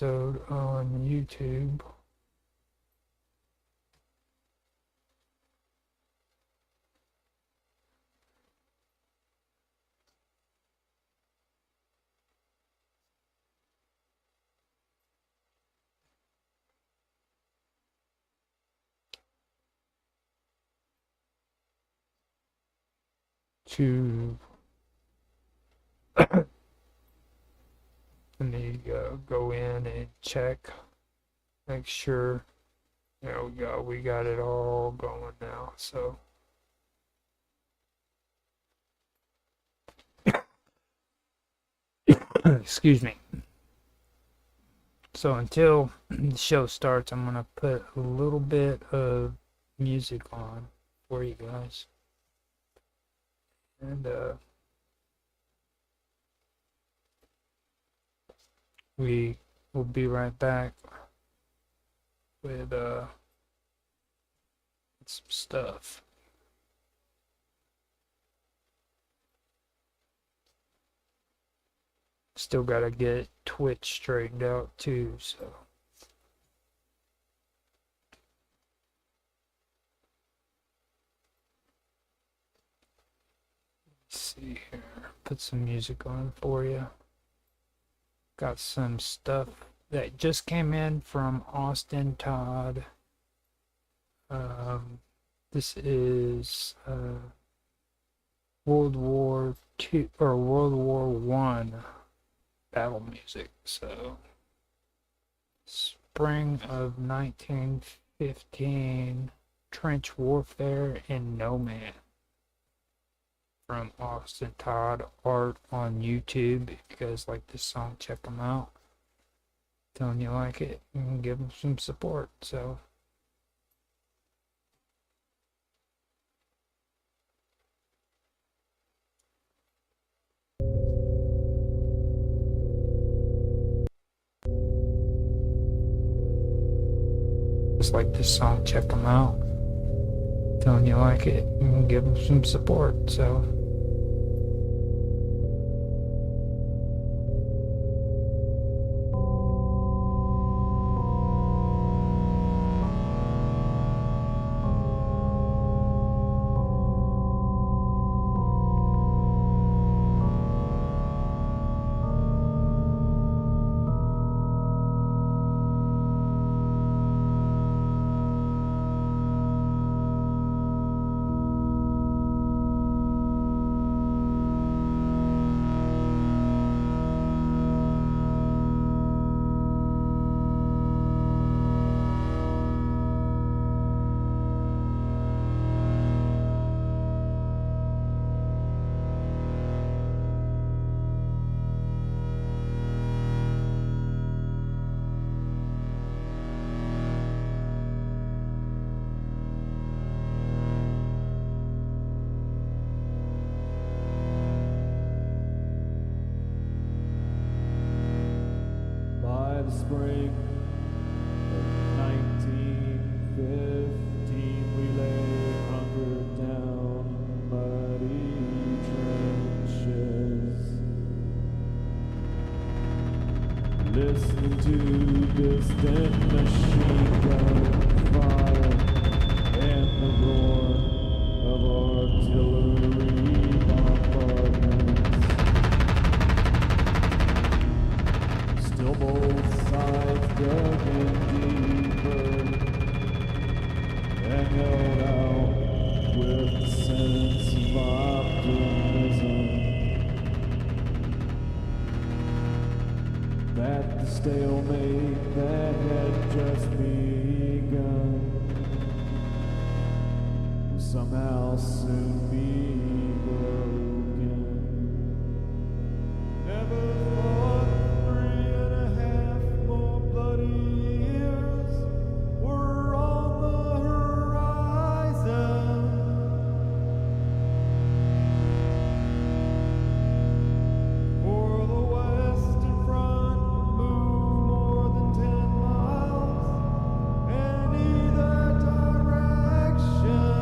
episode on YouTube. To let me go in and check, make sure we got it all going now. So excuse me. So until the show starts, I'm gonna put a little bit of music on for you guys, and we will be right back with some stuff. Still gotta get Twitch straightened out too, so. Let's see here. Put some music on for you. Got some stuff that just came in from Austin Todd. This is World War II or World War One battle music. So spring of 1915 trench warfare in no man, from Austin Todd Art on YouTube. If you guys like this song, check them out. Telling you like it and give them some support. So just like this song, check them out. Telling you like it and give them some support. So spring of 1915, we lay hunkered down muddy trenches, listening to distant machine gun fire and the roar of artillery bombardments. Still both sides dug in deeper and held out with the sense of optimism that the stalemate that had just begun will somehow soon be broken. Never thought 3.5 more bloody years were on the horizon. For the Western Front would move more than 10 miles in either direction.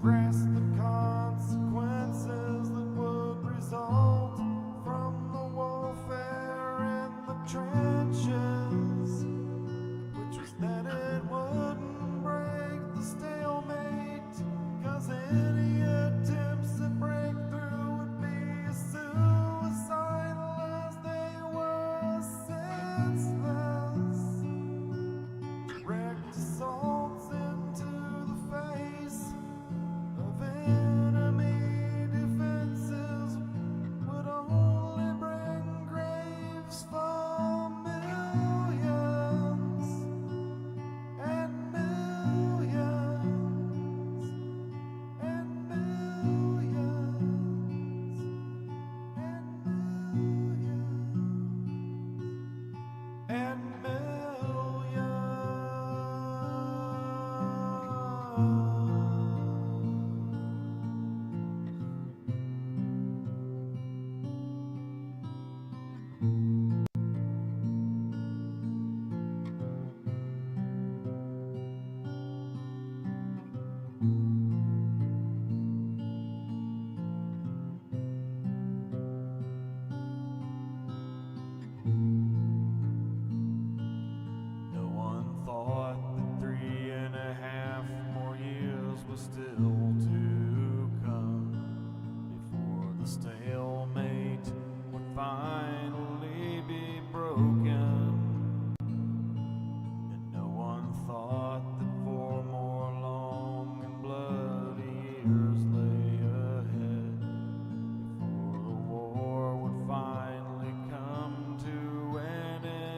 grasp the consequences that would result from the warfare in the trenches, which was that it wouldn't break the stalemate, 'cause any attempts at breakthrough would be as suicidal as they were senseless. Direct assaults into the face of enemy defenses would only bring graves for millions and millions and millions and no one thought that 3.5 more years was still to come before the stalemate would finally be broken. And no one thought that 4 more long and bloody years lay ahead before the war would finally come to an end.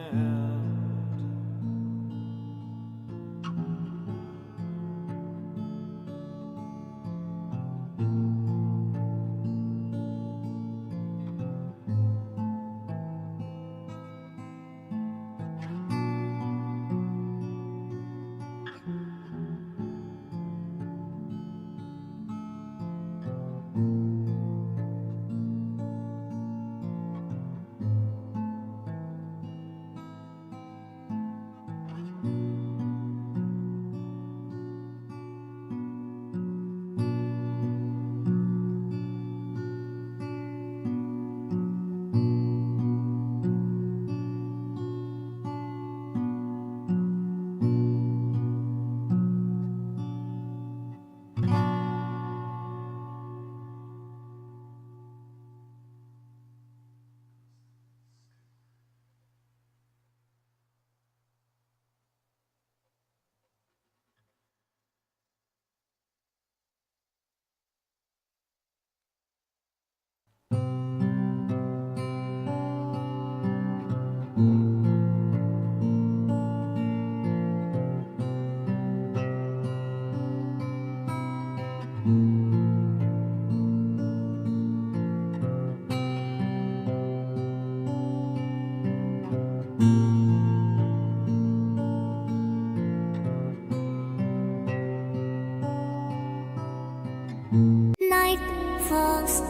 Night falls,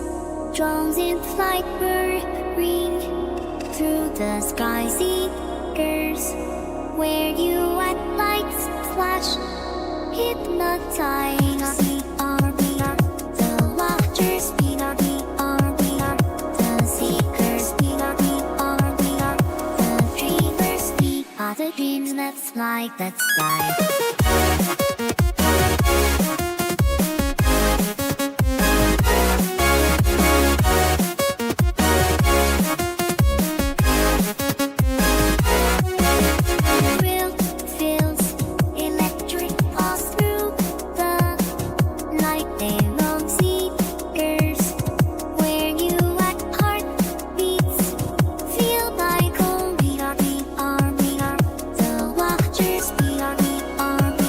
drones in flight whirring through the sky seekers. Where you at, lights flash, hypnotize. We are the watchers. We are the seekers. We are the dreamers. We are the dreams that fly, that fly. We are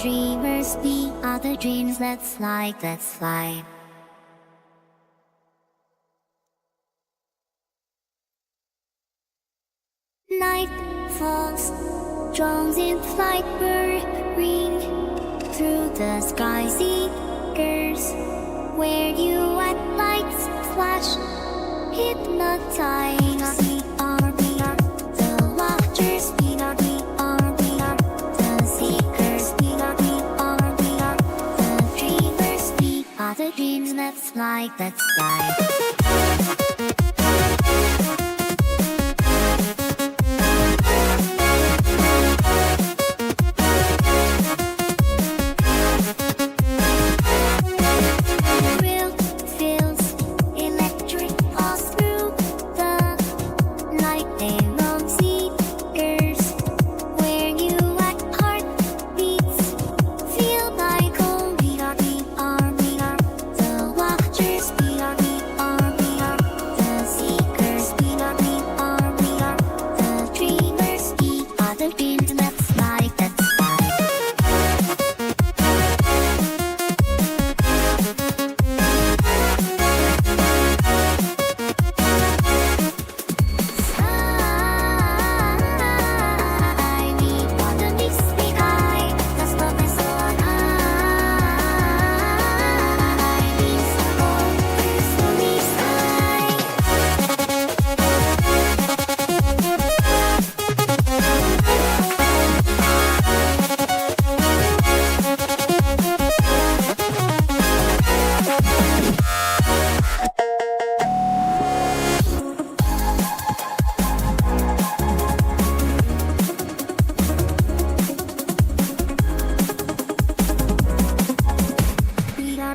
dreamers be other dreams. Let's fly, let's fly. Night falls, drones in flight whirring through the sky. Seekers, where you at? Lights flash, hypnotize. We are the watchers. We are the seekers. We are the dreamers. We are the dreams. Let's fly, let's fly.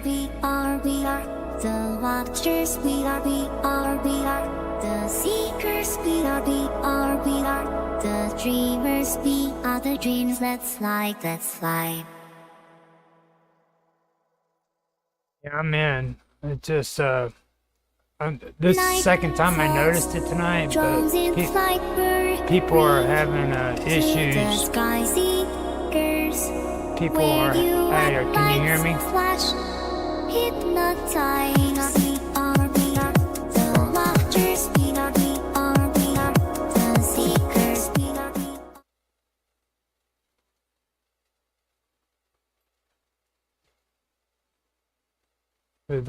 We are the watchers. We are the seekers. We are the dreamers. We are the dreams. Let's fly, let's fly. Yeah, I'm in. It just this is the second time I noticed it tonight, but people are having issues. People are. Hey, can you hear me? Hypnotize. We are the watchers. We are the seekers. With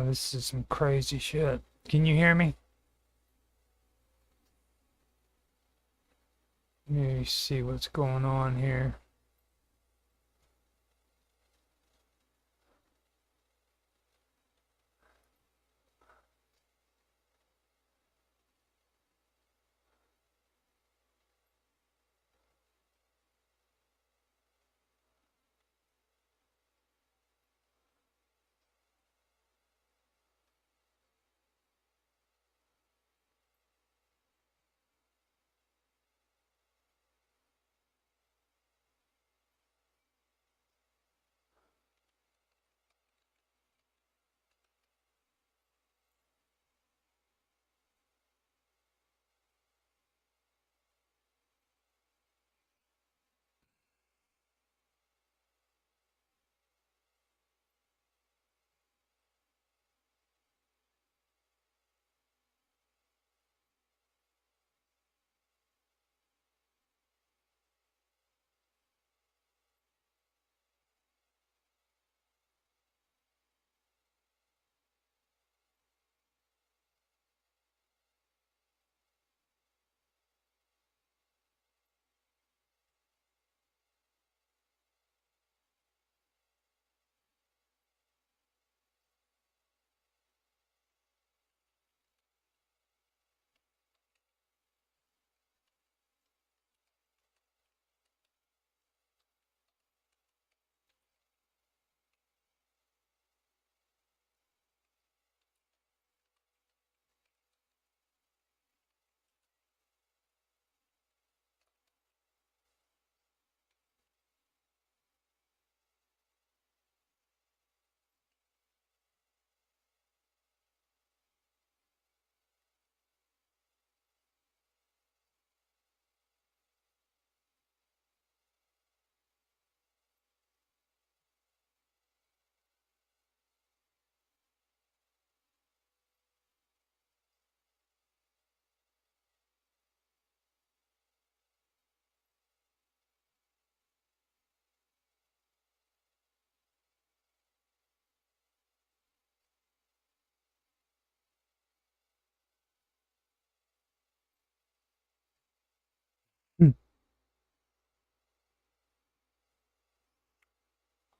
this is some crazy shit. Can you hear me? Let me see what's going on here.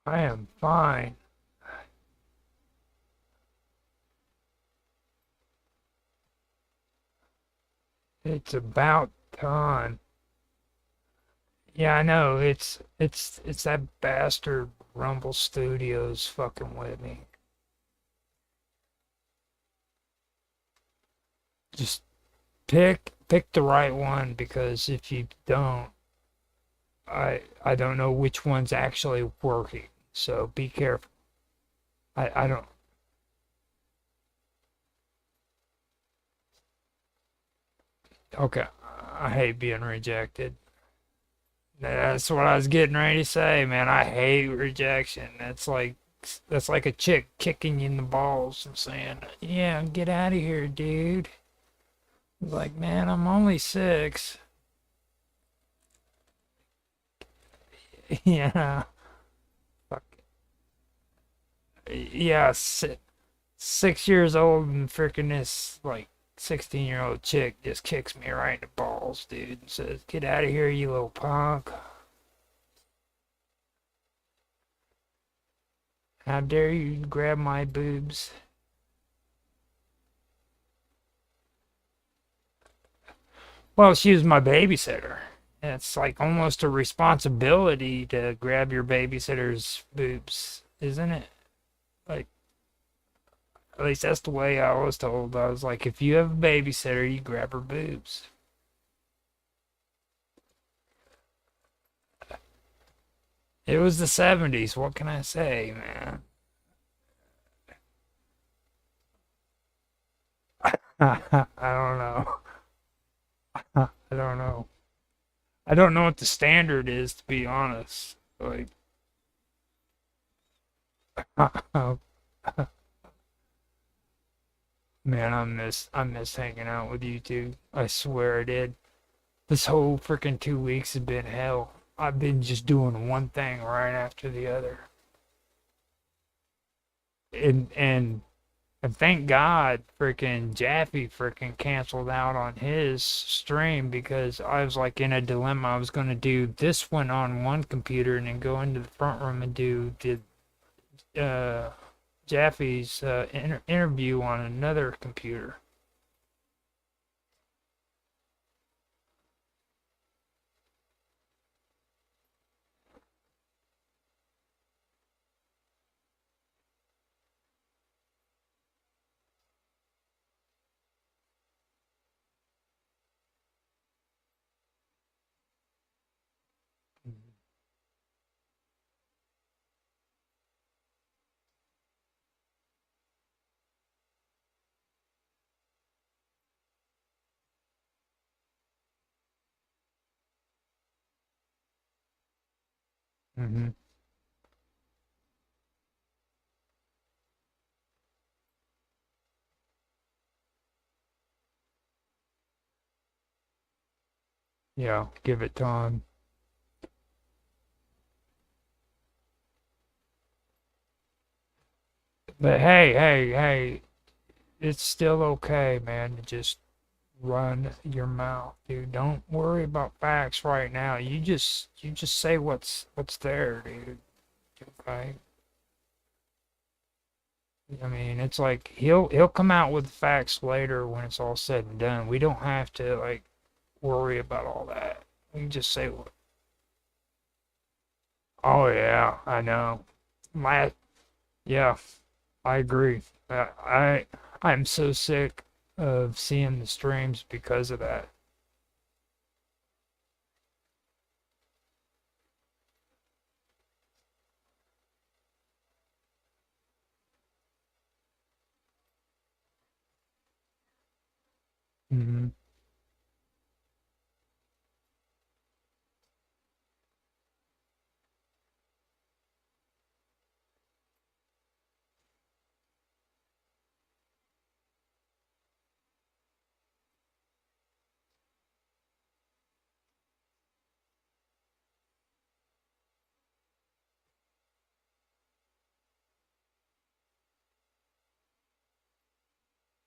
I am fine. It's about time. Yeah, I know. It's that bastard Rumble Studios fucking with me. Just pick the right one because if you don't, I don't know which one's actually working. So be careful. I don't. Okay, I hate being rejected. That's what I was getting ready to say, man. I hate rejection. That's like a chick kicking you in the balls and saying, "Yeah, get out of here, dude." Like, man, I'm only 6. Yeah, fuck. Yeah, 6 years old and freaking this like 16-year-old chick just kicks me right in the balls, dude, and says, "Get out of here, you little punk. How dare you grab my boobs?" Well, she was my babysitter. It's like almost a responsibility to grab your babysitter's boobs, isn't it? Like, at least that's the way I was told. I was like, if you have a babysitter, you grab her boobs. It was the 70s. What can I say, man? I don't know. I don't know. I don't know what the standard is, to be honest. Like, man, I miss hanging out with you two. I swear I did. This whole freaking 2 weeks has been hell. I've been just doing one thing right after the other. And thank God freaking Jaffe freaking canceled out on his stream because I was like in a dilemma. I was going to do this one on one computer and then go into the front room and do the Jaffe's interview on another computer. Mm-hmm. Yeah, give it time. But hey, it's still okay, man, to just run your mouth, dude. Don't worry about facts right now. You just say what's there, dude. Okay. I mean, it's like he'll come out with facts later when it's all said and done. We don't have to like worry about all that. We can just say what. Oh yeah, I know. My yeah, I agree. I'm so sick of seeing the streams because of that. Hmm.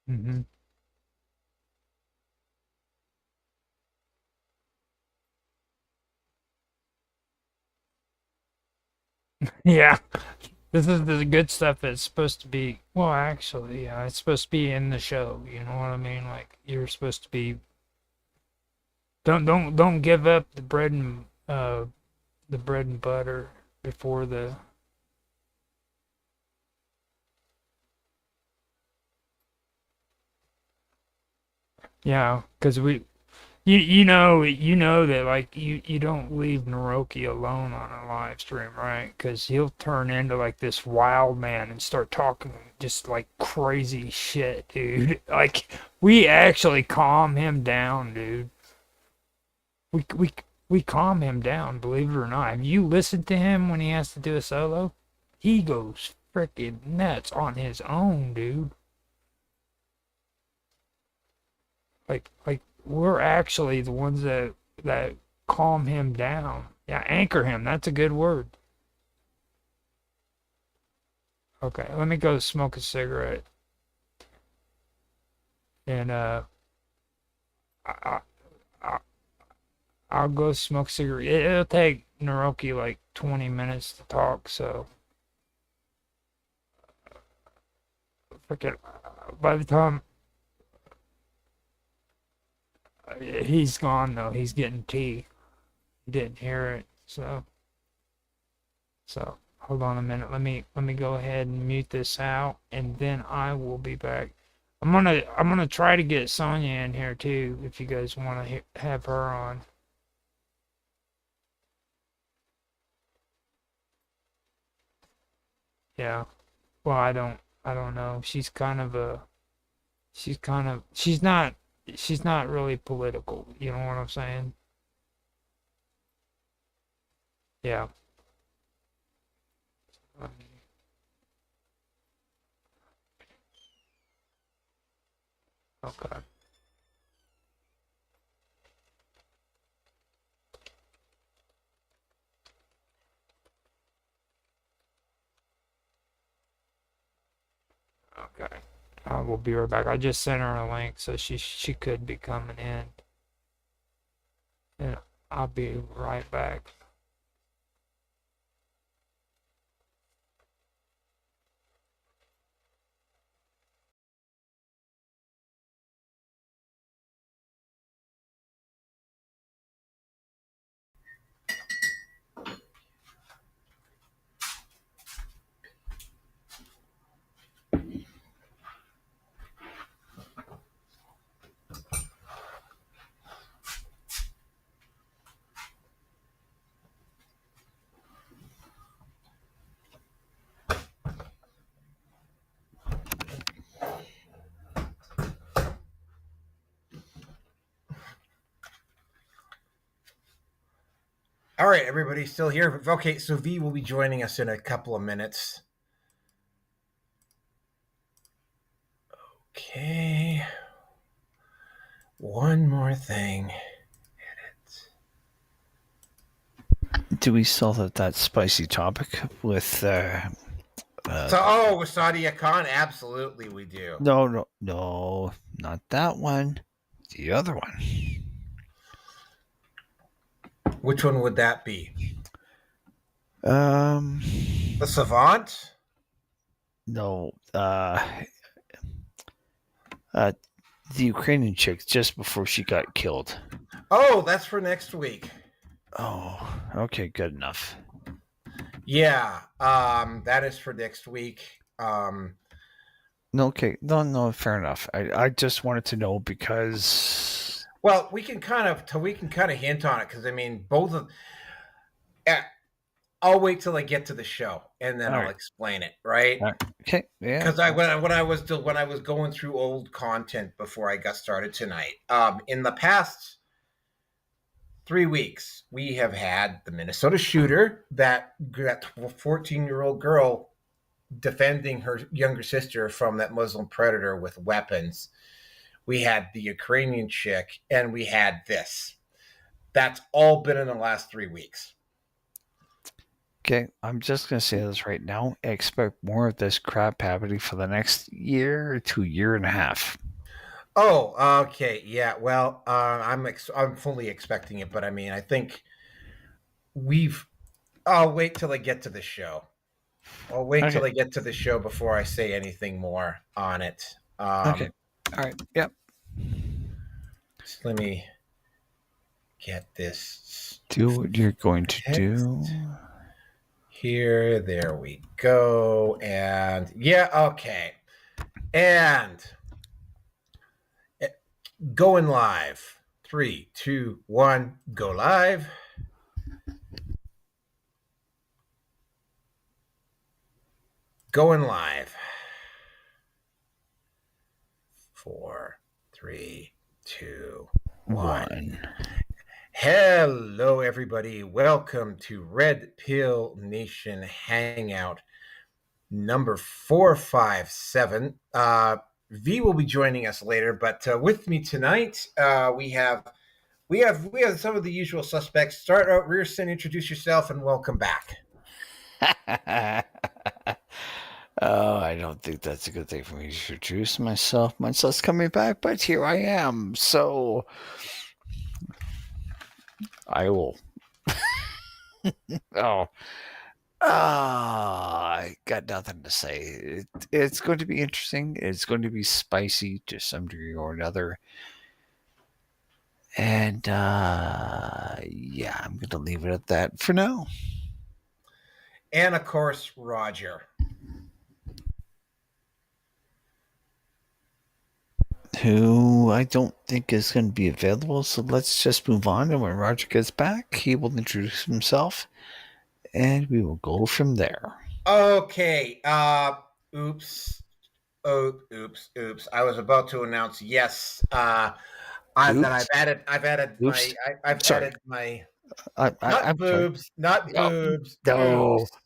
Hmm. Yeah. This is the good stuff that's supposed to be. Well, actually, yeah, it's supposed to be in the show. You know what I mean? Like you're supposed to be. Don't give up the bread and butter before the. Yeah, because you know that like you don't leave Naroki alone on a live stream, right? Because he'll turn into like this wild man and start talking just like crazy shit, dude. Like we actually calm him down, dude. We we we calm him down, believe it or not. Have you listened to him when he has to do a solo? He goes freaking nuts on his own, dude. Like we're actually the ones that calm him down. Yeah, anchor him. That's a good word. Okay, let me go smoke a cigarette and I, I I'll go smoke a cigarette. It'll take Naroki like 20 minutes to talk, so forget. By the time he's gone though, he's getting tea. He didn't hear it, so hold on a minute. Let me go ahead and mute this out, and then I will be back. I'm gonna try to get Sonya in here too, if you guys want to have her on. Yeah. Well, I don't know. She's not really political. You know what I'm saying? Yeah. Okay. Okay. I will be right back. I just sent her a link, so she could be coming in, and I'll be right back. All right, everybody, still here? Okay, so V will be joining us in a couple of minutes. Okay. One more thing. Do we still have that spicy topic with with Sadia Khan? Absolutely, we do. no, not that one. The other one. Which one would that be? Um, The Savant? no. The Ukrainian chick just before she got killed. Oh, that's for next week. Oh, okay, good enough. Yeah, that is for next week. No, okay, no, fair enough. I just wanted to know because Well, we can kind of hint on it because I mean both of. I'll wait till I get to the show and then I'll explain it, right? Okay, yeah. Because when I was going through old content before I got started tonight, in the past 3 weeks, we have had the Minnesota shooter, that 14-year-old girl defending her younger sister from that Muslim predator with weapons. We had the Ukrainian chick, and we had this. That's all been in the last 3 weeks. Okay, I'm just going to say this right now. I expect more of this crap happening for the next year to year and a half. Oh, okay. Yeah, well, I'm fully expecting it, but I mean, I think we've I'll wait till I get to the show. I'll wait till I get to the show before I say anything more on it. Okay. All right. Yep. So let me get this. Do what you're going to do. Here, there we go. And yeah, okay. And going live. 3, 2, 1, go live. Going live. 4, 3, 2, 1. Hello, everybody. Welcome to Red Pill Nation Hangout number 457. V will be joining us later, but with me tonight, we have some of the usual suspects. Start out, Rearson, introduce yourself, and welcome back. Oh, I don't think that's a good thing for me to introduce myself. Myself's coming back, but here I am. So I will. I got nothing to say. It's going to be interesting. It's going to be spicy to some degree or another. And yeah, I'm going to leave it at that for now. And of course, Roger. Who I don't think is going to be available. So let's just move on. And when Roger gets back, he will introduce himself and we will go from there. Okay. Oops. Oh, oops. I was about to announce yes. I've added Oops. my I'm boobs, sorry. not boobs. No, Oops.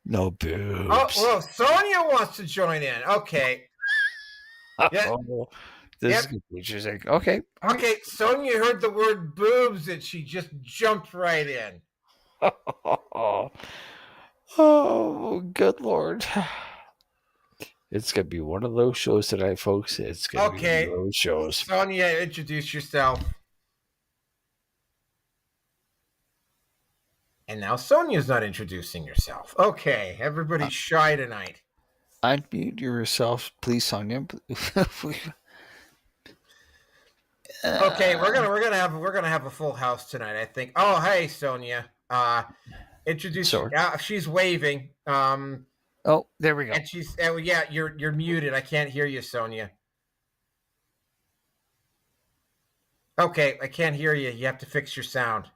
no boobs. Oh, well, Sonia wants to join in. Okay. Yeah. Oh, this is interesting. Okay. Okay, Sonia heard the word boobs and she just jumped right in. Oh, good Lord. It's going to be one of those shows tonight, folks. It's going to be one of those shows. Sonia, introduce yourself. And now Sonia's not introducing herself. Okay, everybody's shy tonight. Unmute yourself, please, Sonia. Okay, we're gonna have a full house tonight, I think. Oh, hey, Sonia. Introduce. She's waving. Oh, there we go. And she's. Oh, yeah, you're muted. I can't hear you, Sonia. Okay, I can't hear you. You have to fix your sound.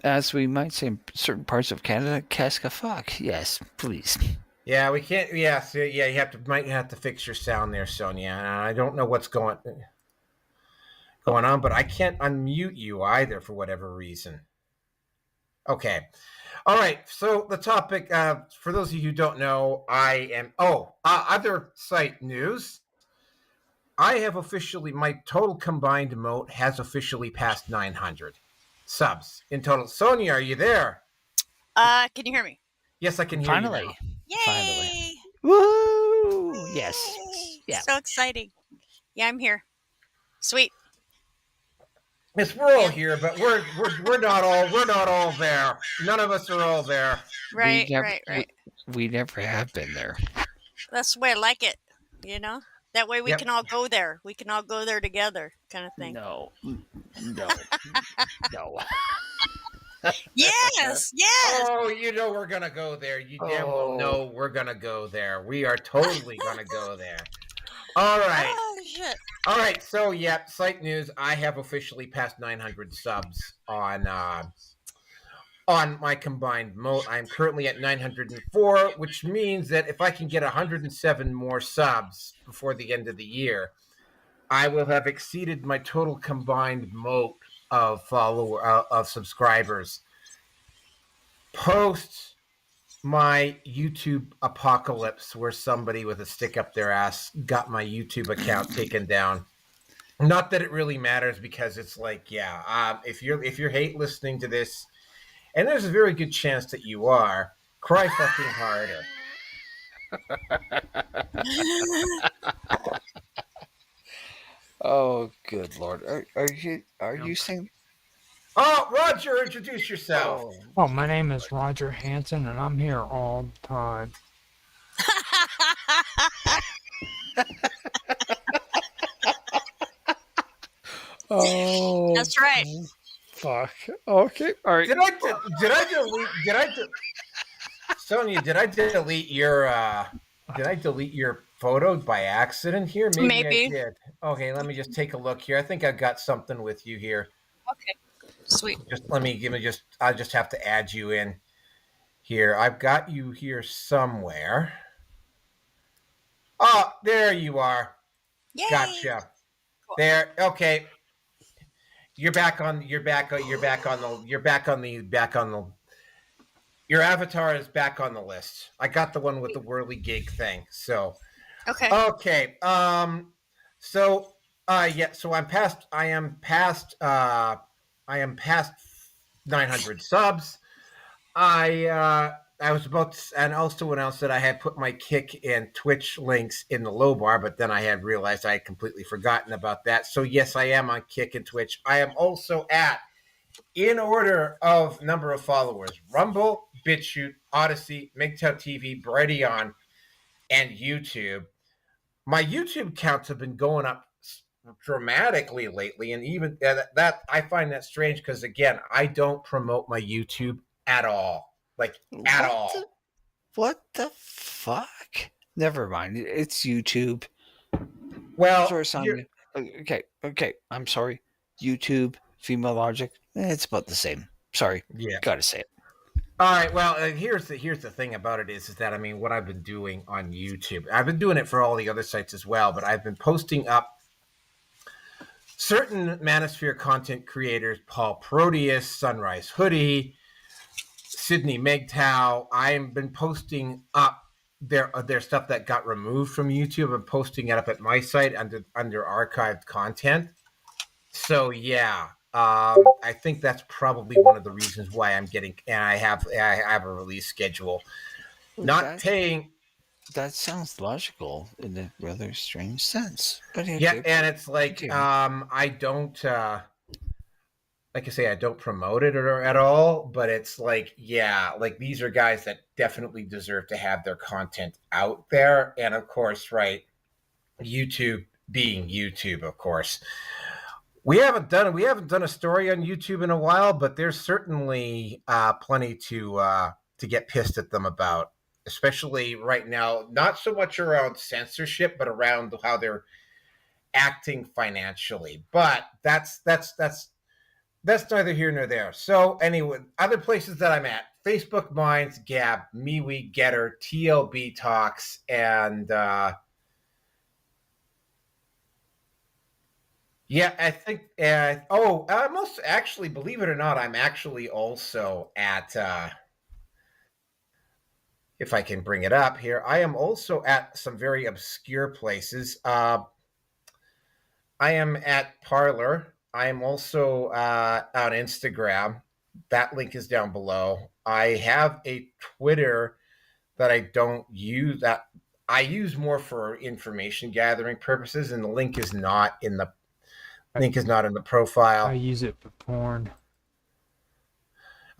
As we might say in certain parts of Canada, casca fuck. Yes, please. Yeah, we can't. Yeah, so, yeah. You might have to fix your sound there, Sonia. I don't know what's going on, but I can't unmute you either for whatever reason. Okay, all right. So the topic, for those of you who don't know, I am. Other site news. I have officially, my total combined moat has officially passed 900 subs in total. Sonia, are you there? Can you hear me? Yes, I can hear you now. Yay! Finally. Woo! Yes. Yeah. So exciting. Yeah, I'm here. Sweet. Yes, we're all here, but we're not all there. None of us are all there. Right. We never have been there. That's the way I like it. You know, that way we can all go there. We can all go there together, kind of thing. No. Yes. Oh, you know we're gonna go there. You damn well know we're gonna go there. We are totally gonna go there. All right. Oh shit. All right. So yeah, site news. I have officially passed 900 subs on my combined moat. I'm currently at 904, which means that if I can get 107 more subs before the end of the year, I will have exceeded my total combined moat of subscribers. Post my YouTube apocalypse where somebody with a stick up their ass got my YouTube account taken down. Not that it really matters, because it's like, if you're hate listening to this, and there's a very good chance that you are, cry fucking harder. Oh, good lord! Are you saying? Oh, Roger, introduce yourself. Oh, Oh, my name is Roger Hanson, and I'm here all the time. oh, That's right. fuck. Okay, all right. Sonia, did I delete your photo by accident here? Maybe I Maybe. did. Okay, let me just take a look here. I think I've got something with you here. Okay. Sweet. Just let me give me just I just have to add you in here. I've got you here somewhere. Oh, there you are. Yay. Gotcha. Cool. There. Okay. You're back on the your avatar is back on the list. I got the one with the whirly gig thing. So Okay. okay. So yeah, so I am past 900 subs. I was about to, and also announced that I had put my Kick and Twitch links in the low bar, but then I had realized I had completely forgotten about that. So yes, I am on Kick and Twitch. I am also at, in order of number of followers, Rumble, BitChute, Odyssey, MGTOW TV, Brighteon, and YouTube. My YouTube counts have been going up dramatically lately, and even that I find that strange because again, I don't promote my YouTube at all, like at What all. the, what the fuck? Never mind. It's YouTube. Well, Sorry, Sonya. Okay. I'm sorry. YouTube, female logic. It's about the same. Sorry. yeah. Gotta say it. All right. Well, here's the thing about it is that I mean, what I've been doing on YouTube, I've been doing it for all the other sites as well, but I've been posting up certain Manosphere content creators, Paul Proteus, Sunrise Hoodie, Sydney MGTOW. I've been posting up their stuff that got removed from YouTube and posting it up at my site under archived content. So yeah, I think that's probably one of the reasons why I'm getting, and I have a release schedule. Not That paying. that sounds logical in a rather strange sense. But Yeah, okay, and it's like continue. I don't like I say I don't promote it at all, but it's like yeah, like these are guys that definitely deserve to have their content out there, and of course, right, YouTube being YouTube, of course. We haven't done a story on YouTube in a while, but there's certainly plenty to get pissed at them about, especially right now. Not so much around censorship, but around how they're acting financially. But that's neither here nor there. So anyway, other places that I'm at: Facebook Minds, Gab, MeWe, Getter, TLB Talks, and yeah, I think. I'm also actually, believe it or not, I'm actually also at. If I can bring it up here, I am also at some very obscure places. I am at Parlor. I am also on Instagram. That link is down below. I have a Twitter that I don't use. That I use more for information gathering purposes, and the link is not in the I profile. use it for porn.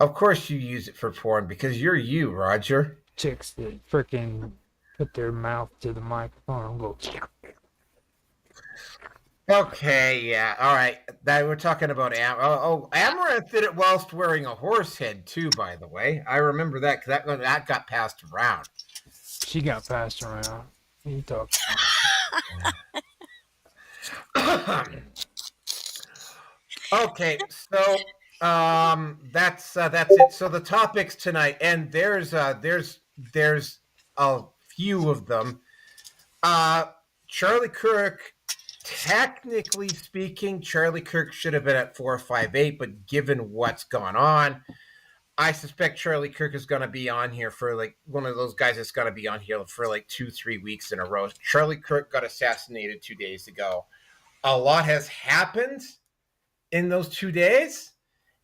Of course, you use it for porn because you're you, Roger. Chicks that freaking put their mouth to the microphone and go. Okay, yeah, all right. That we're talking about Amaranth did it whilst wearing a horse head too. By the way, I remember that because that got passed around. She got passed around. You talk. Okay, so that's it. So the topics tonight, and there's a few of them. Charlie Kirk. Technically speaking, Charlie Kirk should have been at 458, but given what's gone on, I suspect Charlie Kirk is going to be on here for like one of those guys that's going to be on here for like 2-3 weeks in a row. Charlie Kirk got assassinated 2 days ago. A lot has happened in those 2 days,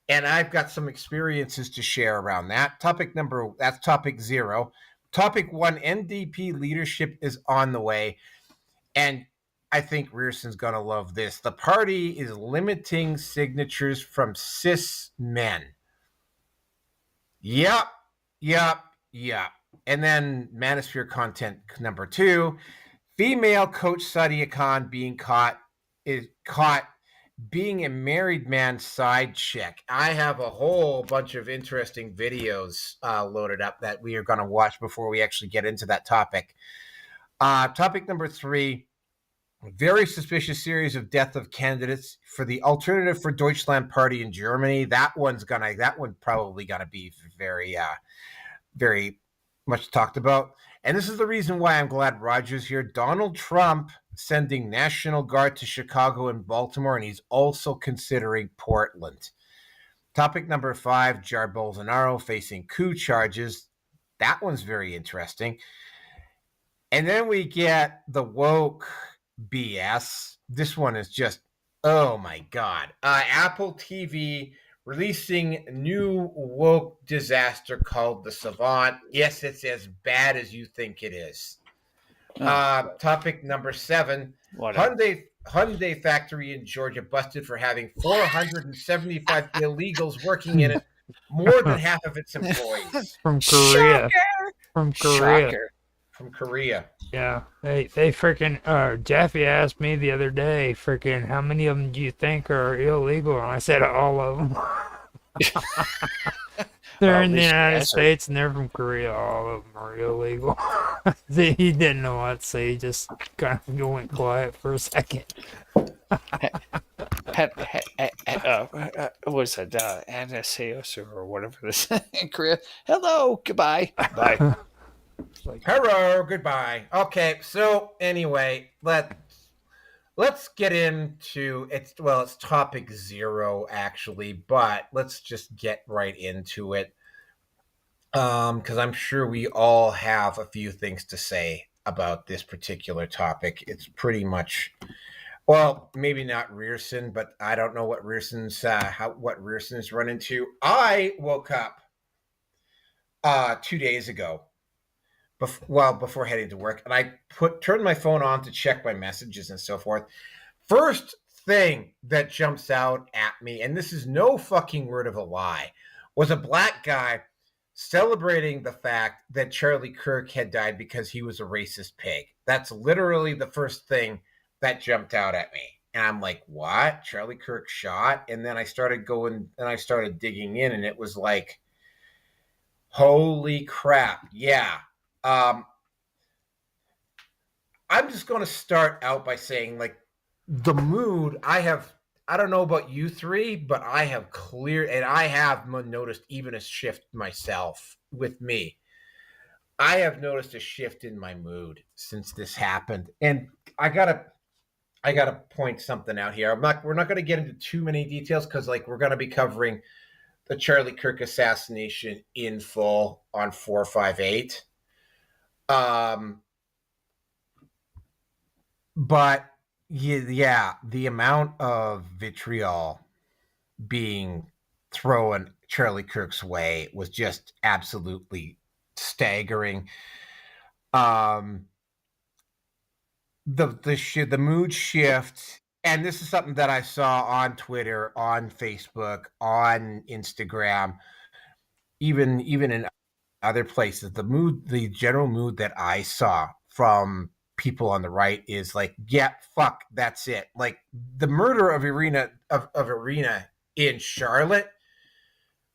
and I've got some experiences to share around that. That's topic 0. Topic 1, NDP leadership is on the way, and I think Rearson's going to love this. The party is limiting signatures from cis men. Yep. And then Manosphere content number 2. Female coach Sadia Khan being caught being a married man's side chick. I have a whole bunch of interesting videos loaded up that we are going to watch before we actually get into that topic. Topic number 3, very suspicious series of death of candidates for the Alternative for Deutschland party in Germany. That one's probably gonna be very, very much talked about. And this is the reason why I'm glad Roger's here. Donald Trump sending National Guard to Chicago and Baltimore, and he's also considering Portland. Topic number 5, Jair Bolsonaro facing coup charges. That one's very interesting. And then we get the woke BS. This one is just, oh my God. Apple TV releasing new woke disaster called The Savant. Yes, it's as bad as you think it is. Topic number 7, Hyundai factory in Georgia busted for having 475 illegals working in it, more than half of its employees. From Korea. Shocker. From Korea. Yeah, they freaking Jeffy asked me the other day, freaking, how many of them do you think are illegal? And I said all of them. They're in the United States and they're from Korea. All of them are illegal. He didn't know what to say. He just kind of went quiet for a second. Was it Anaseos or whatever this in Korea? Hello, goodbye, bye. Hello, goodbye. Okay, so anyway, let's get into it's topic 0 actually, but let's just get right into it. Because I'm sure we all have a few things to say about this particular topic. It's pretty much, well, maybe not Rearson, but I don't know what Rearson's run into. I woke up 2 days ago. Before heading to work, and I turned my phone on to check my messages and so forth. First thing that jumps out at me, and this is no fucking word of a lie, was a black guy celebrating the fact that Charlie Kirk had died because he was a racist pig. That's literally the first thing that jumped out at me. And I'm like, what? Charlie Kirk shot? And then I started digging in, and it was like, holy crap. Yeah. I'm just going to start out by saying, like, the mood I don't know about you three, but I have noticed even a shift myself with me. I have noticed a shift in my mood since this happened. And I gotta point something out here. We're not going to get into too many details because, like, we're going to be covering the Charlie Kirk assassination in full on 458. But yeah, the amount of vitriol being thrown Charlie Kirk's way was just absolutely staggering. The mood shift, and this is something that I saw on Twitter, on Facebook, on Instagram, even in other places, the general mood that I saw from people on the right is like, yeah, fuck, that's it. Like, the murder of Irina in Charlotte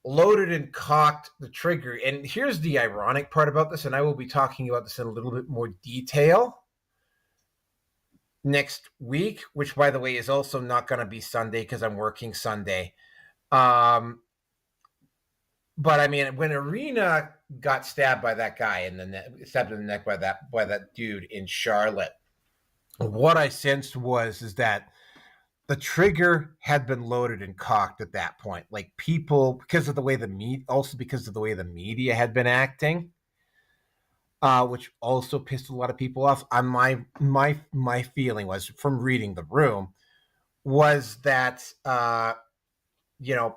loaded and cocked the trigger. And here's the ironic part about this, and I will be talking about this in a little bit more detail next week, which, by the way, is also not going to be Sunday because I'm working Sunday. But I mean, when Irina got stabbed by that guy stabbed in the neck by that dude in Charlotte, what I sensed is that the trigger had been loaded and cocked at that point. Like, people, because of the way the media had been acting, which also pissed a lot of people off. On my feeling was, from reading the room, was that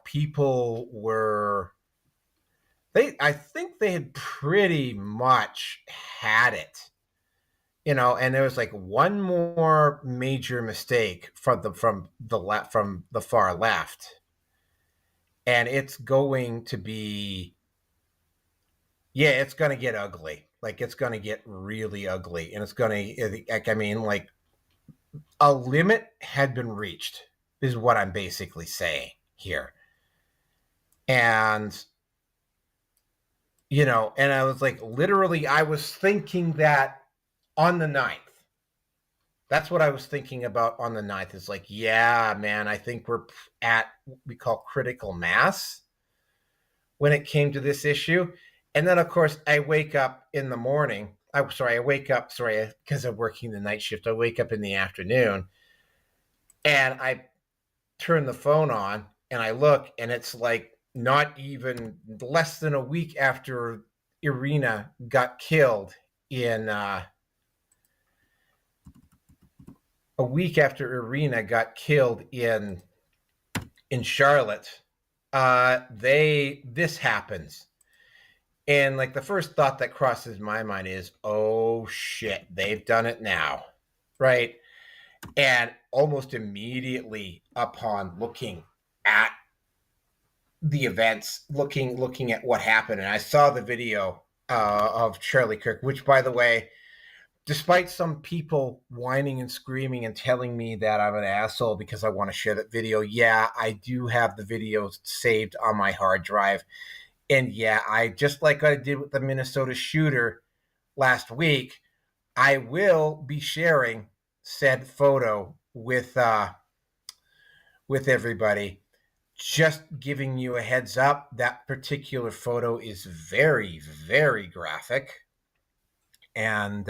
people were. I think they had pretty much had it and there was like one more major mistake from the far left, and it's going to be, it's going to get ugly. Like, it's going to get really ugly, and it's going to, like, I mean, like, a limit had been reached, is what I'm basically saying here. And, and I was like, literally, I was thinking that on the 9th. That's what I was thinking about on the 9th. Is like, yeah, man, I think we're at what we call critical mass when it came to this issue. And then, of course, I wake up in the morning. Because I'm working the night shift. I wake up in the afternoon, and I turn the phone on, and I look, and it's like not even less than a week after Irina got killed in Charlotte, this happens. And like, the first thought that crosses my mind is, oh shit, they've done it now, right? And almost immediately upon looking at the events, looking at what happened, and I saw the video of Charlie Kirk, which, by the way, despite some people whining and screaming and telling me that I'm an asshole because I want to share that video, yeah, I do have the videos saved on my hard drive. And yeah, I, just like I did with the Minnesota shooter last week, I will be sharing said photo with everybody. Just giving you a heads up, that particular photo is very, very graphic. And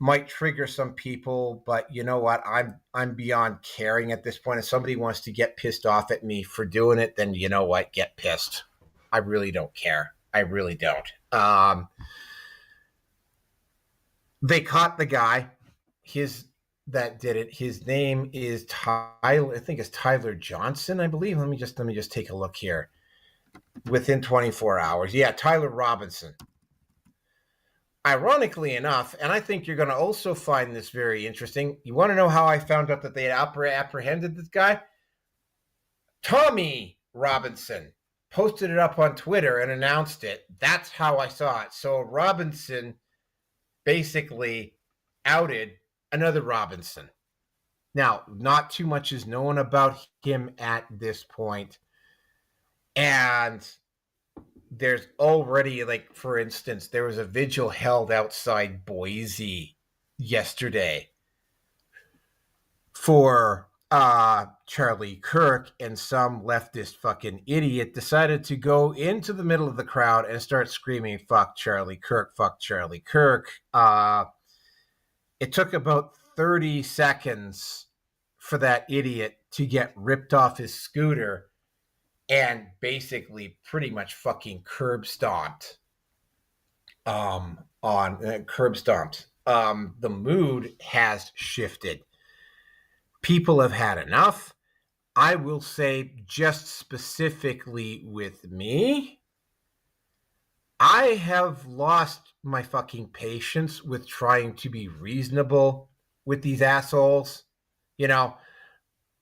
might trigger some people, but you know what? I'm beyond caring at this point. If somebody wants to get pissed off at me for doing it, then you know what? Get pissed. I really don't care. I really don't. They caught the guy. That did it. His name is Tyler. I think it's Tyler Johnson, I believe. Let me just take a look here. Within 24 hours. Yeah, Tyler Robinson. Ironically enough, and I think you're going to also find this very interesting. You want to know how I found out that they had apprehended this guy? Tommy Robinson posted it up on Twitter and announced it. That's how I saw it. So Robinson basically outed another Robinson. Now, not too much is known about him at this point. And there's already, like, for instance, there was a vigil held outside Boise yesterday for Charlie Kirk, and some leftist fucking idiot decided to go into the middle of the crowd and start screaming, fuck Charlie Kirk, fuck Charlie Kirk. It took about 30 seconds for that idiot to get ripped off his scooter and basically pretty much fucking curb stomped. The mood has shifted. People have had enough. I will say, just specifically with me, I have lost my fucking patience with trying to be reasonable with these assholes.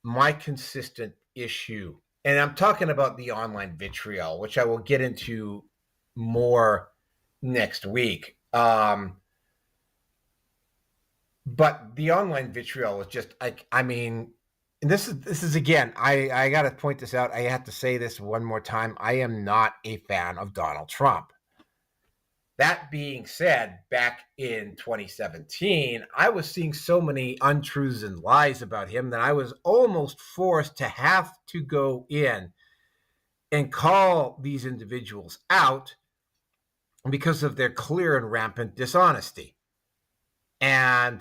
My consistent issue, and I'm talking about the online vitriol, which I will get into more next week. But the online vitriol is just, I mean, and this is again, I got to point this out. I have to say this one more time. I am not a fan of Donald Trump. That being said, back in 2017, I was seeing so many untruths and lies about him that I was almost forced to have to go in and call these individuals out because of their clear and rampant dishonesty. And,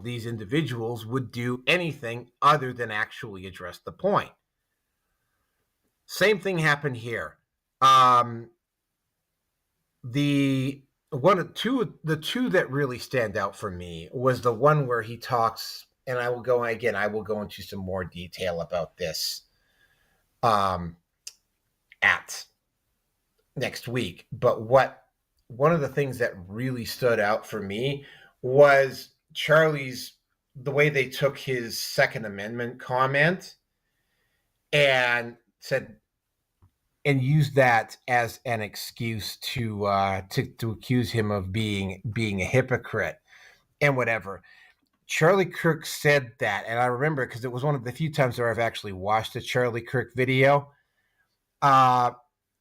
these individuals would do anything other than actually address the point. Same thing happened here. The two that really stand out for me was the one where he talks, and I will go into some more detail about this at next week. But what one of the things that really stood out for me was Charlie's, the way they took his Second Amendment comment and said, and used that as an excuse to accuse him of being a hypocrite and whatever. Charlie Kirk said that, and I remember because it was one of the few times where I've actually watched a Charlie Kirk video.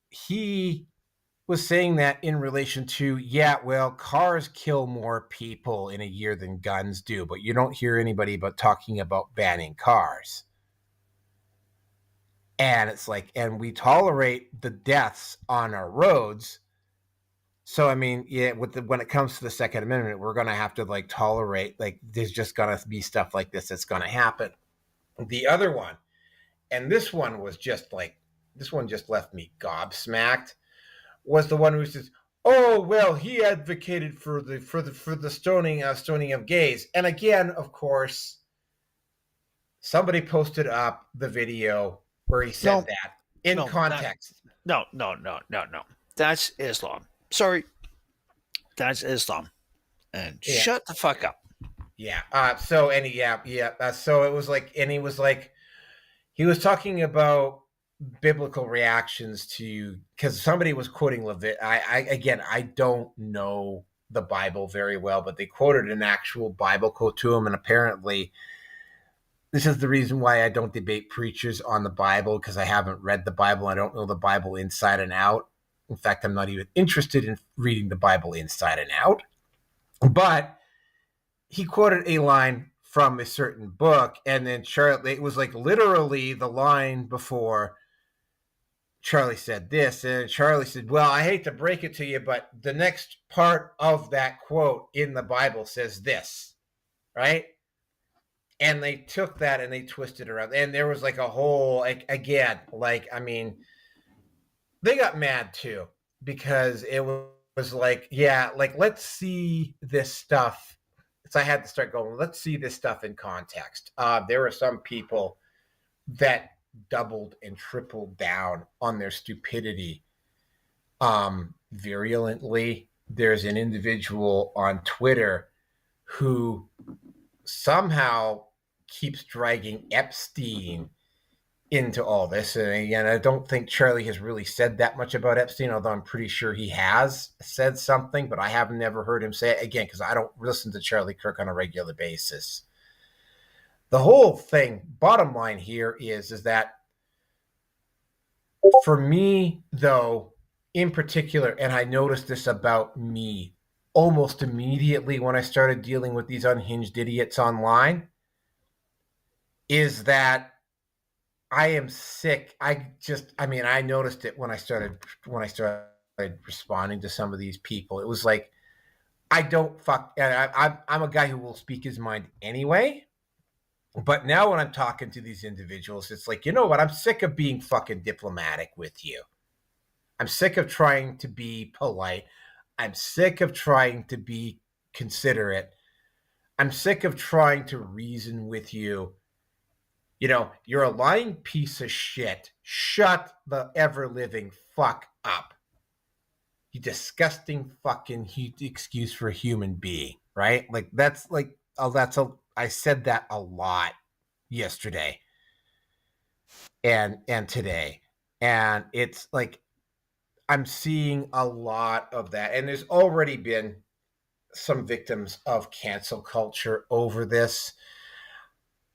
He was saying that in relation to, yeah, well, cars kill more people in a year than guns do, but you don't hear anybody but talking about banning cars. And it's like, and we tolerate the deaths on our roads. So, I mean, yeah, when it comes to the Second Amendment, we're going to have to like tolerate, like, there's just going to be stuff like this that's going to happen. The other one, and this one was just like, this one just left me gobsmacked, was the one who says, "Oh well, he advocated for the stoning of gays." And again, of course, somebody posted up the video where he said that in context. No. That's Islam. Sorry. That's Islam. And shut the fuck up. Yeah. So it was like, and he was like, he was talking about biblical reactions to, because somebody was quoting I don't know the Bible very well, but they quoted an actual Bible quote to him, and apparently this is the reason why I don't debate preachers on the Bible, because I haven't read the Bible. I don't know the Bible inside and out. In fact, I'm not even interested in reading the Bible inside and out. But he quoted a line from a certain book, and then Charlie, it was like literally the line before Charlie said this, and Charlie said, "Well, I hate to break it to you, but the next part of that quote in the Bible says this," right? And they took that and they twisted it around, and there was like a whole, like, again, like, I mean, they got mad too, because it was like, yeah, like, let's see this stuff. So I had to start going, let's see this stuff in context. There were some people that doubled and tripled down on their stupidity virulently. There's an individual on Twitter who somehow keeps dragging Epstein into all this. And again, I don't think Charlie has really said that much about Epstein, although I'm pretty sure he has said something, but I have never heard him say it, again, because I don't listen to Charlie Kirk on a regular basis. The whole thing, bottom line here is that for me, though, in particular, and I noticed this about me almost immediately when I started dealing with these unhinged idiots online, is that I am sick. I noticed it when I started responding to some of these people. It was like, I don't fuck. I'm a guy who will speak his mind anyway. But now when I'm talking to these individuals, it's like, you know what? I'm sick of being fucking diplomatic with you. I'm sick of trying to be polite. I'm sick of trying to be considerate. I'm sick of trying to reason with you. You know, you're a lying piece of shit. Shut the ever-living fuck up. You disgusting fucking excuse for a human being, right? Like, that's like, I said that a lot yesterday and today. And it's like, I'm seeing a lot of that. And there's already been some victims of cancel culture over this.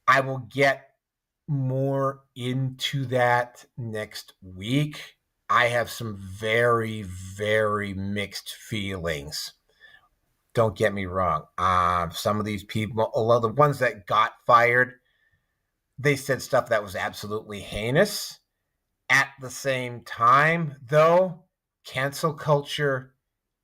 I will get more into that next week. I have some very, very mixed feelings. Don't get me wrong. Some of these people, a lot of the ones that got fired, they said stuff that was absolutely heinous. At the same time, though, cancel culture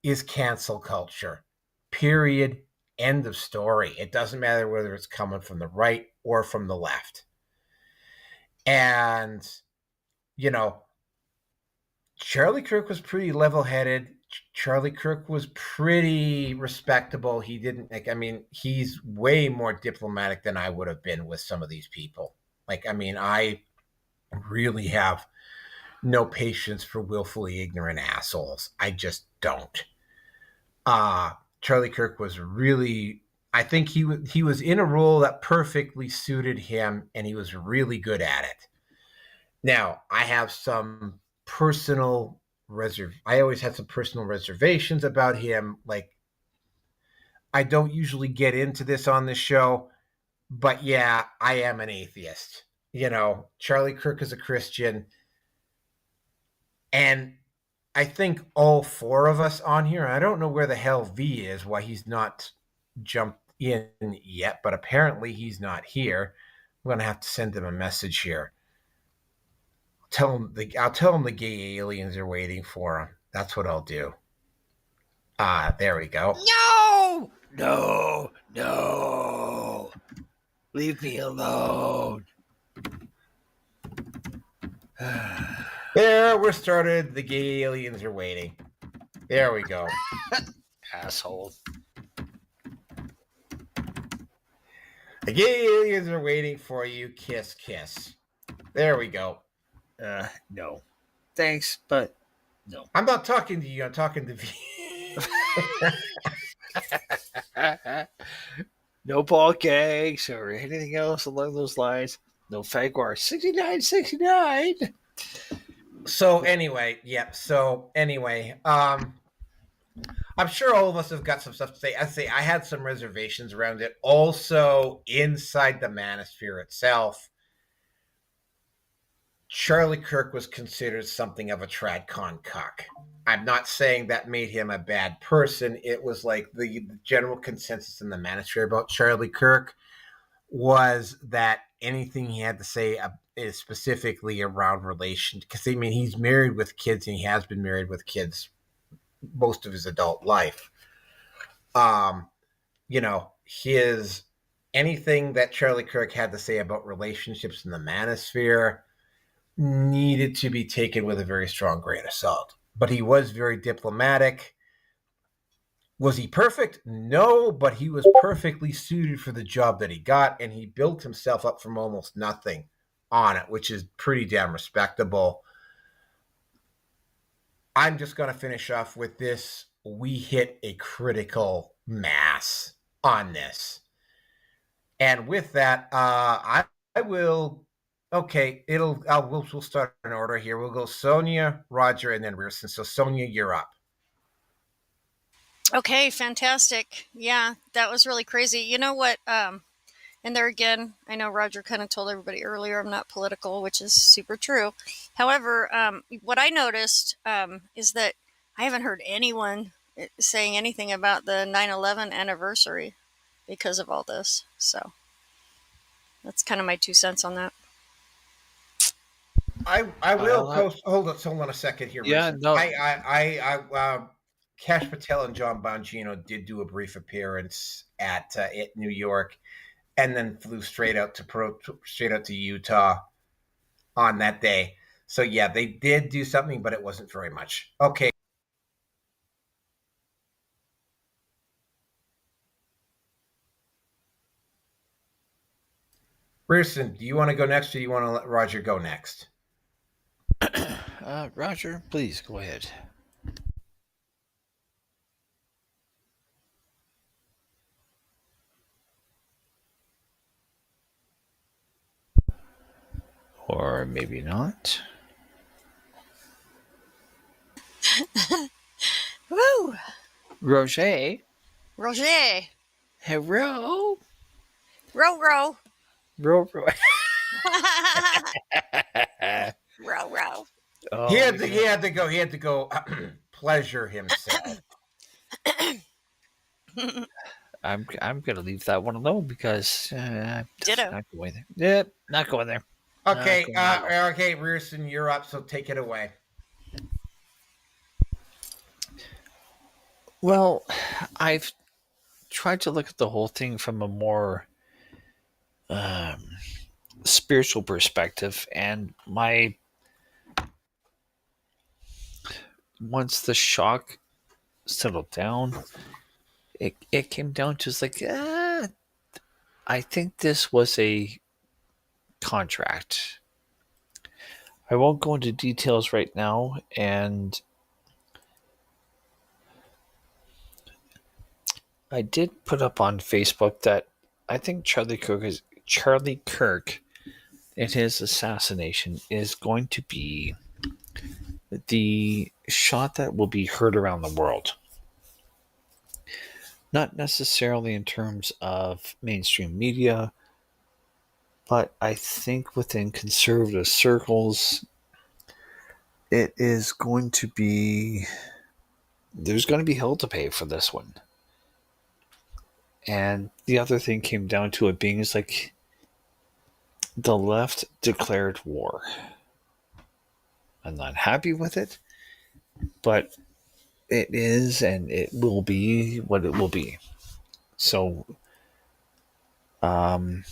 is cancel culture. Period. End of story. It doesn't matter whether it's coming from the right or from the left. And, you know, Charlie Kirk was pretty level-headed. Charlie Kirk was pretty respectable. He didn't, like, I mean, he's way more diplomatic than I would have been with some of these people. Like, I mean, I really have no patience for willfully ignorant assholes. I just don't. Charlie Kirk was really, I think he was in a role that perfectly suited him, and he was really good at it. Now, I have some personal I always had some personal reservations about him. Like, I don't usually get into this on this show, but yeah, I am an atheist. Charlie Kirk is a Christian, and I think all four of us on here, I don't know where the hell V is, why he's not jumped in yet, but apparently he's not here. I'm going to have to send him a message here. I'll tell him the gay aliens are waiting for him. That's what I'll do. There we go. No! No! No! Leave me alone. There, we're started. The gay aliens are waiting. There we go. Asshole. The gay aliens are waiting for you. Kiss, kiss. There we go. No. Thanks, but no. I'm not talking to you. I'm talking to V. No ball gags or anything else along those lines. No Fagwar 6969. So anyway, I'm sure all of us have got some stuff to say. I had some reservations around it. Also, inside the manosphere itself, Charlie Kirk was considered something of a tradcon cuck. I'm not saying that made him a bad person. It was like the general consensus in the manosphere about Charlie Kirk was that anything he had to say is specifically around relations, because I mean he's married with kids, and he has been married with kids most of his adult life. His anything that Charlie Kirk had to say about relationships in the manosphere needed to be taken with a very strong grain of salt. But he was very diplomatic. Was he perfect? No, but he was perfectly suited for the job that he got, and he built himself up from almost nothing on it, which is pretty damn respectable. I'm just going to finish off with this. We hit a critical mass on this. And with that, I will. Okay, we'll start in order here. We'll go Sonia, Roger, and then Rearson. So Sonia, you're up. Okay, fantastic. Yeah, that was really crazy. You know what? And there again, I know Roger kind of told everybody earlier I'm not political, which is super true. However, what I noticed is that I haven't heard anyone saying anything about the 9/11 anniversary because of all this. So that's kind of my 2 cents on that. I will hold on a second here. Yeah, Rearson. no. Cash Patel and John Bongino did do a brief appearance at New York, and then flew straight out to Utah on that day. So yeah, they did do something, but it wasn't very much. Okay. Rearson, do you want to go next, or do you want to let Roger go next? Roger, please go ahead. Or maybe not. Woo! Roger. Roger! Hello. Row. Row. Row. Oh, he had to go. He had to go pleasure himself. I'm gonna leave that one alone because Ditto. not going there. Yep, not going there. Okay, okay, Rearson, you're up. So take it away. Well, I've tried to look at the whole thing from a more spiritual perspective, and once the shock settled down, it came down to it's like, I think this was a contract. I won't go into details right now, and I did put up on Facebook that I think Charlie Kirk and his assassination is going to be the shot that will be heard around the world. Not necessarily in terms of mainstream media, but I think within conservative circles, it is going to be. There's going to be hell to pay for this one. And the other thing came down to it being is like the left declared war. I'm not happy with it, but it is and it will be what it will be. So, actually,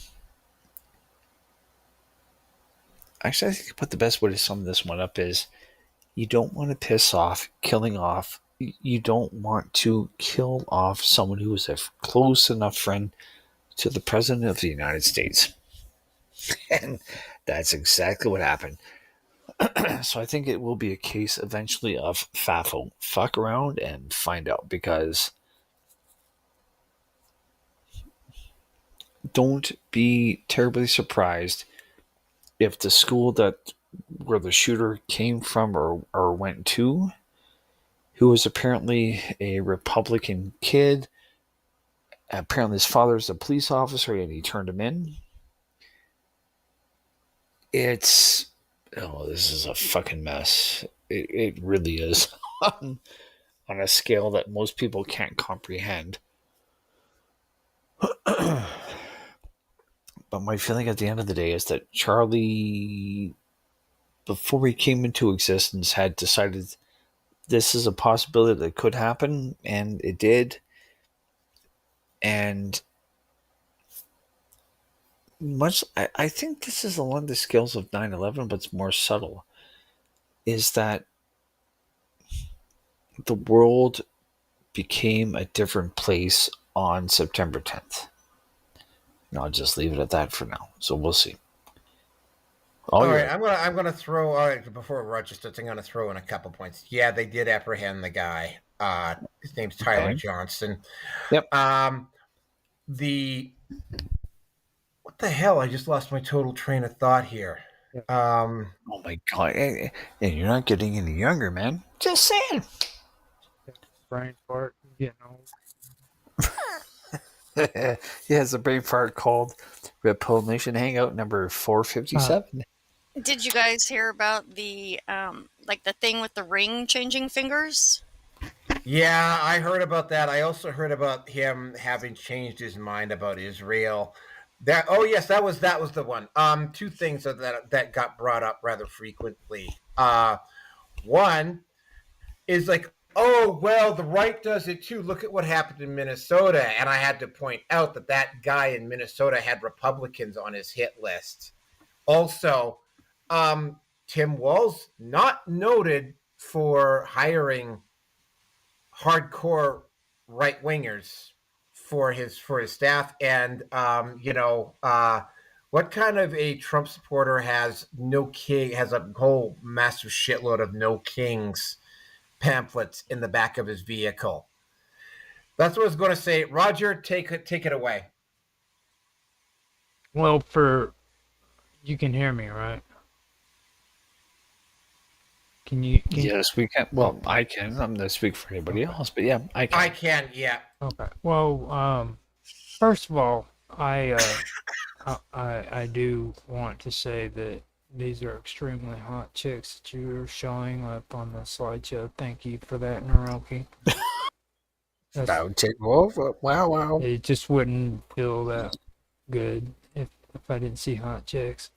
I think the best way to sum this one up is you don't want to piss off, killing off. You don't want to kill off someone who is a close enough friend to the President of the United States. And that's exactly what happened. So I think it will be a case eventually of FAFO. Fuck around and find out, because don't be terribly surprised if the school that where the shooter came from or went to, who was apparently a Republican kid, apparently his father's a police officer and he turned him in. This is a fucking mess. It really is. On a scale that most people can't comprehend. But my feeling at the end of the day is that Charlie, before he came into existence, had decided this is a possibility that could happen, and it did. And I think this is along the scales of 9/11, but it's more subtle, is that the world became a different place on September 10th. And I'll just leave it at that for now. So we'll see. All right, I'm gonna throw. All right, before Roger starts, I'm gonna throw in a couple points. Yeah, they did apprehend the guy. His name's Tyler Johnson. Yep. What the hell? I just lost my total train of thought here. Oh my god! And you're not getting any younger, man. Just saying. Brain fart, getting old. He has a brain fart called Red Pill Nation Hangout number 457. Did you guys hear about the like the thing with the ring changing fingers? Yeah, I heard about that. I also heard about him having changed his mind about Israel. That that was the one. Two things that got brought up rather frequently. One is like, oh, well, the right does it too. Look at what happened in Minnesota. And I had to point out that guy in Minnesota had Republicans on his hit list. Also, Tim Walz not noted for hiring hardcore right wingers for his staff. And what kind of a Trump supporter has a whole massive shitload of no kings pamphlets in the back of his vehicle? That's what I was going to say. Roger, take it away. Well, you can hear me, right? Can you? Yes, we can. Well, I can. I'm going to speak for anybody else, but yeah, I can. I can, yeah. Okay. Well, first of all, I do want to say that these are extremely hot chicks that you are showing up on the slideshow. Thank you for that, Naroki. Wow. It just wouldn't feel that good if I didn't see hot chicks.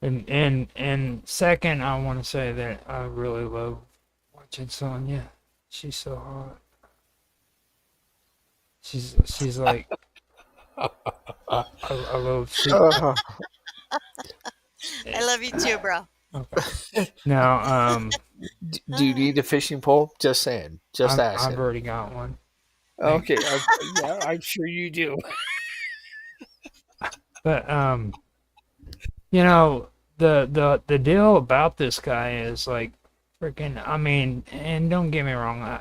And second, I want to say that I really love watching Sonya. She's so hot. She's like I love. I love you too, bro. Okay. Now, do you need a fishing pole? Just saying. Just asking. I've already got one. Okay. Yeah, I'm sure you do. But the deal about this guy is like freaking. I mean, and don't get me wrong.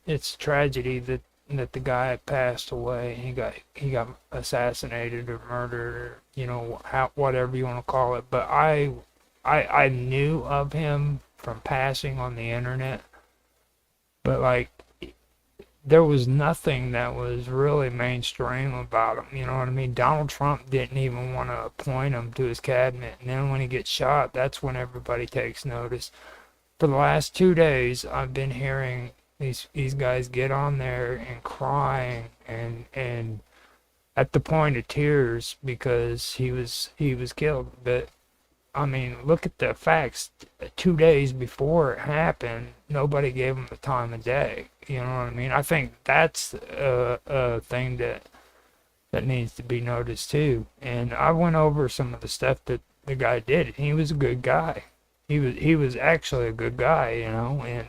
It's tragedy that that the guy had passed away. He got assassinated or murdered, or whatever you want to call it. But I knew of him from passing on the internet, but like there was nothing that was really mainstream about him. You know what I mean? Donald Trump didn't even want to appoint him to his cabinet, and then when he gets shot, that's when everybody takes notice. For the last 2 days, I've been hearing these guys get on there and crying and at the point of tears because he was killed. But I mean, look at the facts. 2 days before it happened, nobody gave him the time of day. You know what I mean? I think that's a thing that needs to be noticed too. And I went over some of the stuff that the guy did. He was a good guy. He was actually a good guy, and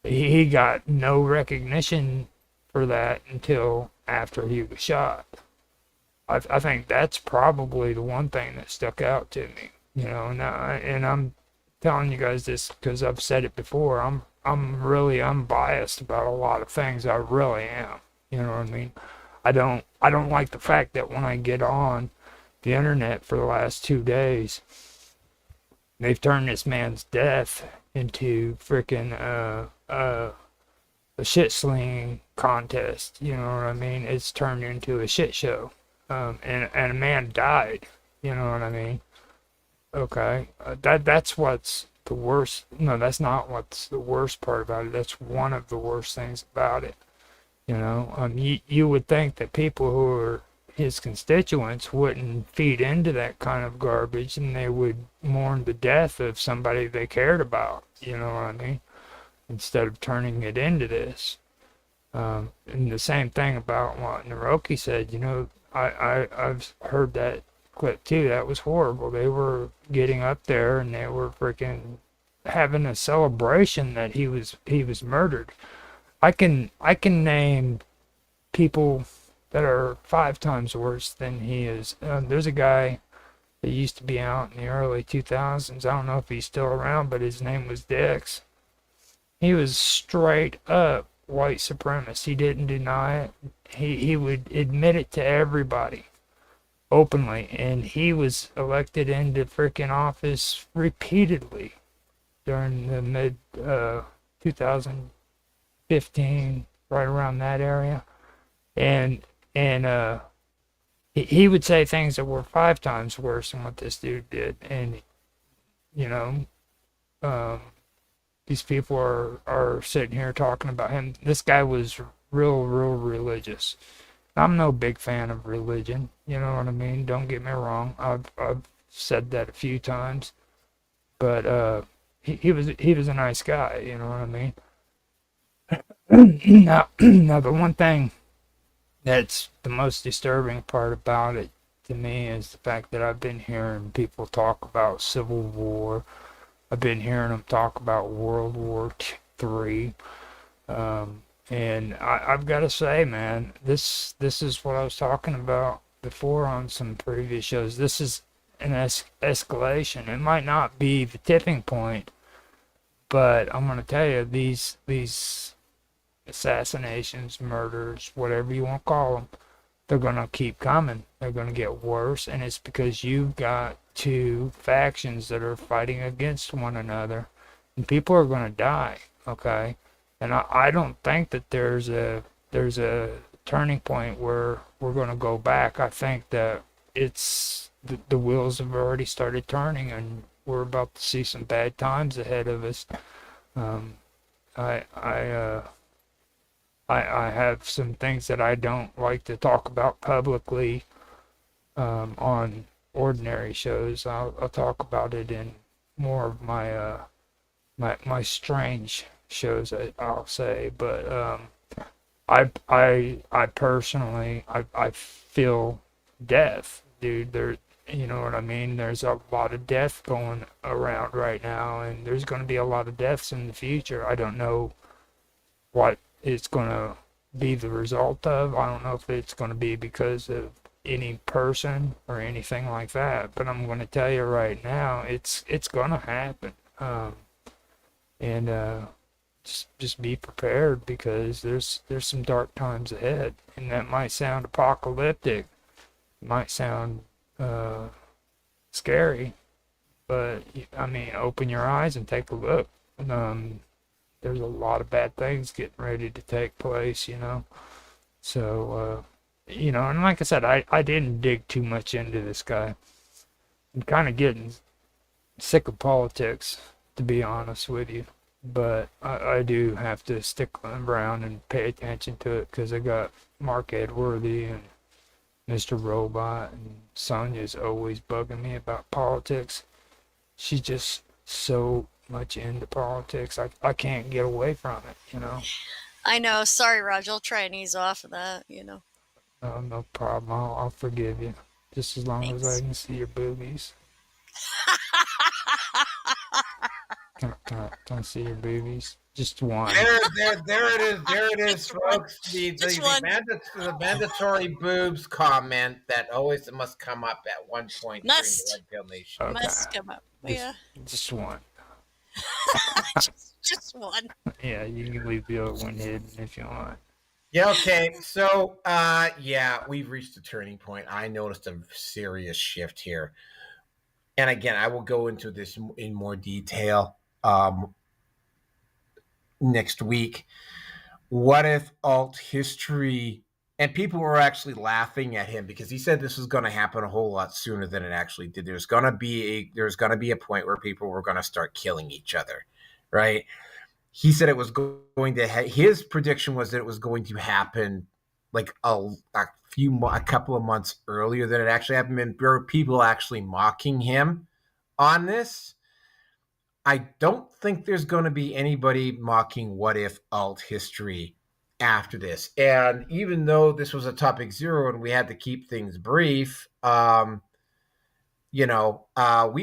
he got no recognition for that until after he was shot. I think that's probably the one thing that stuck out to me, and I'm telling you guys this because I've said it before. I'm really unbiased about a lot of things. I really am. You know what I mean? I don't like the fact that when I get on the internet for the last 2 days, they've turned this man's death into freaking a shit slinging contest. You know what I mean? It's turned into a shit show. And a man died. You know what I mean? Okay, that's what's the worst. No, that's not what's the worst part about it. That's one of the worst things about it. You would think that people who are his constituents wouldn't feed into that kind of garbage, and they would mourn the death of somebody they cared about. You know what I mean? Instead of turning it into this. And the same thing about what Naroki said. I've heard that clip too. That was horrible. They were getting up there and they were freaking having a celebration that he was murdered. I can name people that are 5 times worse than he is. There's a guy that used to be out in the early 2000s. I don't know if he's still around, but his name was Dix. He was straight up white supremacist. He didn't deny it. He would admit it to everybody openly, and he was elected into freaking office repeatedly during the mid 2015, right around that area, and he would say things that were 5 times worse than what this dude did. And these people are sitting here talking about him. This guy was real religious. I'm no big fan of religion, you know what I mean? Don't get me wrong. I've said that a few times, but he was a nice guy, you know what I mean? Now the one thing that's the most disturbing part about it to me is the fact that I've been hearing people talk about Civil War. I've been hearing them talk about World War III. And I've got to say, man, this is what I was talking about before on some previous shows. This is an escalation. It might not be the tipping point, but I'm going to tell you, these assassinations, murders, whatever you want to call them, they're going to keep coming. They're going to get worse, and it's because you've got 2 factions that are fighting against one another, and people are going to die, okay? And I don't think that there's a turning point where we're going to go back. I think that it's the wheels have already started turning, and we're about to see some bad times ahead of us. I have some things that I don't like to talk about publicly on ordinary shows. I'll talk about it in more of my strange shows, I'll say. But I personally I feel death, dude. You know what I mean? There's a lot of death going around right now, and there's going to be a lot of deaths in the future. I don't know what it's going to be the result of. I don't know if it's going to be because of any person or anything like that, but I'm going to tell you right now, it's going to happen. And just be prepared because there's some dark times ahead, and that might sound apocalyptic, might sound scary, but I mean, open your eyes and take a look. There's a lot of bad things getting ready to take place, you know. So, and like I said, I didn't dig too much into this guy. I'm kind of getting sick of politics, to be honest with you. But I do have to stick around and pay attention to it because I got Mark Edworthy and Mr. Robot, and Sonya's always bugging me about politics. She's just so much into politics. I can't get away from it, you know. I know. Sorry, Roger. I'll try and ease off of that, you know. No problem. I'll forgive you. Just as long as I Thanks. can see your boobies. Can I see your boobies? Just one. There it is, Just one. folks. Just one. The mandatory boobs comment that always must come up at one point Must. during the Red Pill Nation. Okay. Must come up. Yeah. Just one. Just one. Yeah, you can leave the other one hidden if you want. Yeah, okay. So, yeah, we've reached a turning point. I noticed a serious shift here. And again, I will go into this in more detail next week. What if alt history, and people were actually laughing at him because he said this was going to happen a whole lot sooner than it actually did. There's going to be a point where people were going to start killing each other, right? He said it was going to his prediction was that it was going to happen like a couple of months earlier than it actually happened. And there were people actually mocking him on this. I don't think there's going to be anybody mocking what if alt history after this. And even though this was a topic zero and we had to keep things brief, we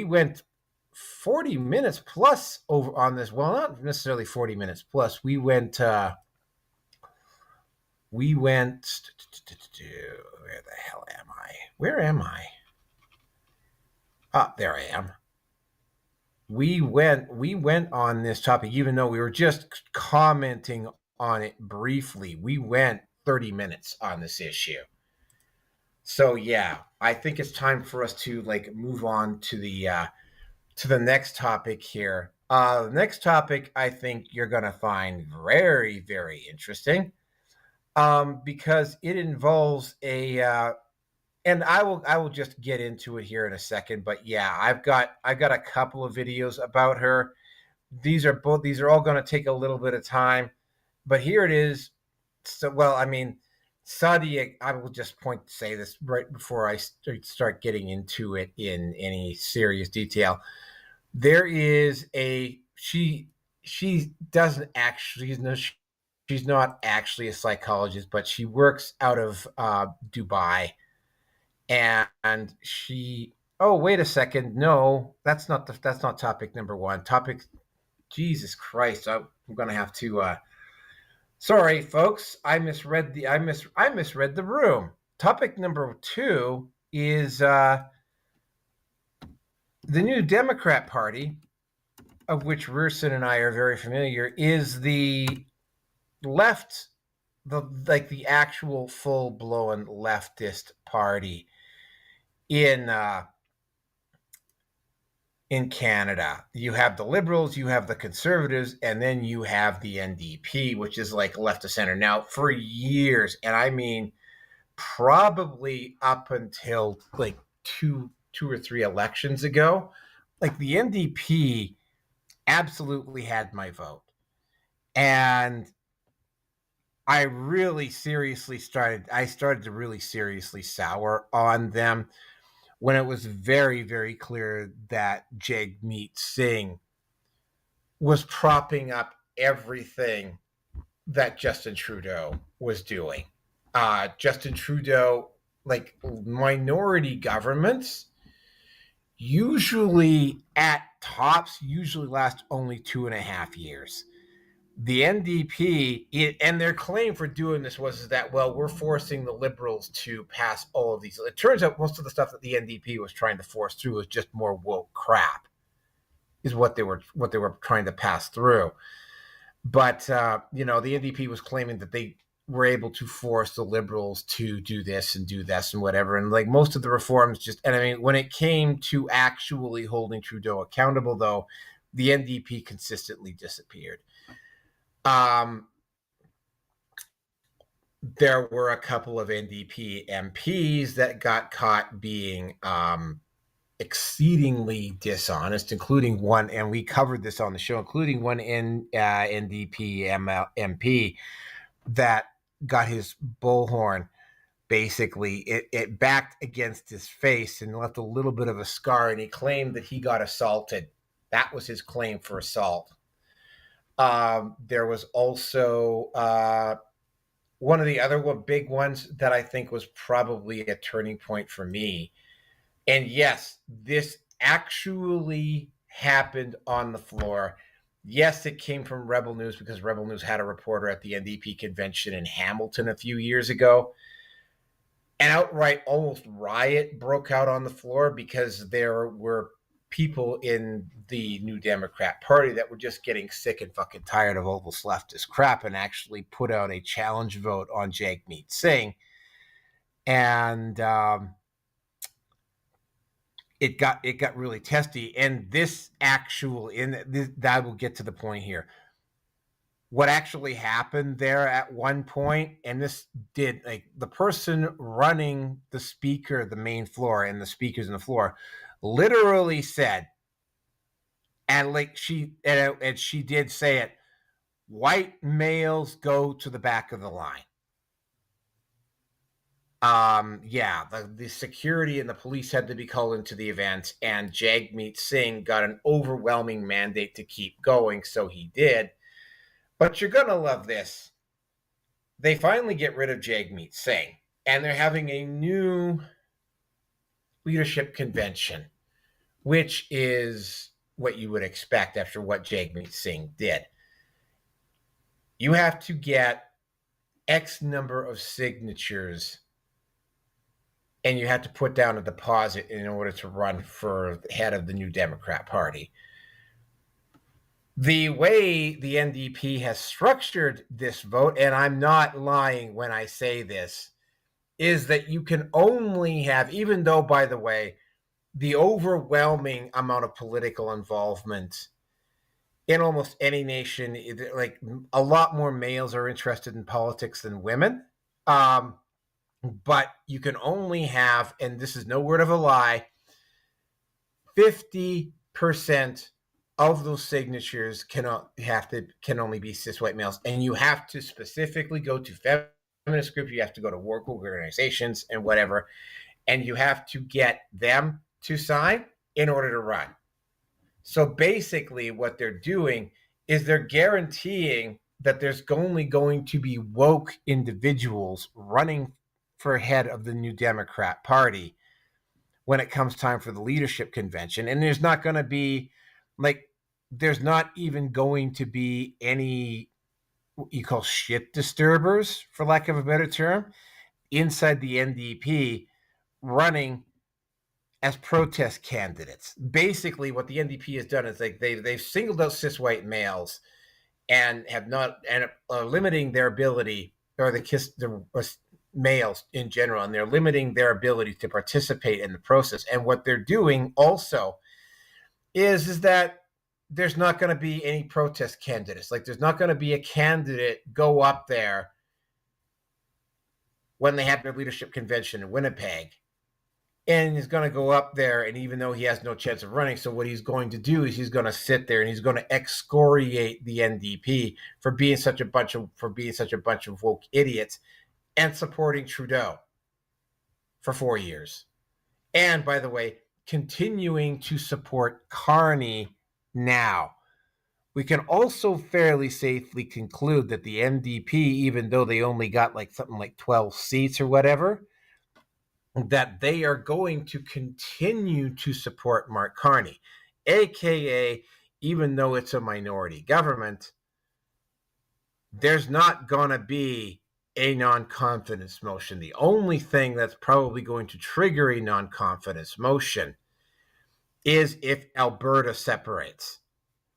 went 40 minutes plus over on this. Well, not necessarily 40 minutes plus. We went where the hell am I? Where am I? There I am. We went on this topic, even though we were just commenting on it briefly. We went 30 minutes on this issue. So yeah, I think it's time for us to move on to the next topic here. The next topic I think you're going to find very, very interesting because it involves and I will just get into it here in a second. But yeah, I've got a couple of videos about her. These are all going to take a little bit of time, but here it is. So, well, I mean, Sadia, I will just say this right before I start getting into it in any serious detail. There is she doesn't actually, she's not actually a psychologist, but she works out of Dubai. And she, oh, wait a second. No, that's not topic number one. Jesus Christ. I'm going to have to, sorry, folks. I misread the room. Topic number two is the new Democrat Party, of which Rurson and I are very familiar, is the left, the actual full-blown leftist party in Canada. You have the Liberals, you have the Conservatives, and then you have the NDP, which is like left of center. Now, for years, and I mean probably up until like two or three elections ago, like the NDP absolutely had my vote. And I really seriously started to really seriously sour on them when it was very, very clear that Jagmeet Singh was propping up everything that Justin Trudeau was doing. Justin Trudeau, like minority governments, usually at tops, last only 2.5 years. The NDP, and their claim for doing this was that, well, we're forcing the Liberals to pass all of these. It turns out most of the stuff that the NDP was trying to force through was just more woke crap, is what they were trying to pass through. But you know, the NDP was claiming that they were able to force the Liberals to do this and do this and whatever. And like most of the reforms just, and I mean, when it came to actually holding Trudeau accountable, though, the NDP consistently disappeared. There were a couple of NDP MPs that got caught being exceedingly dishonest, including one, and we covered this on the show, including one NDP MP that got his bullhorn basically it backed against his face and left a little bit of a scar, and he claimed that he got assaulted. That was his claim for assault. There was also one of the other big ones that I think was probably a turning point for me. And yes, this actually happened on the floor. Yes, it came from Rebel News because Rebel News had a reporter at the NDP convention in Hamilton a few years ago. An outright almost riot broke out on the floor because there were people in the New Democrat Party that were just getting sick and fucking tired of all this leftist crap and actually put out a challenge vote on Jagmeet Singh. And it got really testy. And this actual, that will get to the point here. What actually happened there at one point, and this did, like, the person running the speaker, the main floor, and the speakers in the floor, literally said, and like she did say it, white males go to the back of the line. Yeah, the security and the police had to be called into the event, and Jagmeet Singh got an overwhelming mandate to keep going, so he did. But you're going to love this. They finally get rid of Jagmeet Singh, and they're having a new leadership convention, which is what you would expect after what Jagmeet Singh did. You have to get X number of signatures, and you have to put down a deposit in order to run for the head of the New Democrat Party. The way the NDP has structured this vote, and I'm not lying when I say this, is that you can only have, even though, by the way, the overwhelming amount of political involvement in almost any nation, like a lot more males are interested in politics than women. But you can only have, and this is no word of a lie, 50% of those signatures can only be cis white males, and you have to specifically go to feminist groups, you have to go to work organizations and whatever, and you have to get them to sign in order to run. So basically what they're doing is they're guaranteeing that there's only going to be woke individuals running for head of the New Democrat Party when it comes time for the leadership convention. And there's not going to be, like, there's not even going to be any what you call shit disturbers, for lack of a better term, inside the NDP running as protest candidates. Basically, what the NDP has done is like they've singled out cis white males and have not, and are limiting their ability, or the males in general, and they're limiting their ability to participate in the process. And what they're doing also is that there's not going to be any protest candidates. Like, there's not going to be a candidate go up there when they have their leadership convention in Winnipeg, and he's going to go up there, and even though he has no chance of running, so what he's going to do is he's going to sit there and he's going to excoriate the NDP for being such a bunch of woke idiots and supporting Trudeau for 4 years. And by the way, continuing to support Carney now. We can also fairly safely conclude that the NDP, even though they only got like something like 12 seats or whatever, that they are going to continue to support Mark Carney, aka, even though it's a minority government, there's not going to be a non-confidence motion. The only thing that's probably going to trigger a non-confidence motion is if Alberta separates.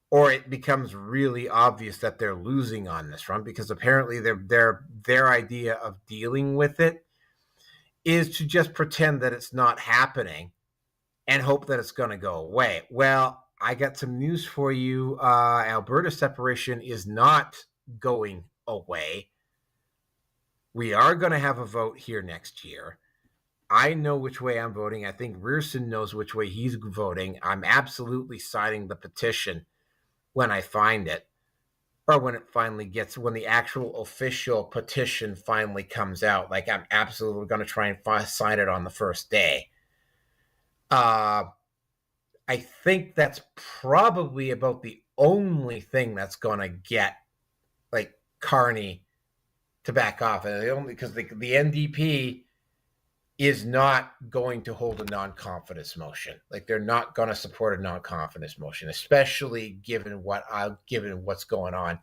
or it becomes really obvious that they're losing on this front, because apparently their idea of dealing with it is to just pretend that it's not happening and hope that it's going to go away. Well, I got some news for you. Alberta separation is not going away. We are going to have a vote here next year. I know which way I'm voting. I think Rearson knows which way he's voting. I'm absolutely signing the petition when I find it, or when it finally gets, when the actual official petition finally comes out. Like, I'm absolutely going to try and sign it on the first day. I think that's probably about the only thing that's going to get, like, Carney to back off. And only because the NDP is not going to hold a non-confidence motion. Like, they're not going to support a non-confidence motion, especially given what's going on.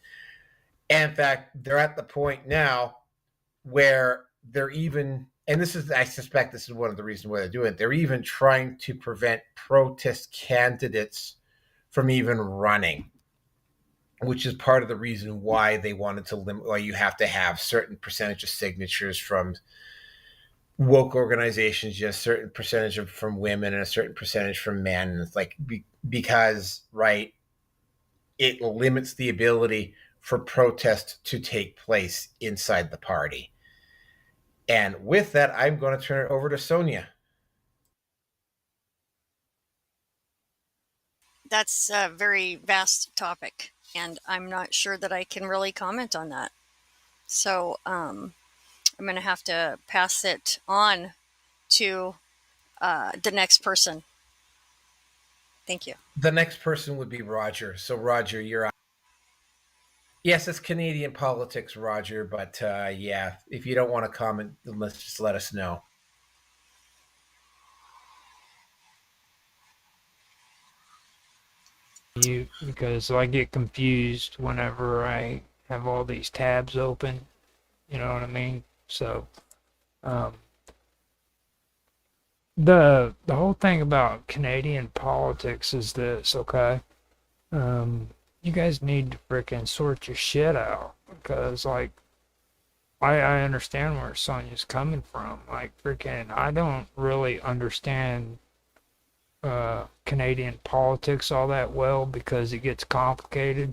And in fact, they're at the point now where they're even, and I suspect this is one of the reasons why they're doing it, they're even trying to prevent protest candidates from even running, which is part of the reason why they wanted to limit, why you have to have certain percentage of signatures from woke organizations, just a certain percentage from women and a certain percentage from men. And it's like, because, right, it limits the ability for protest to take place inside the party. And with that, I'm going to turn it over to Sonia. That's a very vast topic, and I'm not sure that I can really comment on that. So I'm going to have to pass it on to the next person. Thank you. The next person would be Roger. So, Roger, you're up. Yes, it's Canadian politics, Roger, but yeah, if you don't want to comment, then let's just let us know. Because I get confused whenever I have all these tabs open. You know what I mean? So, the whole thing about Canadian politics is this, okay? You guys need to frickin' sort your shit out, because, like, I understand where Sonia's coming from. Like, frickin', I don't really understand Canadian politics all that well, because it gets complicated.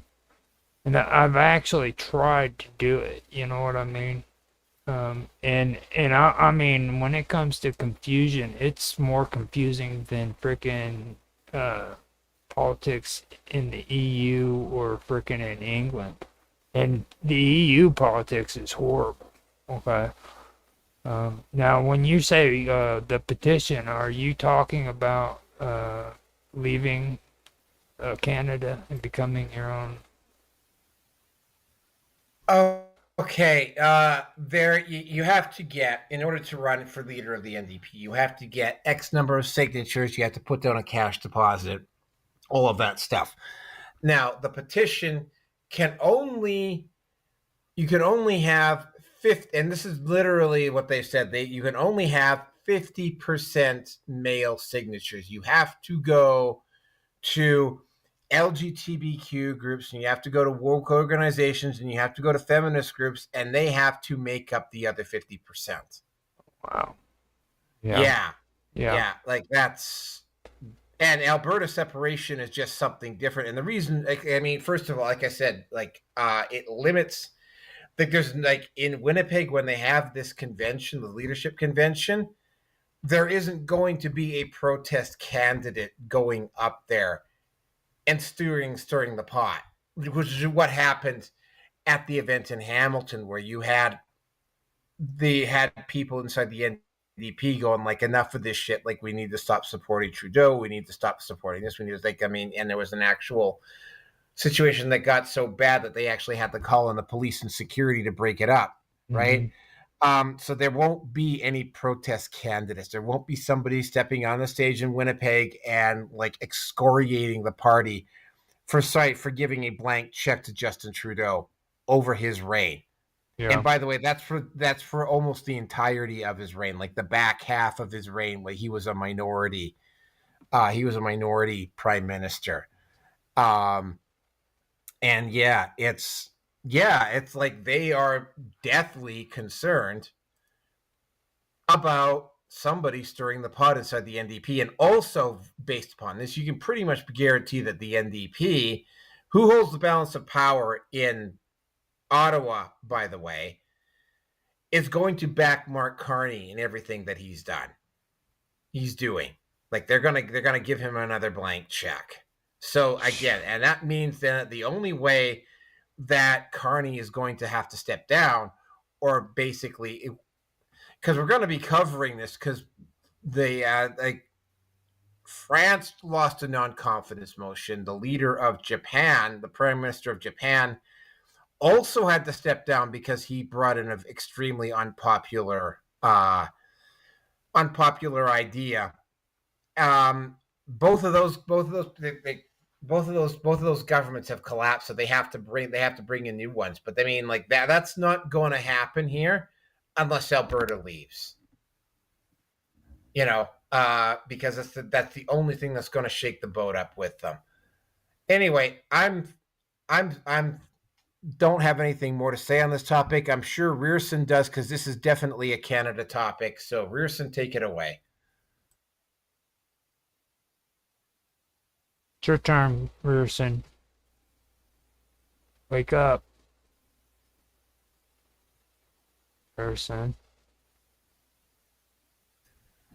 And I've actually tried to do it, you know what I mean? And I mean, when it comes to confusion, it's more confusing than frickin' politics in the EU or frickin' in England. And the EU politics is horrible, okay? Now, when you say the petition, are you talking about leaving Canada and becoming your own? Oh, okay. There, you have to get, in order to run for leader of the NDP, you have to get X number of signatures. You have to put down a cash deposit, all of that stuff. Now, the petition you can only have 50, and this is literally what they said. You can only have 50% male signatures. You have to go to LGBTQ groups, and you have to go to woke organizations, and you have to go to feminist groups, and they have to make up the other 50%. Wow. Yeah. Like, that's, and Alberta separation is just something different. And the reason, I mean, first of all, like I said, like, it limits, like, there's, like, in Winnipeg, when they have this convention, the leadership convention, there isn't going to be a protest candidate going up there and stirring the pot, which is what happened at the event in Hamilton, where they had people inside the NDP going, like, enough of this shit. Like, we need to stop supporting Trudeau. We need to stop supporting this. We need to, like, I mean, and there was an actual situation that got so bad that they actually had to call in the police and security to break it up, right? So there won't be any protest candidates. There won't be somebody stepping on the stage in Winnipeg and, like, excoriating the party for giving a blank check to Justin Trudeau over his reign. Yeah. And by the way, that's for almost the entirety of his reign, like the back half of his reign, where he was a minority prime minister. And it's like they are deathly concerned about somebody stirring the pot inside the NDP. And also, based upon this, you can pretty much guarantee that the NDP, who holds the balance of power in Ottawa, by the way, is going to back Mark Carney in everything that he's doing. Like they're gonna give him another blank check. So again, and that means that the only way that Carney is going to have to step down, or basically, because we're going to be covering this, because France lost a non-confidence motion. The leader of Japan, the prime minister of Japan, also had to step down because he brought in an extremely unpopular idea. Both of those governments have collapsed, so they have to bring in new ones. But I mean, like that's not going to happen here unless Alberta leaves. Because that's the only thing that's going to shake the boat up with them. Anyway, I'm don't have anything more to say on this topic. I'm sure Rearson does, because this is definitely a Canada topic. So Rearson, take it away. It's your turn, Rearson. Wake up. Rearson.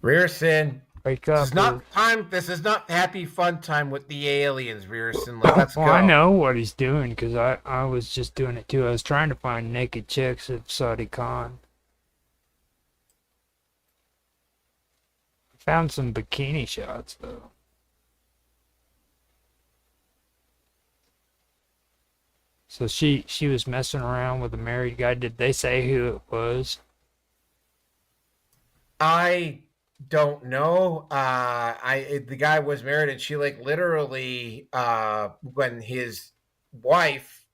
Rearson. Wake up. This is not happy fun time with the aliens, Rearson. Let's go. I know what he's doing, because I was just doing it too. I was trying to find naked chicks of Saudi Khan. I found some bikini shots though. So she was messing around with a married guy. Did they say who it was? I don't know. The guy was married, and she literally when his wife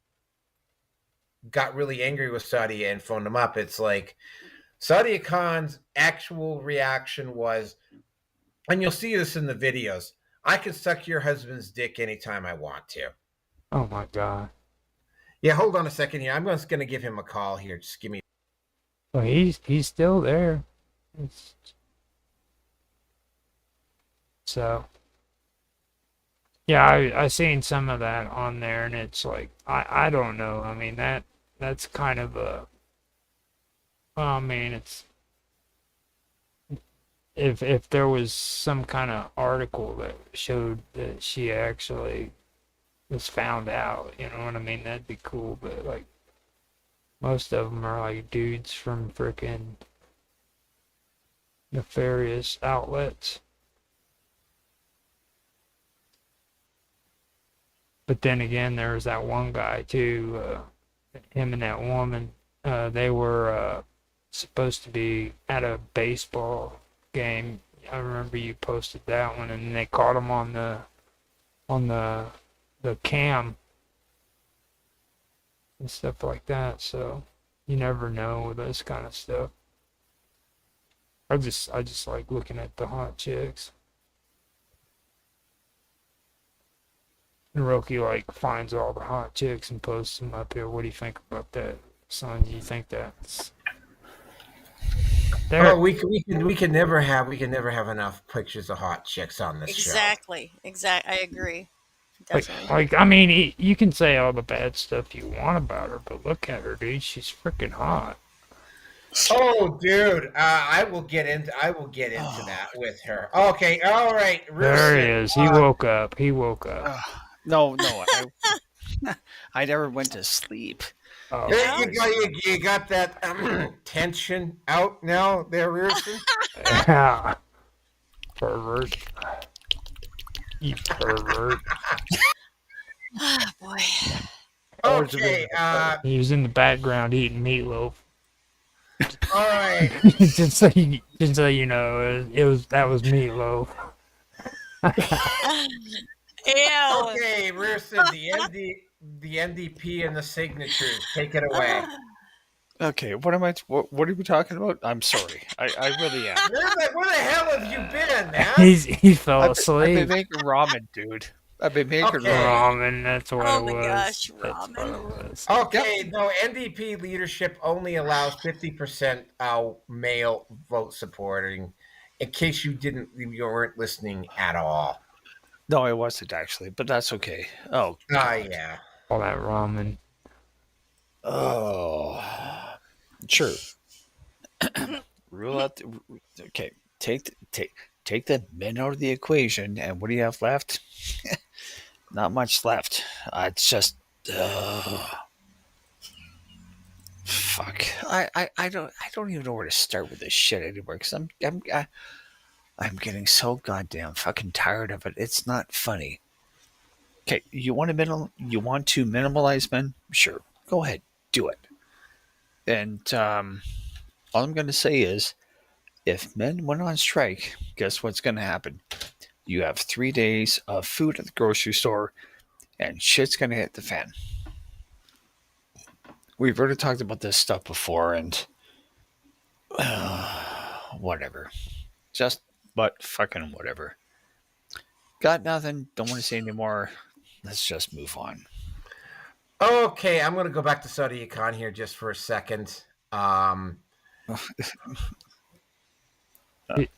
got really angry with Saudi and phoned him up, it's like Saudi Khan's actual reaction was, and you'll see this in the videos, I can suck your husband's dick anytime I want to. Oh my God. Yeah, hold on a second here. I'm just going to give him a call here. Just give me. Well, he's still there. So, yeah, I seen some of that on there, and it's like I don't know. I mean that's kind of a. Well, I mean, it's if there was some kind of article that showed that she actually was found out, you know what I mean? That'd be cool. But like, most of them are like dudes from frickin' nefarious outlets. But then again, there was that one guy too. Him and that woman. They were supposed to be at a baseball game. I remember you posted that one, and they caught him on the cam and stuff like that. So you never know with this kind of stuff. I just like looking at the hot chicks. And Roki finds all the hot chicks and posts them up here. What do you think about that, son? Do you think that's there? Oh, we can never have enough pictures of hot chicks on this show. Exactly. I agree. Definitely. I mean, you can say all the bad stuff you want about her, but look at her, dude. She's freaking hot. Oh, dude, I will get into that with her. Okay, all right. There he is. He woke up. No, I never went to sleep. Oh. You got that tension out now, there, Rearson? Yeah. Pervert. You pervert. Oh, boy. Okay. He was in the background eating meatloaf. All right. just so you know, that was meatloaf. Ew. Okay, Rearson, the NDP and the signatures. Take it away. Okay, what are we talking about? I'm sorry. I really am. Where the hell have you been, man? He fell asleep. I've been making ramen, dude. I've been making Okay. Ramen, that's what Oh it my was. gosh, That's what ramen. it was. Okay, no, NDP leadership only allows 50% male vote supporting. In case you weren't listening at all. No, I wasn't actually, but that's okay. Oh, God. Yeah. All that ramen. Oh, sure. Rule out. Okay, take the men out of the equation, and what do you have left? Not much left. It's just. Fuck. I don't even know where to start with this shit anymore because I'm getting so goddamn fucking tired of it. It's not funny. Okay, you want to minimalize men? Sure, go ahead, do it. And all I'm going to say is, if men went on strike, guess what's going to happen? You have 3 days of food at the grocery store, and shit's going to hit the fan. We've already talked about this stuff before, and whatever. But fucking whatever. Got nothing. Don't want to say anymore. Let's just move on. Okay, I'm going to go back to Saudi Khan here just for a second.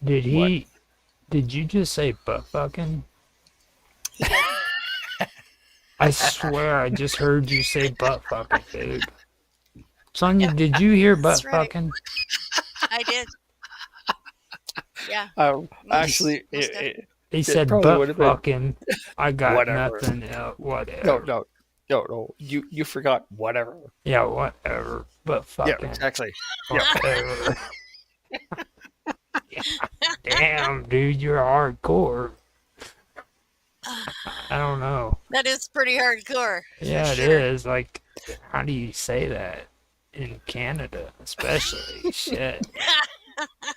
Did he? Did you just say butt fucking? He did. I swear I just heard you say butt fucking, dude. Sonia, did you hear butt That's right. fucking? I did. Yeah. Actually, Most He said probably butt would've been- fucking. I got Whatever. nothing else. Whatever. No. You forgot whatever. Yeah, whatever. But fucking. Yeah, exactly. Whatever. Yeah. Damn, dude, you're hardcore. I don't know. That is pretty hardcore. Yeah, it sure. is. Like, how do you say that in Canada, especially? Shit.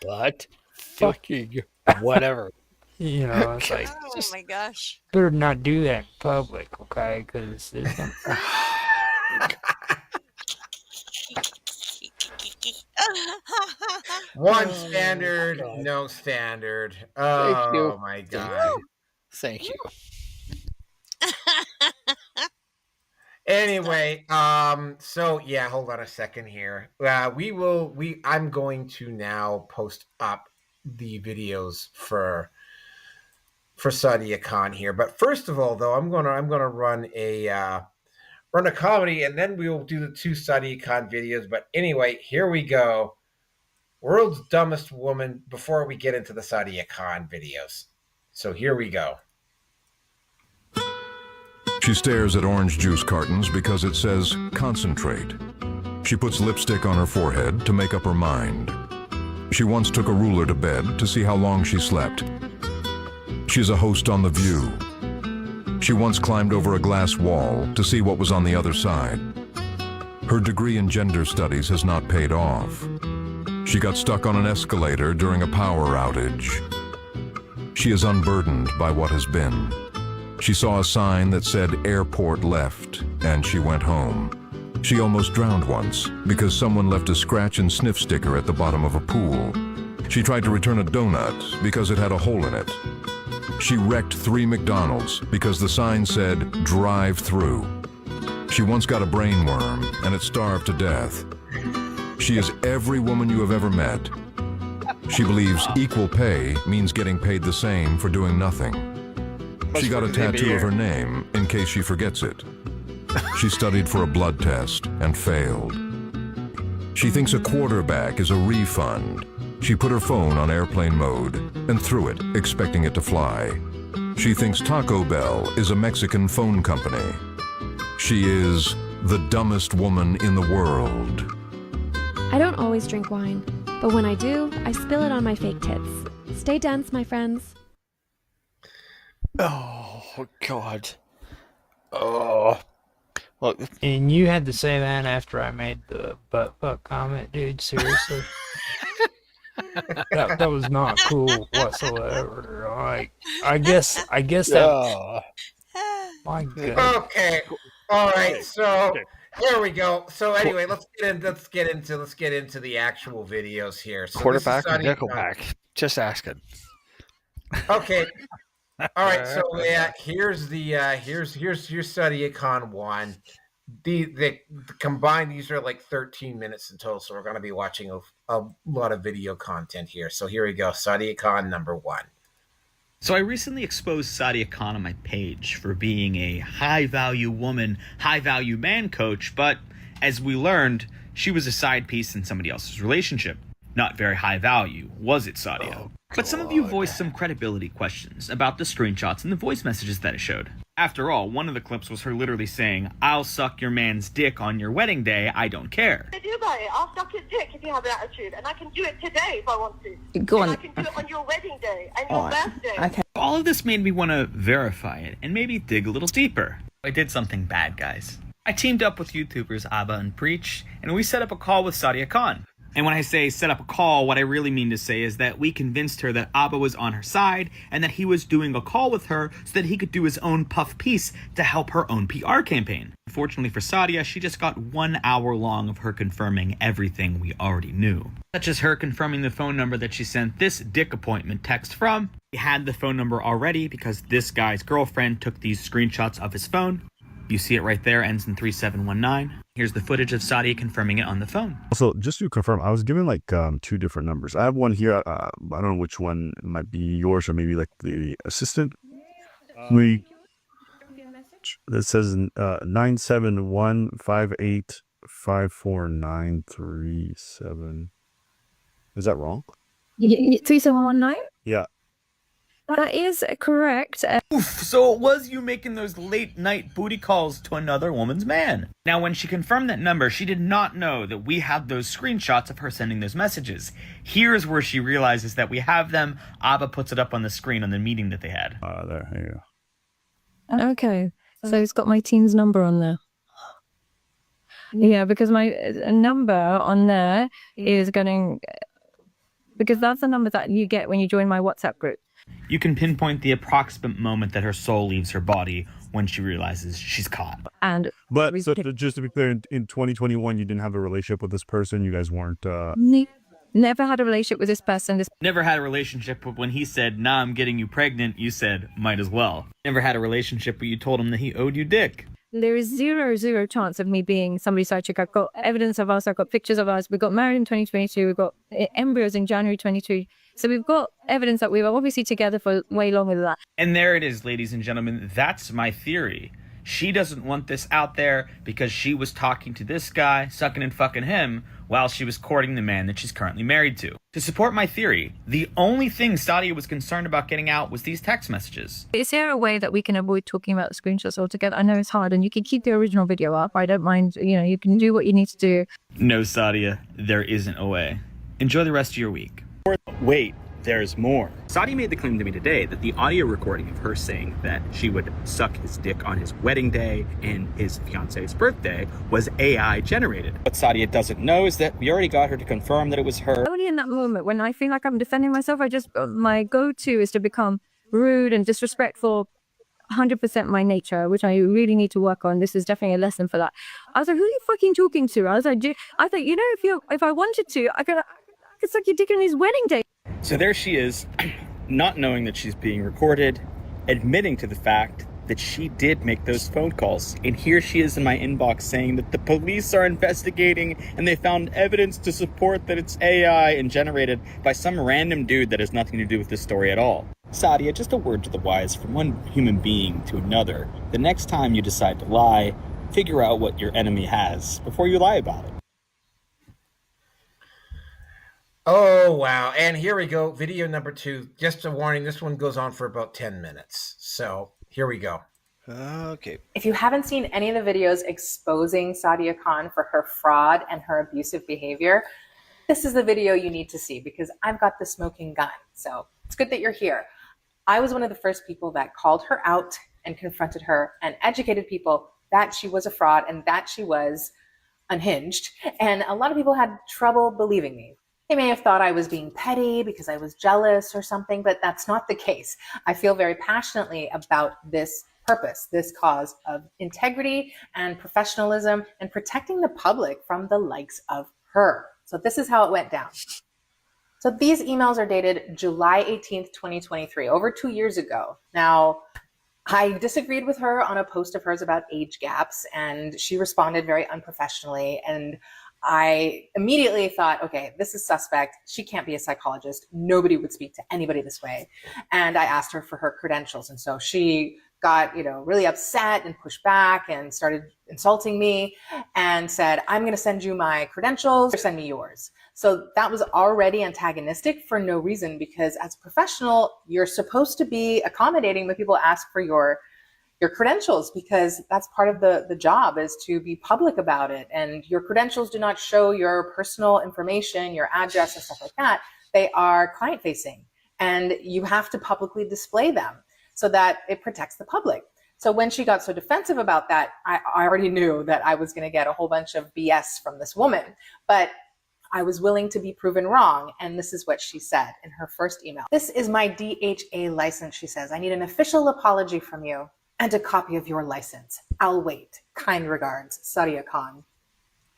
But fucking whatever. You know, it's like, Oh my gosh. better not do that in public, okay? Because One Oh, standard, God. no standard. Thank Oh you. my God. Thank you. Anyway, so yeah, hold on a second here. I'm going to now post up the videos for Sadia Khan here. But first of all, though, I'm gonna run a comedy, and then we will do the 2 Sadia Khan videos. But anyway, here we go. World's dumbest woman before we get into the Sadia Khan videos. So here we go. She stares at orange juice cartons because it says concentrate. She puts lipstick on her forehead to make up her mind. She once took a ruler to bed to see how long she slept. She's a host on The View. She once climbed over a glass wall to see what was on the other side. Her degree in gender studies has not paid off. She got stuck on an escalator during a power outage. She is unburdened by what has been. She saw a sign that said airport left, and she went home. She almost drowned once because someone left a scratch and sniff sticker at the bottom of a pool. She tried to return a donut because it had a hole in it. She wrecked 3 McDonald's because the sign said drive through. She once got a brain worm and it starved to death. She is every woman you have ever met. She believes equal pay means getting paid the same for doing nothing. She got a tattoo of her name in case she forgets it. She studied for a blood test and failed. She thinks a quarterback is a refund. She put her phone on airplane mode and threw it, expecting it to fly. She thinks Taco Bell is a Mexican phone company. She is the dumbest woman in the world. I don't always drink wine, but when I do, I spill it on my fake tits. Stay dense, my friends. Oh, God. Oh. Well, and you had to say that after I made the butt fuck comment, dude. Seriously. that was not cool whatsoever. Like, I guess that. My God. Okay. All right. So there we go. So anyway, let's get into the actual videos here. So quarterback or Sadia Khan. nickelback? Just asking. Okay. All right, so yeah, here's Sadia Khan 1. The combined, these are like 13 minutes in total, so we're going to be watching a lot of video content here. So here we go, Sadia Khan number 1. So I recently exposed Sadia Khan on my page for being a high-value woman, high-value man coach, but as we learned, she was a side piece in somebody else's relationship. Not very high value, was it, Sadia? But some of you voiced some credibility questions about the screenshots and the voice messages that it showed. After all, one of the clips was her literally saying, "I'll suck your man's dick on your wedding day, I don't care." I do about it. I'll suck his dick if you have an attitude, and I can do it today if I want to. Go on. And I can do it on your wedding day and your birthday. Okay. All of this made me want to verify it and maybe dig a little deeper. I did something bad, guys. I teamed up with YouTubers Abba and Preach, and we set up a call with Sadia Khan. And when I say set up a call, what I really mean to say is that we convinced her that Abba was on her side and that he was doing a call with her so that he could do his own puff piece to help her own PR campaign. Fortunately for Sadia, she just got 1 hour long of her confirming everything we already knew. Such as her confirming the phone number that she sent this dick appointment text from. We had the phone number already because this guy's girlfriend took these screenshots of his phone. You see it right there, ends in 3719. Here's the footage of Sadia confirming it on the phone. Also, just to confirm, I was given like 2 different numbers. I have one here. I don't know which one might be yours or maybe like the assistant. That says 971585497. Is that wrong? 3719? Yeah. That is correct. Oof, so it was you making those late night booty calls to another woman's man. Now, when she confirmed that number, she did not know that we had those screenshots of her sending those messages. Here's where she realizes that we have them. Abba puts it up on the screen on the meeting that they had. There you go. Okay, so it's got my teen's number on there. Yeah, because my number on there is going... Because that's the number that you get when you join my WhatsApp group. You can pinpoint the approximate moment that her soul leaves her body when she realizes she's caught. But so just to be clear, in 2021, you didn't have a relationship with this person. You guys weren't. Never had a relationship with this person. Never had a relationship, but when he said, "Nah, I'm getting you pregnant," you said, "Might as well." Never had a relationship, but you told him that he owed you dick. There is zero chance of me being somebody's side chick. I've got evidence of us. I've got pictures of us. We got married in 2022. We've got embryos in January 22. So we've got evidence that we were obviously together for way longer than that. And there it is, ladies and gentlemen. That's my theory. She doesn't want this out there because she was talking to this guy, sucking and fucking him, while she was courting the man that she's currently married to. To support my theory, the only thing Sadia was concerned about getting out was these text messages. Is there a way that we can avoid talking about the screenshots altogether? I know it's hard, and you can keep the original video up. I don't mind. You can do what you need to do. No, Sadia, there isn't a way. Enjoy the rest of your week. Wait, there's more. Sadia made the claim to me today that the audio recording of her saying that she would suck his dick on his wedding day and his fiance's birthday was AI generated. What Sadia doesn't know is that we already got her to confirm that it was her. Only in that moment when I feel like I'm defending myself, my go-to is to become rude and disrespectful. 100% my nature, which I really need to work on. This is definitely a lesson for that. I was like, who are you fucking talking to? I was like, if I wanted to, I could suck your dick on his wedding day. So there she is, not knowing that she's being recorded, admitting to the fact that she did make those phone calls. And here she is in my inbox saying that the police are investigating and they found evidence to support that it's AI and generated by some random dude that has nothing to do with this story at all. Sadia, just a word to the wise from one human being to another. The next time you decide to lie, figure out what your enemy has before you lie about it. Oh, wow. And here we go. Video number 2. Just a warning, this one goes on for about 10 minutes. So here we go. Okay. If you haven't seen any of the videos exposing Sadia Khan for her fraud and her abusive behavior, this is the video you need to see because I've got the smoking gun. So it's good that you're here. I was one of the first people that called her out and confronted her and educated people that she was a fraud and that she was unhinged. And a lot of people had trouble believing me. They may have thought I was being petty because I was jealous or something, but that's not the case. I feel very passionately about this purpose, this cause of integrity and professionalism and protecting the public from the likes of her. So this is how it went down. So these emails are dated July 18th, 2023, over 2 years ago. Now, I disagreed with her on a post of hers about age gaps, and she responded very unprofessionally. And I immediately thought, okay, this is suspect. She can't be a psychologist. Nobody would speak to anybody this way. And I asked her for her credentials. And so she got, really upset and pushed back and started insulting me and said, I'm going to send you my credentials or send me yours. So that was already antagonistic for no reason, because as a professional, you're supposed to be accommodating when people ask for your credentials, because that's part of the job, is to be public about it. And your credentials do not show your personal information, your address and stuff like that. They are client facing, and you have to publicly display them so that it protects the public. So when she got so defensive about that, I already knew that I was going to get a whole bunch of BS from this woman, but I was willing to be proven wrong. And this is what she said in her first email. This is my DHA license, she says. I need an official apology from you and a copy of your license. I'll wait. Kind regards, Sadia Khan.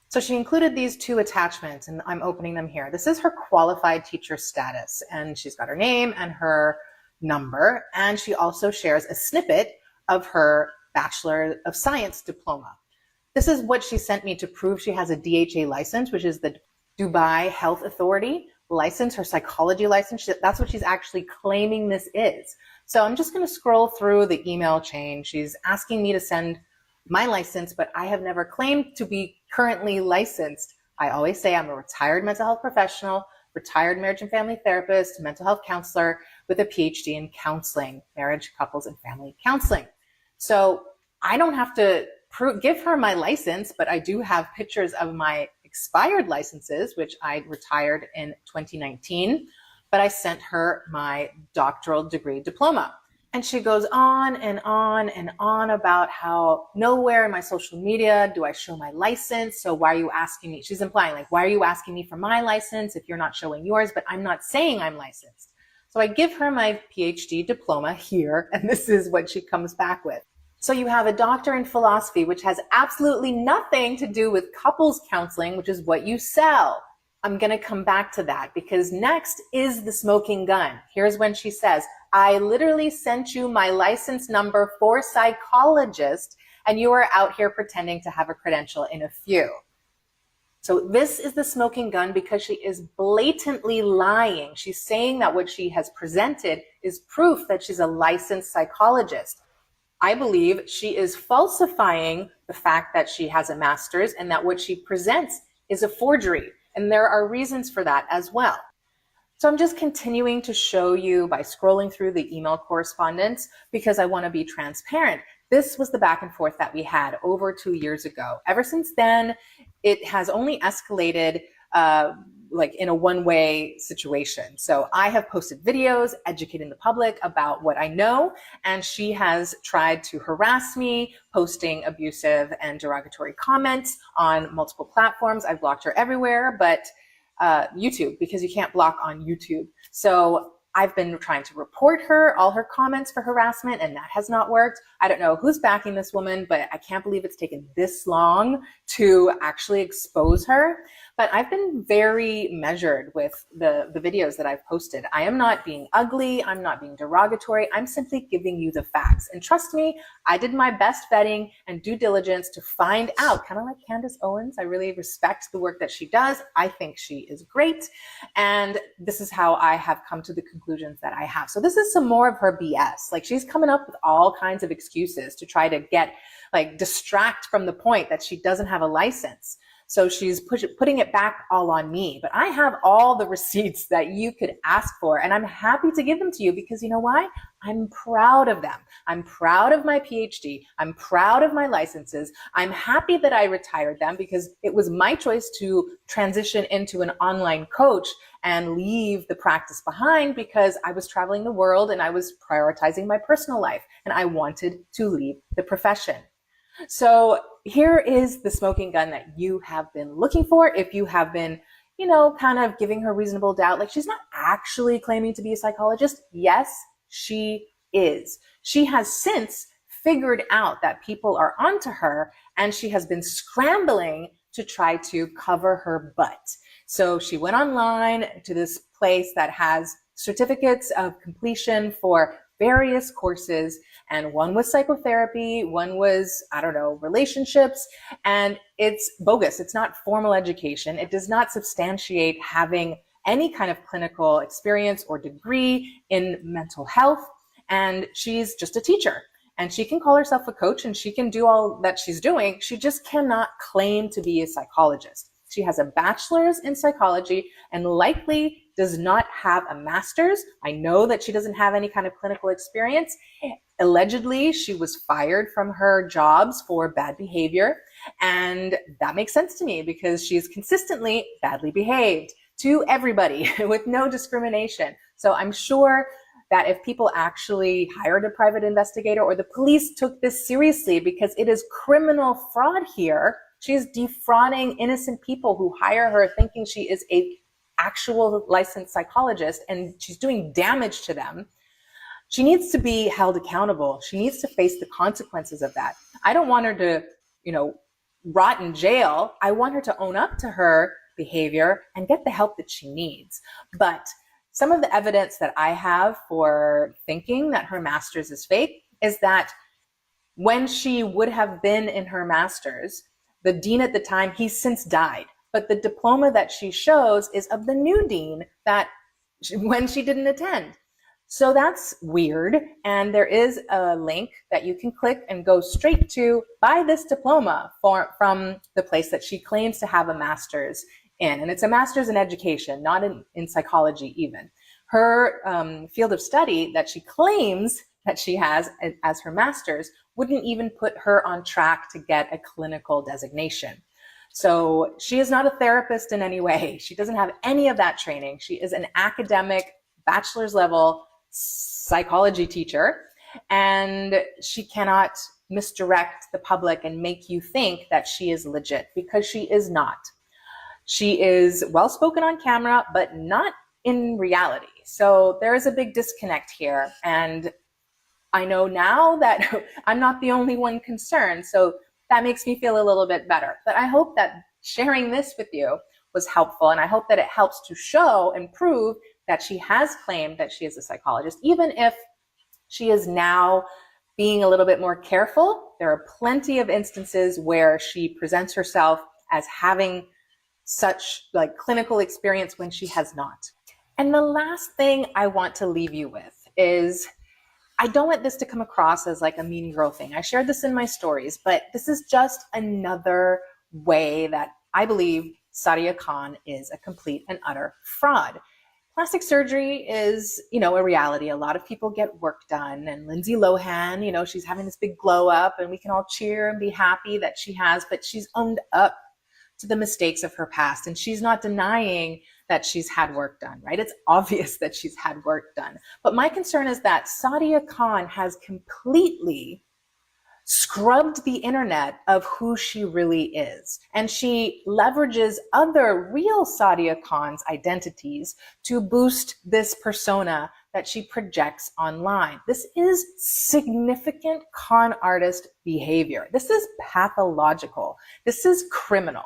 So she included these two attachments, and I'm opening them here. This is her qualified teacher status, and she's got her name and her number, and she also shares a snippet of her Bachelor of Science diploma. This is what she sent me to prove she has a DHA license, which is the Dubai Health Authority license, her psychology license. That's what she's actually claiming this is. So I'm just going to scroll through the email chain. She's asking me to send my license, but I have never claimed to be currently licensed. I always say I'm a retired mental health professional, retired marriage and family therapist, mental health counselor with a PhD in counseling, marriage, couples, and family counseling. So I don't have to give her my license, but I do have pictures of my expired licenses, which I retired in 2019, but I sent her my doctoral degree diploma. And she goes on and on and on about how nowhere in my social media do I show my license. So why are you asking me? She's implying, like, why are you asking me for my license if you're not showing yours? But I'm not saying I'm licensed. So I give her my PhD diploma here, and this is what she comes back with. So you have a doctor in philosophy, which has absolutely nothing to do with couples counseling, which is what you sell. I'm going to come back to that, because next is the smoking gun. Here's when she says, I literally sent you my license number for psychologist, and you are out here pretending to have a credential in a few. So this is the smoking gun, because she is blatantly lying. She's saying that what she has presented is proof that she's a licensed psychologist. I believe she is falsifying the fact that she has a master's and that what she presents is a forgery. And there are reasons for that as well. So I'm just continuing to show you by scrolling through the email correspondence, because I want to be transparent. This was the back and forth that we had over 2 years ago. Ever since then, it has only escalated like in a one-way situation. So I have posted videos educating the public about what I know, and she has tried to harass me, posting abusive and derogatory comments on multiple platforms. I've blocked her everywhere, but YouTube, because you can't block on YouTube. So I've been trying to report her, all her comments for harassment, and that has not worked. I don't know who's backing this woman, but I can't believe it's taken this long to actually expose her. But I've been very measured with the videos that I've posted. I am not being ugly. I'm not being derogatory. I'm simply giving you the facts. And trust me, I did my best vetting and due diligence to find out, kind of like Candace Owens. I really respect the work that she does. I think she is great. And this is how I have come to the conclusions that I have. So this is some more of her BS. Like, she's coming up with all kinds of excuses to try to distract from the point that she doesn't have a license. So she's putting it back all on me. But I have all the receipts that you could ask for, and I'm happy to give them to you, because you know why? I'm proud of them. I'm proud of my PhD. I'm proud of my licenses. I'm happy that I retired them, because it was my choice to transition into an online coach and leave the practice behind, because I was traveling the world and I was prioritizing my personal life, and I wanted to leave the profession. So here is the smoking gun that you have been looking for. If you have been, kind of giving her reasonable doubt, like, she's not actually claiming to be a psychologist. Yes, she is. She has since figured out that people are onto her, and she has been scrambling to try to cover her butt. So she went online to this place that has certificates of completion for various courses, and one was psychotherapy, one was, I don't know, relationships, and it's bogus. It's not formal education. It does not substantiate having any kind of clinical experience or degree in mental health, and she's just a teacher. And she can call herself a coach and she can do all that she's doing. She just cannot claim to be a psychologist. She has a bachelor's in psychology and likely does not have a master's. I know that she doesn't have any kind of clinical experience. Allegedly, she was fired from her jobs for bad behavior. And that makes sense to me because she's consistently badly behaved to everybody with no discrimination. So I'm sure that if people actually hired a private investigator or the police took this seriously, because it is criminal fraud here, she's defrauding innocent people who hire her thinking she is a actual licensed psychologist, and she's doing damage to them. She needs to be held accountable. She needs to face the consequences of that. I don't want her to, rot in jail. I want her to own up to her behavior and get the help that she needs. But some of the evidence that I have for thinking that her master's is fake is that when she would have been in her master's, the dean at the time, he's since died. But the diploma that she shows is of the new dean when she didn't attend. So that's weird. And there is a link that you can click and go straight to buy this diploma from the place that she claims to have a master's in. And it's a master's in education, not in psychology even. Her field of study that she claims that she has as her master's wouldn't even put her on track to get a clinical designation. So she is not a therapist in any way. She doesn't have any of that training. She is an academic bachelor's level psychology teacher, and she cannot misdirect the public and make you think that she is legit, because she is not. She is well-spoken on camera, but not in reality. So there is a big disconnect here. And I know now that I'm not the only one concerned. So that makes me feel a little bit better. But I hope that sharing this with you was helpful. And I hope that it helps to show and prove that she has claimed that she is a psychologist, even if she is now being a little bit more careful. There are plenty of instances where she presents herself as having such clinical experience when she has not. And the last thing I want to leave you with is, I don't want this to come across as like a mean girl thing. I shared this in my stories, but this is just another way that I believe Sadia Khan is a complete and utter fraud. Plastic surgery is, a reality. A lot of people get work done, and Lindsay Lohan, she's having this big glow up and we can all cheer and be happy that she has, but she's owned up to the mistakes of her past. And she's not denying that she's had work done, right? It's obvious that she's had work done. But my concern is that Sadia Khan has completely scrubbed the internet of who she really is. And she leverages other real Sadia Khan's identities to boost this persona that she projects online. This is significant con artist behavior. This is pathological. This is criminal.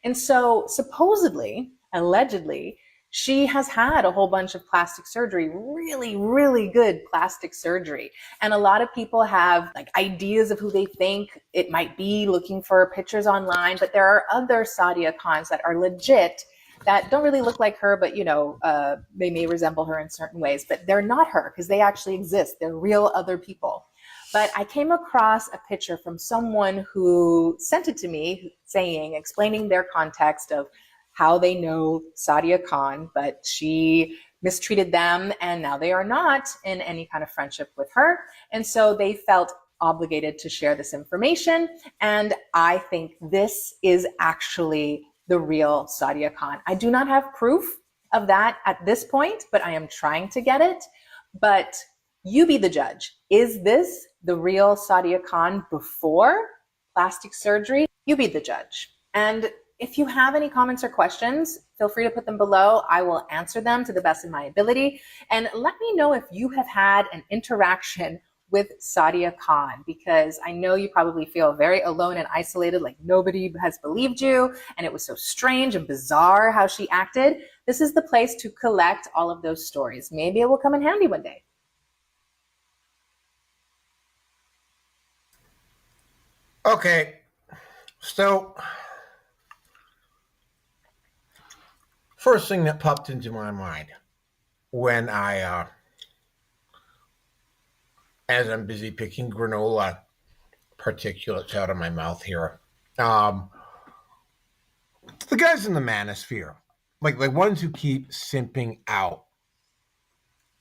And so supposedly, allegedly, she has had a whole bunch of plastic surgery, really, really good plastic surgery. And a lot of people have ideas of who they think it might be, looking for pictures online. But there are other Sadia Khans that are legit, that don't really look like her, but they may resemble her in certain ways, but they're not her because they actually exist. They're real other people. But I came across a picture from someone who sent it to me explaining their context of how they know Sadia Khan, but she mistreated them and now they are not in any kind of friendship with her. And so they felt obligated to share this information. And I think this is actually the real Sadia Khan. I do not have proof of that at this point, but I am trying to get it. But you be the judge. Is this the real Sadia Khan before plastic surgery? You be the judge. And if you have any comments or questions, feel free to put them below. I will answer them to the best of my ability. And let me know if you have had an interaction with Sadia Khan, because I know you probably feel very alone and isolated, like nobody has believed you, and it was so strange and bizarre how she acted. This is the place to collect all of those stories. Maybe it will come in handy one day. Okay, so first thing that popped into my mind when as I'm busy picking granola particulates out of my mouth here, the guys in the manosphere, like ones who keep simping out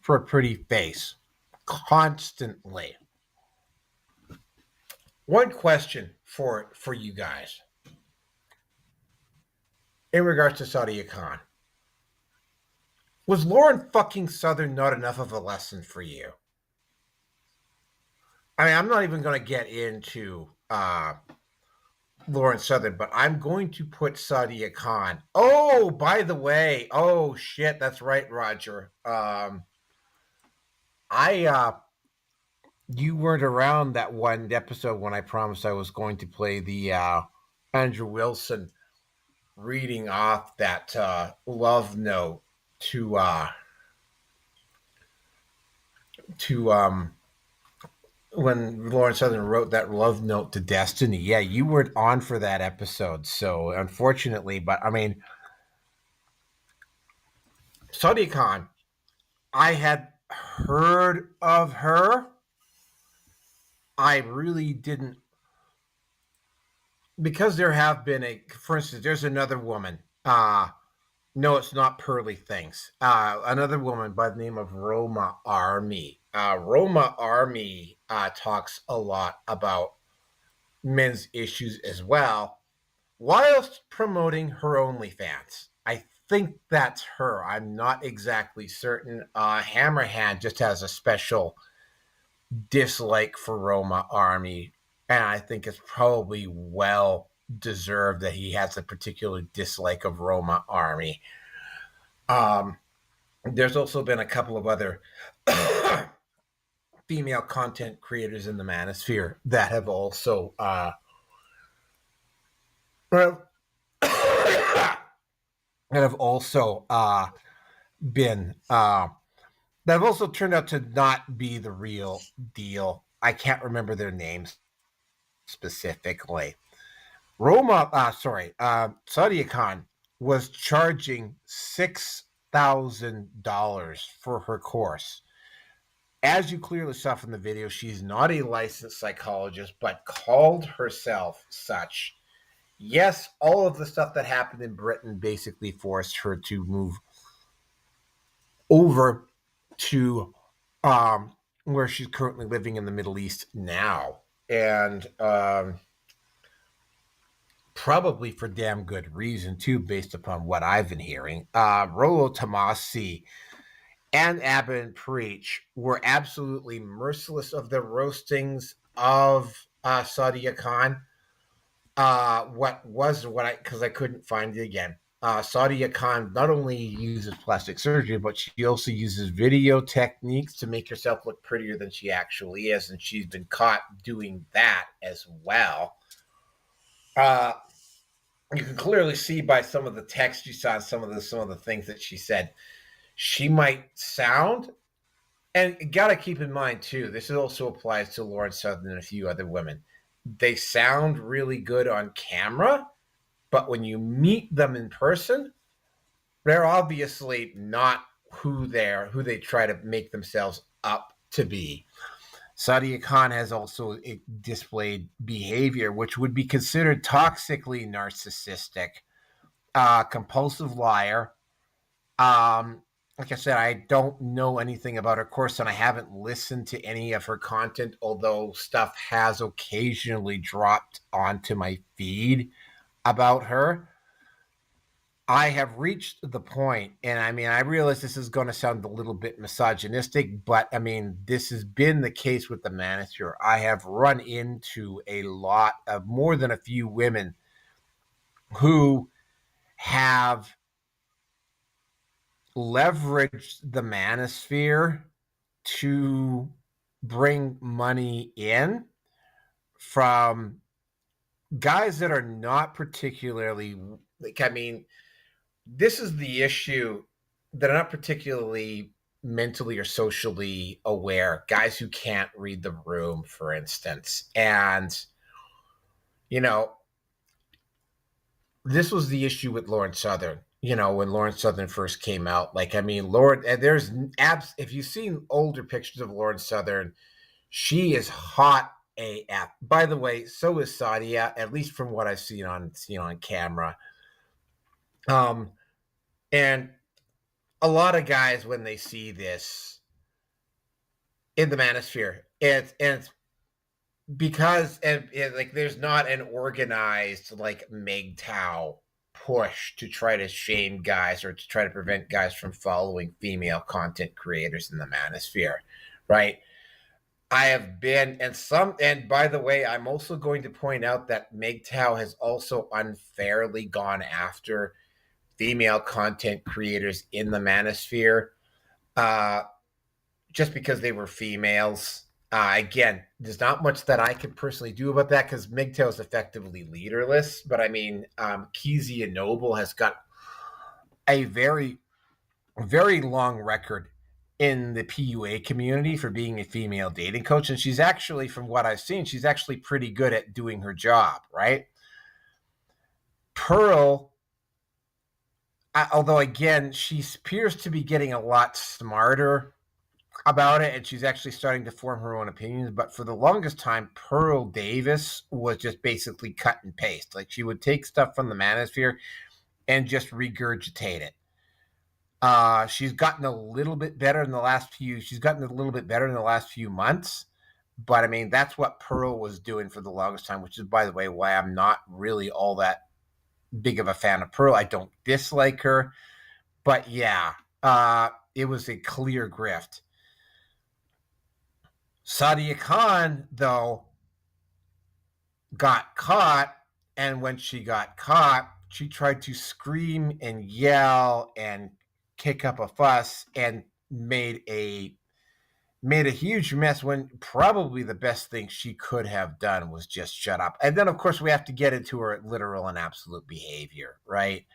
for a pretty face constantly. One question for you guys in regards to Sadia Khan. Was Lauren fucking Southern not enough of a lesson for you? I mean, I'm not even going to get into Lauren Southern, but I'm going to put Sadia Khan. Oh, by the way, oh shit, that's right, Roger. You weren't around that one episode when I promised I was going to play the Andrew Wilson reading off that love note to when Lauren Southern wrote that love note to Destiny. Yeah, you weren't on for that episode, so unfortunately, but I mean, Sadia Khan, I had heard of her. I really didn't, because there have been for instance, there's another woman. No, it's not Pearly Things. Another woman by the name of Roma Army. Roma Army talks a lot about men's issues as well, whilst promoting her OnlyFans. I think that's her. I'm not exactly certain. Hammerhand just has a special dislike for Roma Army, and I think it's probably well deserved that he has a particular dislike of Roma Army. There's also been a couple of other female content creators in the manosphere that have also been that have also turned out to not be the real deal. I can't remember their names specifically. Sadia Khan was charging $6,000 for her course. As you clearly saw from the video, she's not a licensed psychologist, but called herself such. Yes, all of the stuff that happened in Britain basically forced her to move over to where she's currently living in the Middle East now. And probably for damn good reason, too, based upon what I've been hearing. Rollo Tomasi and Abbott and Preach were absolutely merciless of their roastings of Sadia Khan. Because I couldn't find it again. Sadia Khan not only uses plastic surgery, but she also uses video techniques to make herself look prettier than she actually is, and she's been caught doing that as well. You can clearly see by some of the text you saw, some of the things that she said. She might sound, and you got to keep in mind too, this also applies to Lauren Southern and a few other women. They sound really good on camera, but when you meet them in person, they're obviously not who they try to make themselves up to be. Sadia Khan has also displayed behavior which would be considered toxically narcissistic, compulsive liar. Like I said, I don't know anything about her course, and I haven't listened to any of her content, although stuff has occasionally dropped onto my feed about her. I have reached the point, and I mean, I realize this is going to sound a little bit misogynistic, but I mean, this has been the case with the manosphere. I have run into a lot of more than a few women who have leveraged the manosphere to bring money in from guys that are not particularly, like, I mean, this is the issue, that are not particularly mentally or socially aware, guys who can't read the room, for instance. And, you know, this was the issue with Lauren Southern. You know, when Lauren Southern first came out, like, I mean, Lauren, there's abs. If you've seen older pictures of Lauren Southern, she is hot AF. By the way, so is Sadia, at least from what I've seen on camera. And a lot of guys, when they see this in the manosphere, it's because like there's not an organized like MGTOW push to try to shame guys or to try to prevent guys from following female content creators in the manosphere, right? I have been, and by the way, I'm also going to point out that MGTOW has also unfairly gone after female content creators in the manosphere, just because they were females. Again, there's not much that I can personally do about that because MGTOW is effectively leaderless. But I mean, Kezia Noble has got a very, very long record in the PUA community for being a female dating coach. And she's actually, from what I've seen, she's actually pretty good at doing her job, right? Pearl, although again, she appears to be getting a lot smarter about it, and she's actually starting to form her own opinions. But for the longest time, Pearl Davis was just basically cut and paste. Like, she would take stuff from the manosphere and just regurgitate it. She's gotten a little bit better in the last few. She's gotten a little bit better in the last few months. But I mean, that's what Pearl was doing for the longest time, which is, by the way, why I'm not really all that big of a fan of Pearl. I don't dislike her, but yeah, it was a clear grift. Sadia Khan, though, got caught, and when she got caught, she tried to scream and yell and kick up a fuss and made a huge mess, when probably the best thing she could have done was just shut up. And then, of course, we have to get into her literal and absolute behavior, right?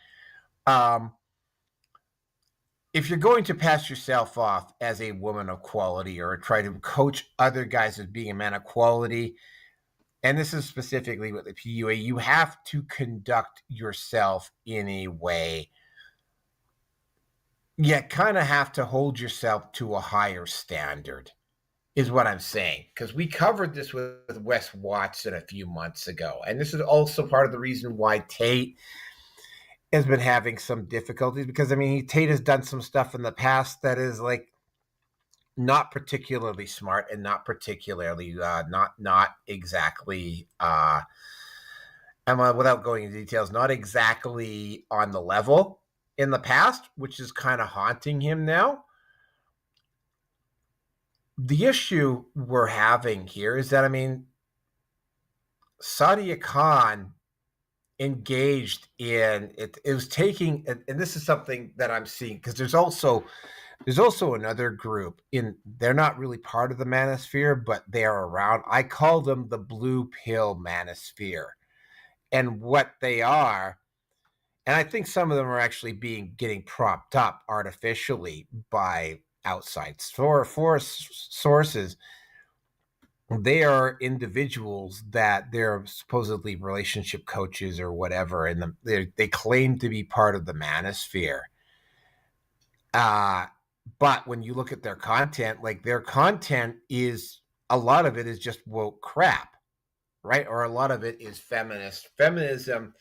If you're going to pass yourself off as a woman of quality or try to coach other guys as being a man of quality, and this is specifically with the PUA, you have to conduct yourself in a way. You kind of have to hold yourself to a higher standard, is what I'm saying. Because we covered this with Wes Watson a few months ago. And this is also part of the reason why Tate has been having some difficulties, because I mean, Tate has done some stuff in the past that is like not particularly smart and not particularly not exactly without going into details, not exactly on the level in the past, which is kind of haunting him now. The issue we're having here is that, I mean, Sadia Khan engaged in it. It was taking, and this is something that I'm seeing, because there's also another group they're not really part of the manosphere, but they're around. I call them the blue pill manosphere. And what they are, and I think some of them are actually getting propped up artificially by outside sources. They are individuals that they're supposedly relationship coaches or whatever, and they claim to be part of the manosphere. But when you look at their content, like, their content is, a lot of it is just woke crap, right? Or a lot of it is feminism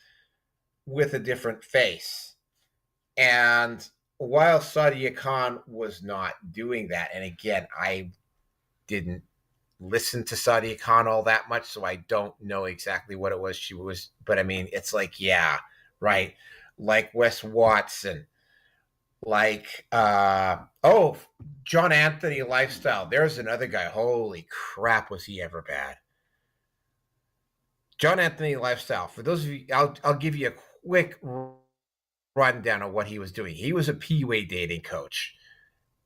with a different face. And while Sadia Khan was not doing that, and again, I didn't listen to Sadia Khan all that much, so I don't know exactly what it was she was, but I mean, it's like, yeah, right, like Wes Watson, like John Anthony Lifestyle. There's another guy, holy crap, was he ever bad. John Anthony Lifestyle, for those of you, I'll give you a quick rundown of what he was doing. He was a PUA dating coach.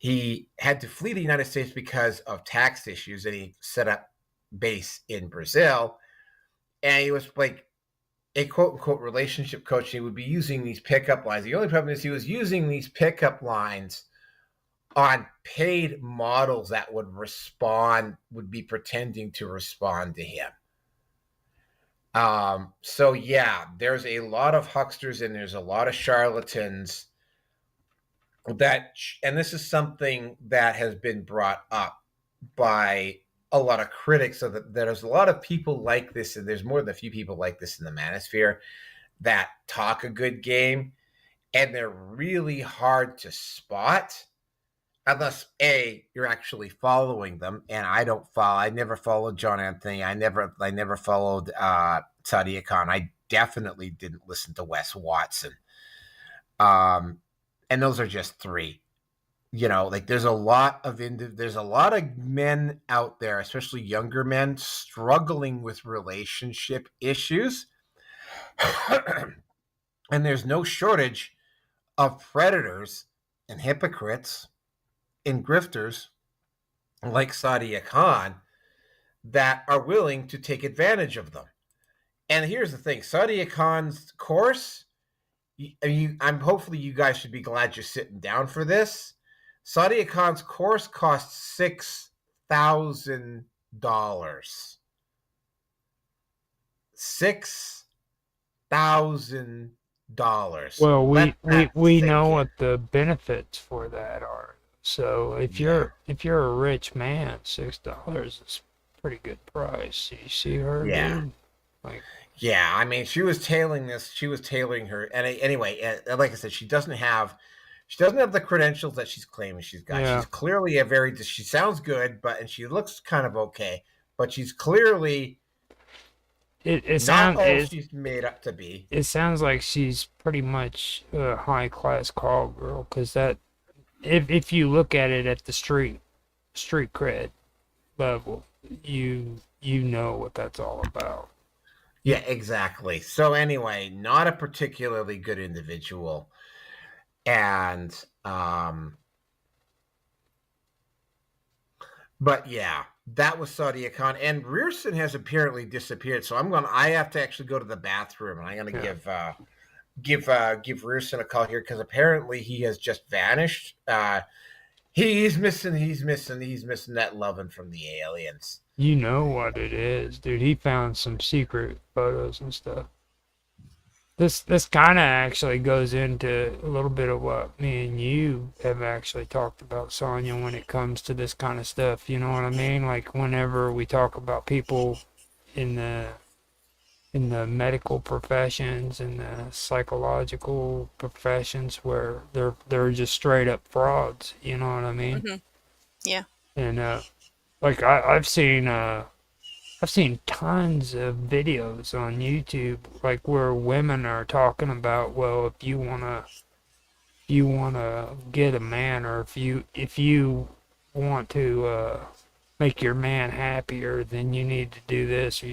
he had to flee the United States because of tax issues, and he set up base in Brazil. And he was like a quote unquote relationship coach. He would be using these pickup lines. The only problem is he was using these pickup lines on paid models that would be pretending to respond to him. So yeah, there's a lot of hucksters and there's a lot of charlatans and this is something that has been brought up by a lot of critics, so that there's a lot of people like this, and there's more than a few people like this in the manosphere that talk a good game, and they're really hard to spot unless you're actually following them. And I never followed John Anthony. I never followed Sadia Khan. I definitely didn't listen to Wes Watson. And those are just three. Like there's a lot of men out there, especially younger men, struggling with relationship issues. And there's no shortage of predators and hypocrites and grifters like Sadia Khan that are willing to take advantage of them. And here's the thing, Sadia Khan's course, hopefully you guys should be glad you're sitting down for this. Sadia Khan's course costs $6,000. $6,000. Well, we know what the benefits for that are. So if you're a rich man, $6 is a pretty good price. You see her, dude? Like, yeah, I mean, she was tailing her, and anyway, like I said, she doesn't have the credentials that she's claiming she's got. Yeah. She's clearly she sounds good, and she looks kind of okay, but she's clearly she's made up to be. It sounds like she's pretty much a high class call girl, because that, if you look at it at the street cred level, you know what that's all about. Yeah, exactly. So anyway, not a particularly good individual. And but yeah, that was Sadia Khan, and Rearson has apparently disappeared. So I have to actually go to the bathroom, and I'm going to give Rearson a call here, because apparently he has just vanished. He's missing that loving from the aliens. You know what it is, dude. He found some secret photos and stuff. This kind of actually goes into a little bit of what me and you have actually talked about, Sonia, when it comes to this kind of stuff. You know what I mean? Like whenever we talk about people in the medical professions and the psychological professions where they're just straight up frauds. You know what I mean? Mm-hmm. Yeah. And like I've seen tons of videos on YouTube, like where women are talking about, well, if you wanna get a man, or if you want to make your man happier, then you need to do this, or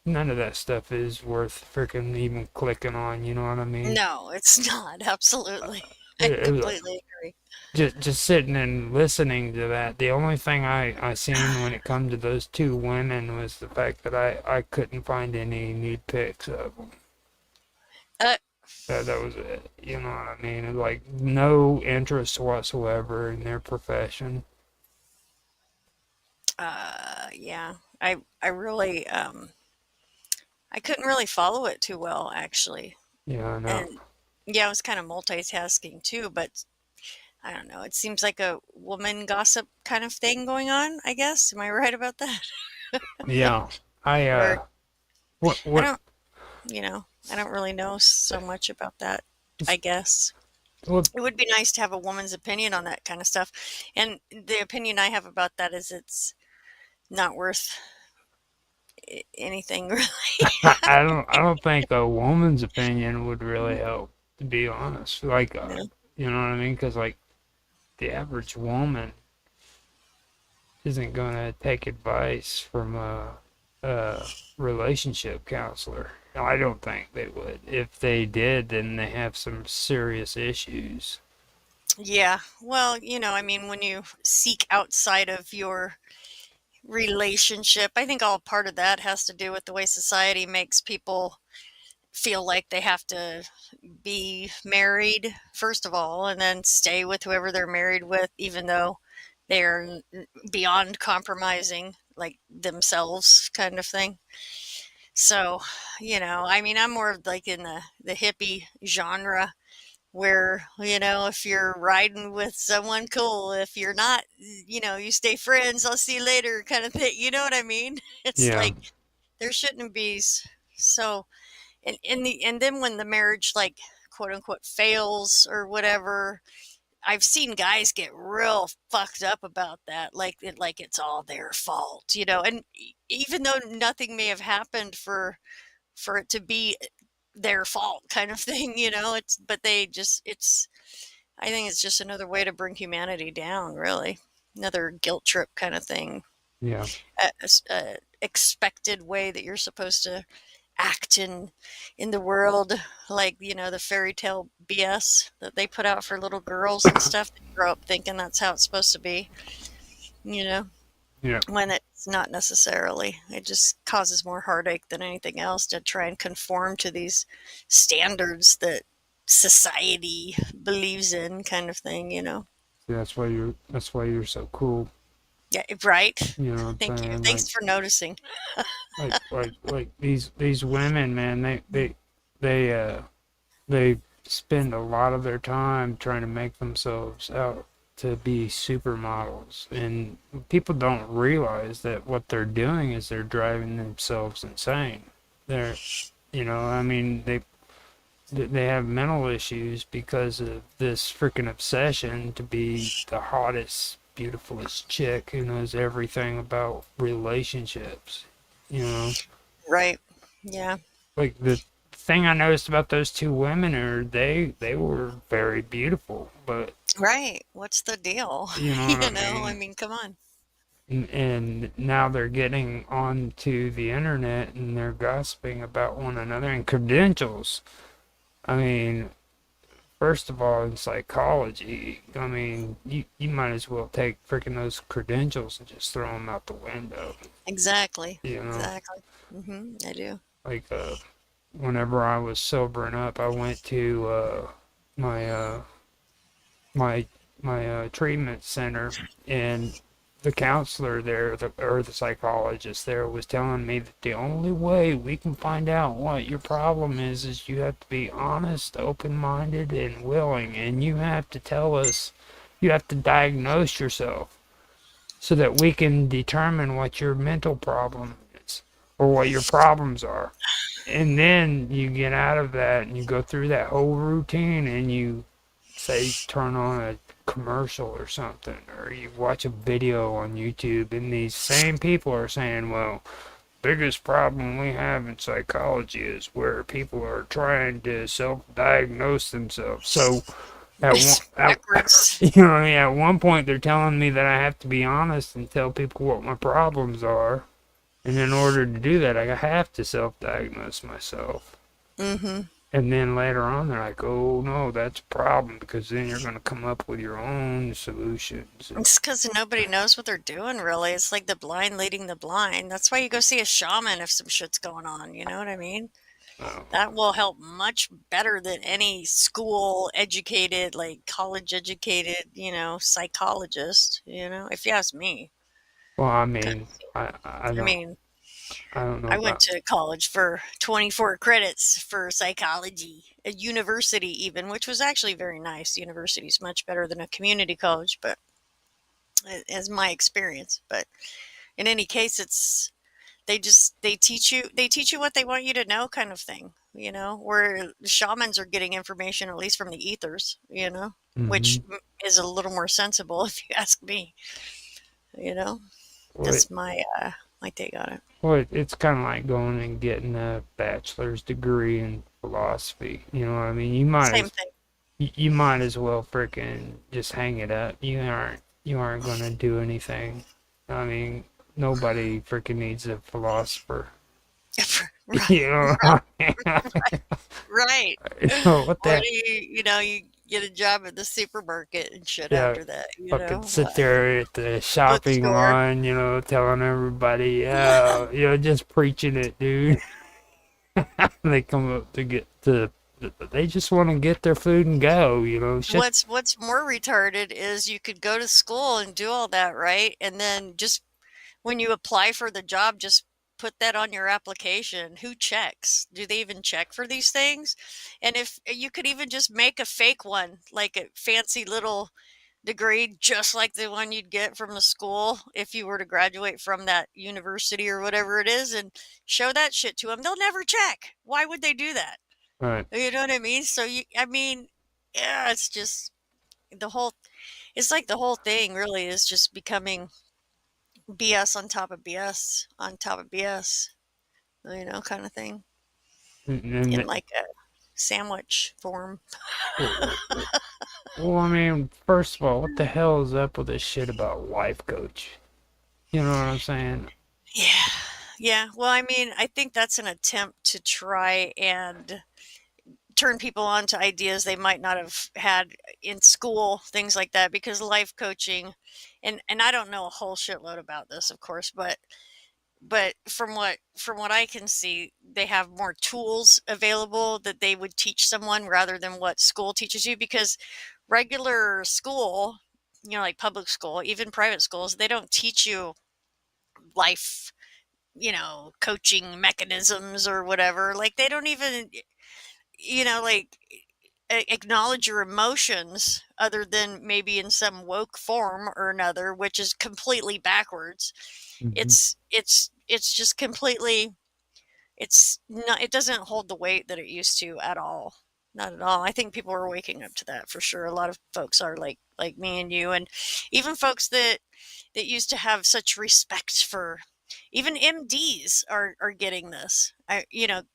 none of that stuff is worth freaking even clicking on. You know what I mean? No, it's not. Absolutely. I completely agree. Just sitting and listening to that, the only thing I seen when it come to those two women was the fact that I couldn't find any nude pics of them. That was it. You know what I mean? Like no interest whatsoever in their profession. Yeah. I really I couldn't really follow it too well, actually. Yeah, I know. And yeah, I was kind of multitasking too, but I don't know. It seems like a woman gossip kind of thing going on, I guess. Am I right about that? Yeah. I don't, I don't really know so much about that, I guess. It would be nice to have a woman's opinion on that kind of stuff. And the opinion I have about that is it's not worth anything, really. I don't think a woman's opinion would really help, to be honest. Like, you know what I mean? Because like the average woman isn't going to take advice from a relationship counselor. No, I don't think they would. If they did, then they have some serious issues. Yeah. Well, I mean, when you seek outside of your relationship, I think all part of that has to do with the way society makes people feel like they have to be married, first of all, and then stay with whoever they're married with, even though they're beyond compromising, like themselves, kind of thing. So, I mean, I'm more of like in the hippie genre where, if you're riding with someone, cool. If you're not, you stay friends. I'll see you later, kind of thing. You know what I mean? It's Yeah. like there shouldn't be so. And then when the marriage, like, quote unquote, fails or whatever, I've seen guys get real fucked up about that, like it's all their fault, and even though nothing may have happened for it to be their fault, kind of thing, but they just it's I think it's just another way to bring humanity down, really. Another guilt trip kind of thing. Yeah. A expected way that you're supposed to act in the world, like, the fairy tale BS that they put out for little girls and stuff. They grow up thinking that's how it's supposed to be, you know, Yeah. when it's not necessarily. It just causes more heartache than anything else to try and conform to these standards that society believes in, kind of thing. See, that's why you're so cool. Yeah, right. You know what I'm Thank you. saying? Thanks for noticing. Like these women, man, they spend a lot of their time trying to make themselves out to be supermodels, and people don't realize that what they're doing is they're driving themselves insane. They're, I mean, they have mental issues because of this freaking obsession to be the hottest, beautifulest chick who knows everything about relationships. You know, Right. Yeah. like the thing I noticed about those two women are they were very beautiful, but Right. What's the deal? you know what I I mean. mean, come on. And now they're getting onto the internet and they're gossiping about one another and credentials. I mean, first of all, in psychology, I mean, you might as well take freaking those credentials and just throw them out the window. Exactly. You know, Exactly. I do. like whenever I was sobering up, I went to my my treatment center, and the counselor there, or the psychologist there, was telling me that the only way we can find out what your problem is you have to be honest, open-minded, and willing, and you have to tell us, you have to diagnose yourself so that we can determine what your mental problem is or what your problems are. And then you get out of that and you go through that whole routine and you say turn on a commercial or something, or you watch a video on YouTube, and these same people are saying, well, biggest problem we have in psychology is where people are trying to self-diagnose themselves. So It's backwards. at one point they're telling me that I have to be honest and tell people what my problems are, and in order to do that I have to self-diagnose myself. Mm-hmm. And then later on, they're like, oh, no, that's a problem because then you're going to come up with your own solutions. It's because nobody knows what they're doing, really. It's like the blind leading the blind. That's why you go see a shaman if some shit's going on. You know what I mean? That will help much better than any school educated, like college educated, psychologist, if you ask me. Well, I mean, I I don't, mean, I don't know I went about, to college for 24 credits for psychology, a university even, which was actually very nice. University is much better than a community college, but as my experience. But in any case, they teach you what they want you to know, kind of thing. Where the shamans are getting information at least from the ethers, which mm-hmm. is a little more sensible if you ask me. You know, Well, that's my take on it. well, it's kind of like going and getting a bachelor's degree in philosophy. You know what I mean? Same thing. You might as well freaking just hang it up. You aren't going to do anything. I mean, nobody freaking needs a philosopher. Right. You know? Right. What Or the? you get a job at the supermarket and shit Yeah, after that, fucking sit there at the shopping bookstore. line, telling everybody, just preaching it, dude. They come up to get to, they just want to get their food and go, shit. What's more retarded is you could go to school and do all that, right? And then just when you apply for the job, just put that on your application. Who checks? Do they even check for these things? And if you could even just make a fake one, like a fancy little degree, just like the one you'd get from the school if you were to graduate from that university or whatever it is, and show that shit to them, they'll never check. Why would they do that? Right. You know what I mean? So yeah, it's just the whole. It's like the whole thing really is just becoming BS on top of BS on top of BS, kind of thing, And, in like a sandwich form. well, I mean, first of all, what the hell is up with this shit about life coach? You know what I'm saying? Yeah. Yeah. Well, I think that's an attempt to try and turn people on to ideas they might not have had in school, things like that, because life coaching, and I don't know a whole shitload about this, of course, but from what I can see, they have more tools available that they would teach someone rather than what school teaches you, because regular school, like public school, even private schools, they don't teach you life, coaching mechanisms or whatever. Like they don't even, like acknowledge your emotions other than maybe in some woke form or another, which is completely backwards. It's just completely, it's not, it doesn't hold the weight that it used to at all. Not at all. I think people are waking up to that for sure. A lot of folks are like me and you, and even folks that used to have such respect for, even MDs are getting this,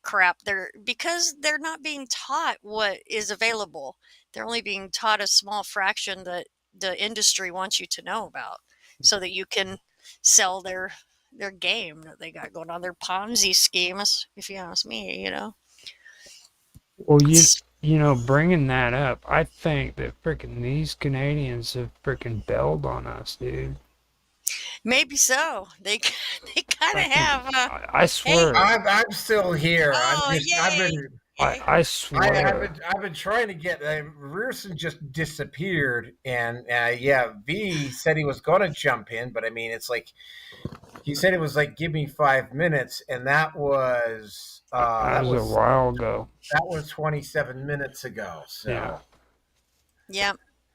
crap. Because they're not being taught what is available. They're only being taught a small fraction that the industry wants you to know about, so that you can sell their game that they got going on, their Ponzi schemes, if you ask me. Well, bringing that up, I think that freaking these Canadians have freaking bailed on us, dude. Maybe so. They kind of have. I swear. I'm still here. Oh, I swear. I've been trying to get. Rearson just disappeared, and V said he was going to jump in, but it's like he said it was like, give me 5 minutes, and that was that was a while ago. That was 27 minutes ago. So yeah.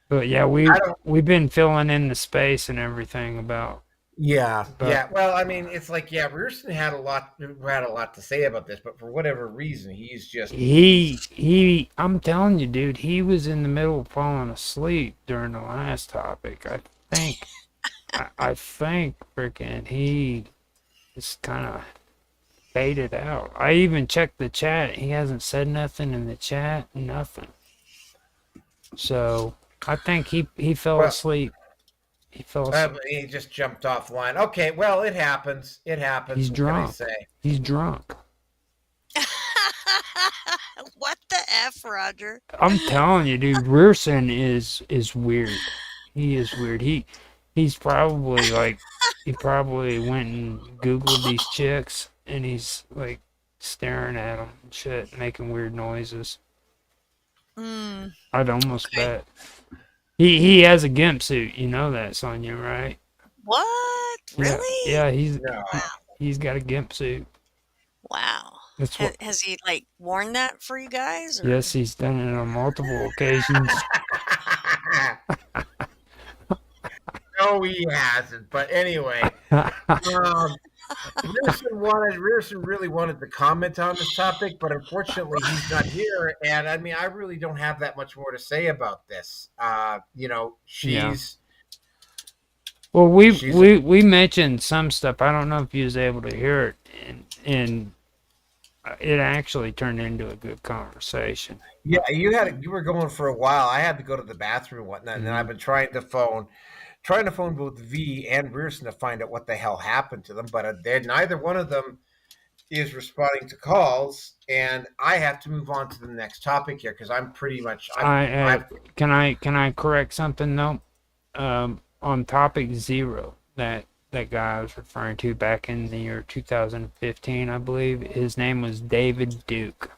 But yeah, we've been filling in the space and everything about. Yeah. Well, it's like, Rearson had a lot to say about this, but for whatever reason, he's just I'm telling you, dude, he was in the middle of falling asleep during the last topic. I think I think freaking he just kind of faded out. I even checked the chat. He hasn't said nothing in the chat, nothing. So I think he fell asleep. He fell asleep. He just jumped offline. Okay, well, it happens. It happens. He's drunk. What can I say? He's drunk. What the F, Roger? I'm telling you, dude, Rearson is weird. He is weird. He's probably he probably went and Googled these chicks, and he's like staring at them and shit, making weird noises. I'd almost bet. He has a gimp suit. You know that, Sonia, right? What? Really? Yeah, he's got a gimp suit. Wow. That's what. Has he worn that for you guys? Or? Yes, he's done it on multiple occasions. No, he hasn't. But anyway, Rearson really wanted to comment on this topic, but unfortunately he's not here. And I really don't have that much more to say about this. She's. Well, we mentioned some stuff. I don't know if you was able to hear it, and it actually turned into a good conversation. Yeah, you were going for a while. I had to go to the bathroom and whatnot, and then I've been trying to phone both V and Rearson to find out what the hell happened to them, but neither one of them is responding to calls, and I have to move on to the next topic here because I'm pretty much Can I correct something though? On topic 0, that guy I was referring to back in the year 2015, I believe his name was David Duke,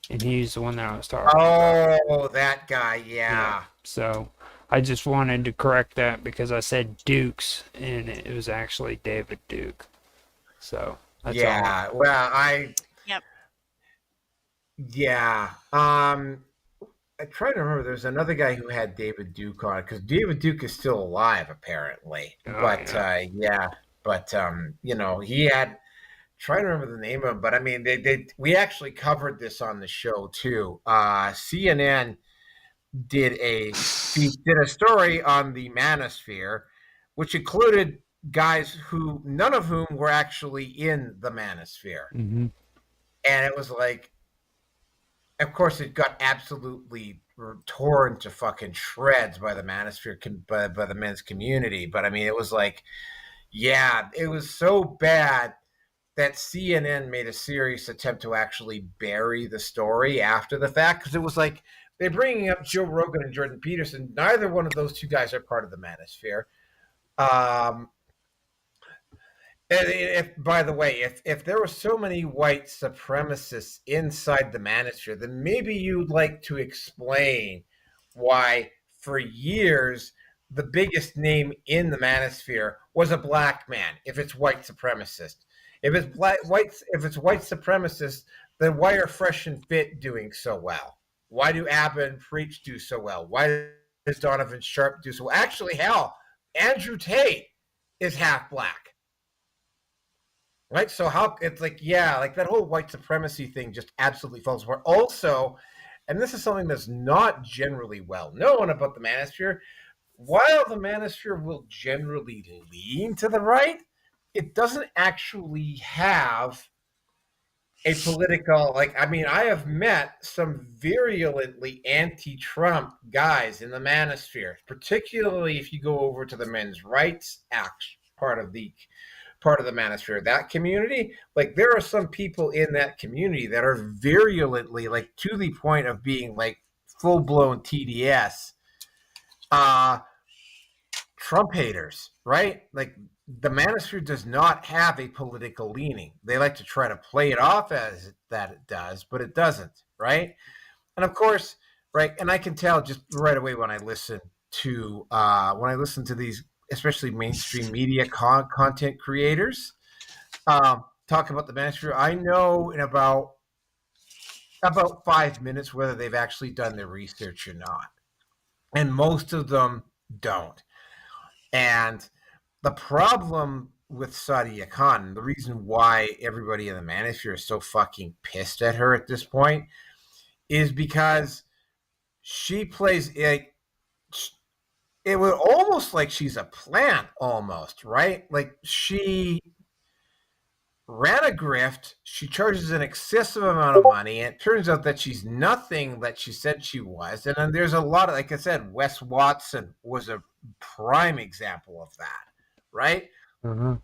and he's the one that I was talking about. Oh, that guy, yeah. So I just wanted to correct that because I said Dukes, and it was actually David Duke. So that's yeah. all. Well, Yep. Yeah. I try to remember. There's another guy who had David Duke on because David Duke is still alive apparently. Oh, But yeah. But he had. Trying to remember the name of him, but I mean, we actually covered this on the show too. CNN did a story on the manosphere, which included guys who none of whom were actually in the manosphere, Mm-hmm. and it was like, of course, it got absolutely torn to fucking shreds by the manosphere, by the men's community. But I mean, it was like, yeah, it was so bad that CNN made a serious attempt to actually bury the story after the fact because it was like they're bringing up Joe Rogan and Jordan Peterson. Neither one of those two guys are part of the manosphere. And by the way, if there were so many white supremacists inside the manosphere, then maybe you'd like to explain why for years the biggest name in the manosphere was a black man if it's white supremacist. If it's white supremacists, then why are Fresh and Fit doing so well? Why do Abba and Preach do so well? Why does Donovan Sharp do so well? Actually, hell, Andrew Tate is half black. Right? So how it's like, yeah, like that whole white supremacy thing just absolutely falls apart. Also, and this is something that's not generally well known about the manosphere, while the manosphere will generally lean to the right, it doesn't actually have a political, like, I mean, I have met some virulently anti-Trump guys in the manosphere, particularly if you go over to the men's rights act part of the manosphere, that community. Like, there are some people in that community that are virulently, like, to the point of being like full-blown TDS Trump haters, right? Like, the manosphere does not have a political leaning. They like to try to play it off as that it does, but it doesn't, right? And of course, right, and I can tell just right away when I listen to these, especially mainstream media content creators, talk about the manosphere. I know in about 5 minutes whether they've actually done their research or not, and most of them don't. And the problem with Sadia Khan, the reason why everybody in the manosphere is so fucking pissed at her at this point, is because she plays it was almost like she's a plant, almost, right? Like, she ran a grift, she charges an excessive amount of money, and it turns out that she's nothing that she said she was. And then there's a lot of, like I said, Wes Watson was a prime example of that, right? Mm-hmm.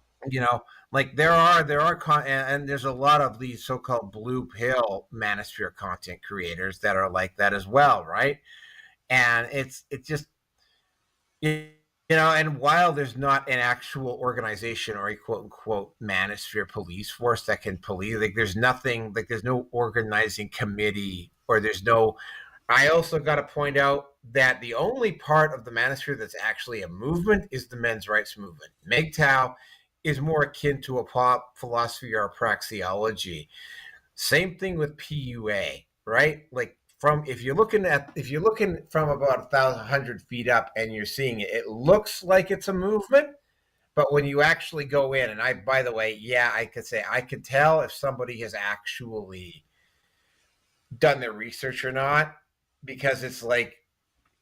Like, there are and there's a lot of these so-called blue pill manosphere content creators that are like that as well, right? And it's just, and while there's not an actual organization or a quote unquote manosphere police force that can police, like, there's nothing, like, there's no organizing committee, or there's no. I also got to point out that the only part of the manosphere that's actually a movement is the men's rights movement. MGTOW is more akin to a pop philosophy or a praxeology. Same thing with PUA, right? Like, if you're looking from about 1,100 feet up and you're seeing it, it looks like it's a movement. But when you actually go in, and by the way, yeah, I could tell if somebody has actually done their research or not, because it's like,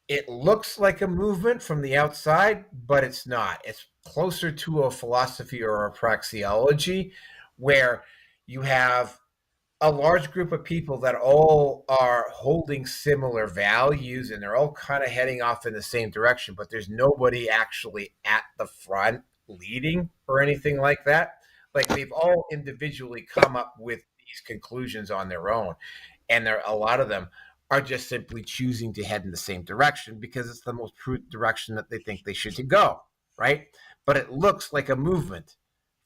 it looks like a movement from the outside, but it's not. It's closer to a philosophy or a praxeology, where you have a large group of people that all are holding similar values, and they're all kind of heading off in the same direction, but there's nobody actually at the front leading or anything like that. Like they've all individually come up with these conclusions on their own, and a lot of them are just simply choosing to head in the same direction because it's the most prudent direction that they think they should go, right? But it looks like a movement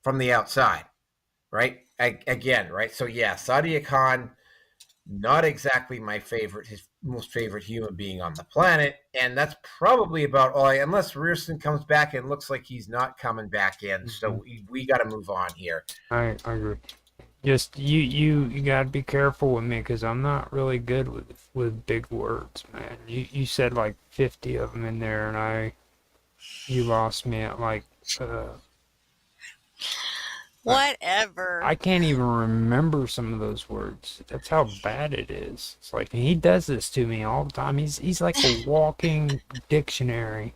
from the outside, right? Again, right? So yeah, Sadia Khan, not exactly my favorite, his most favorite human being on the planet, and that's probably about all. Unless Rearson comes back and looks like he's not coming back in, so we got to move on here. I agree. Just you gotta be careful with me because I'm not really good with big words, man. You said like 50 of them in there, and you lost me at like whatever. I can't even remember some of those words. That's how bad it is. It's like he does this to me all the time. He's like a walking dictionary.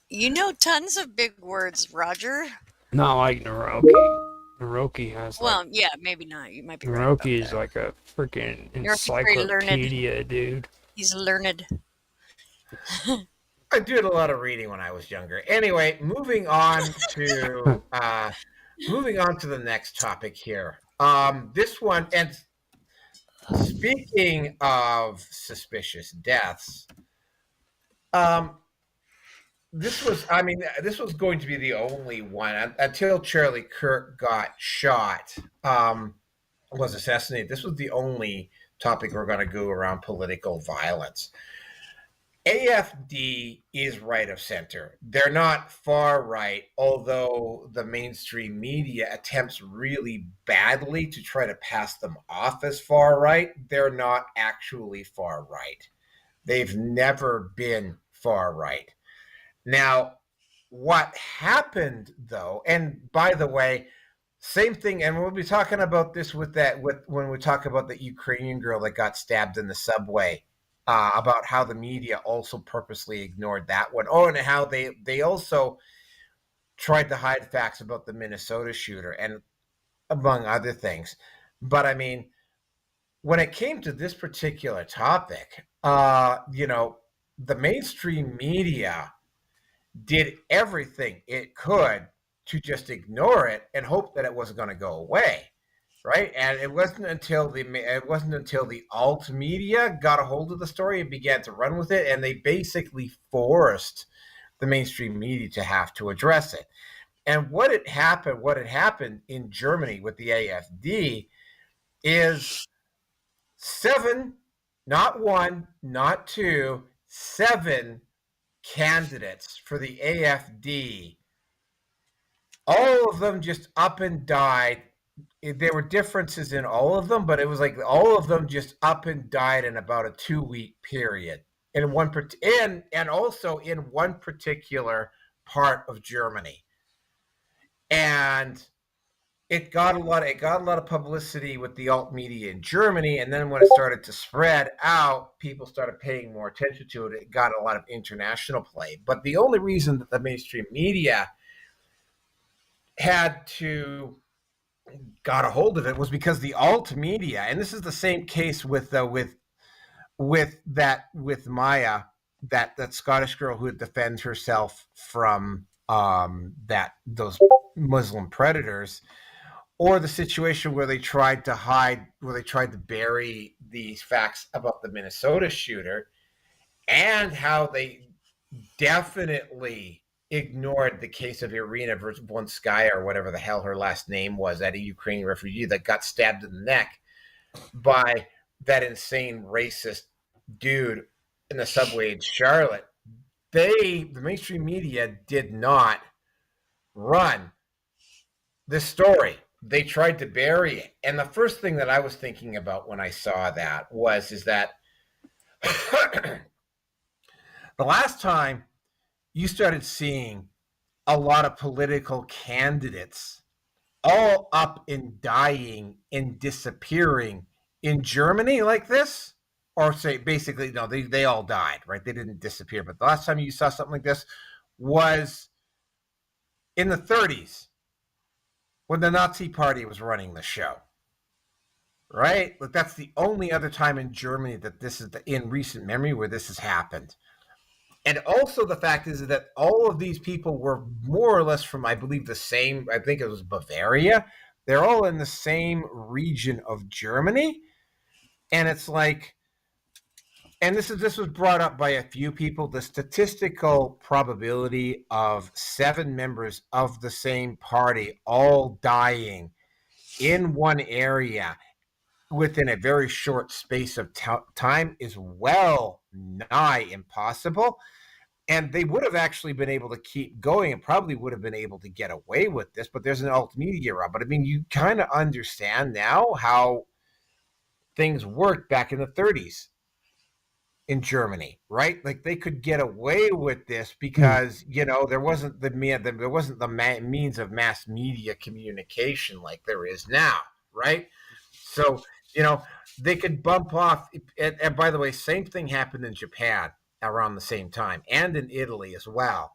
You know tons of big words, Roger. Not like Naroki. Naroki has Well, yeah, maybe not. You might be right. Naroki is like a freaking encyclopedia, dude. He's learned. I did a lot of reading when I was younger. Anyway, moving on to the next topic here. This one, and speaking of suspicious deaths, this was going to be the only one until Charlie Kirk got shot, was assassinated. This was the only topic we're going to go around political violence. AFD is right of center. They're not far right, although the mainstream media attempts really badly to try to pass them off as far right. They're not actually far right. They've never been far right. Now, what happened though, and by the way, same thing, and we'll be talking about this when we talk about the Ukrainian girl that got stabbed in the subway. About how the media also purposely ignored that one. Oh, and how they also tried to hide facts about the Minnesota shooter, and among other things. But I mean, when it came to this particular topic, the mainstream media did everything it could to just ignore it and hope that it wasn't going to go away. Right, and it wasn't until the alt media got a hold of the story and began to run with it, and they basically forced the mainstream media to have to address it. And what had happened in Germany with the AfD is 7, not 1, not 2, 7 candidates for the AfD. All of them just up and died. There were differences in all of them, but it was like all of them just up and died in about a 2-week period. And also in one particular part of Germany. And it got a lot of publicity with the alt media in Germany, and then when it started to spread out, people started paying more attention to it. It got a lot of international play. But the only reason that the mainstream media got a hold of it was because the alt media, and this is the same case with Maya, that Scottish girl who defends herself from those Muslim predators, or the situation where they tried to bury these facts about the Minnesota shooter, and how they definitely ignored the case of Irina Vonskaya, or whatever the hell her last name was, that a Ukrainian refugee that got stabbed in the neck by that insane racist dude in the subway in Charlotte. The mainstream media did not run this story. They tried to bury it. And the first thing that I was thinking about when I saw that is that the last time you started seeing a lot of political candidates all up and dying and disappearing in Germany like this, or say basically, no, they all died, right? They didn't disappear. But the last time you saw something like this was in the 1930s, when the Nazi Party was running the show, right? Like that's the only other time in Germany that this is in recent memory where this has happened. And also the fact is that all of these people were more or less from, I believe, the same, I think it was Bavaria. They're all in the same region of Germany. And it's like, and this was brought up by a few people, the statistical probability of 7 members of the same party all dying in one area within a very short space of time is well nigh impossible. And they would have actually been able to keep going and probably would have been able to get away with this, but there's an alt media run. But I mean, you kind of understand now how things worked back in the 30s in Germany, right? Like they could get away with this because there wasn't the means of mass media communication like there is now, right? So they could bump off. And by the way, same thing happened in Japan around the same time, and in Italy as well.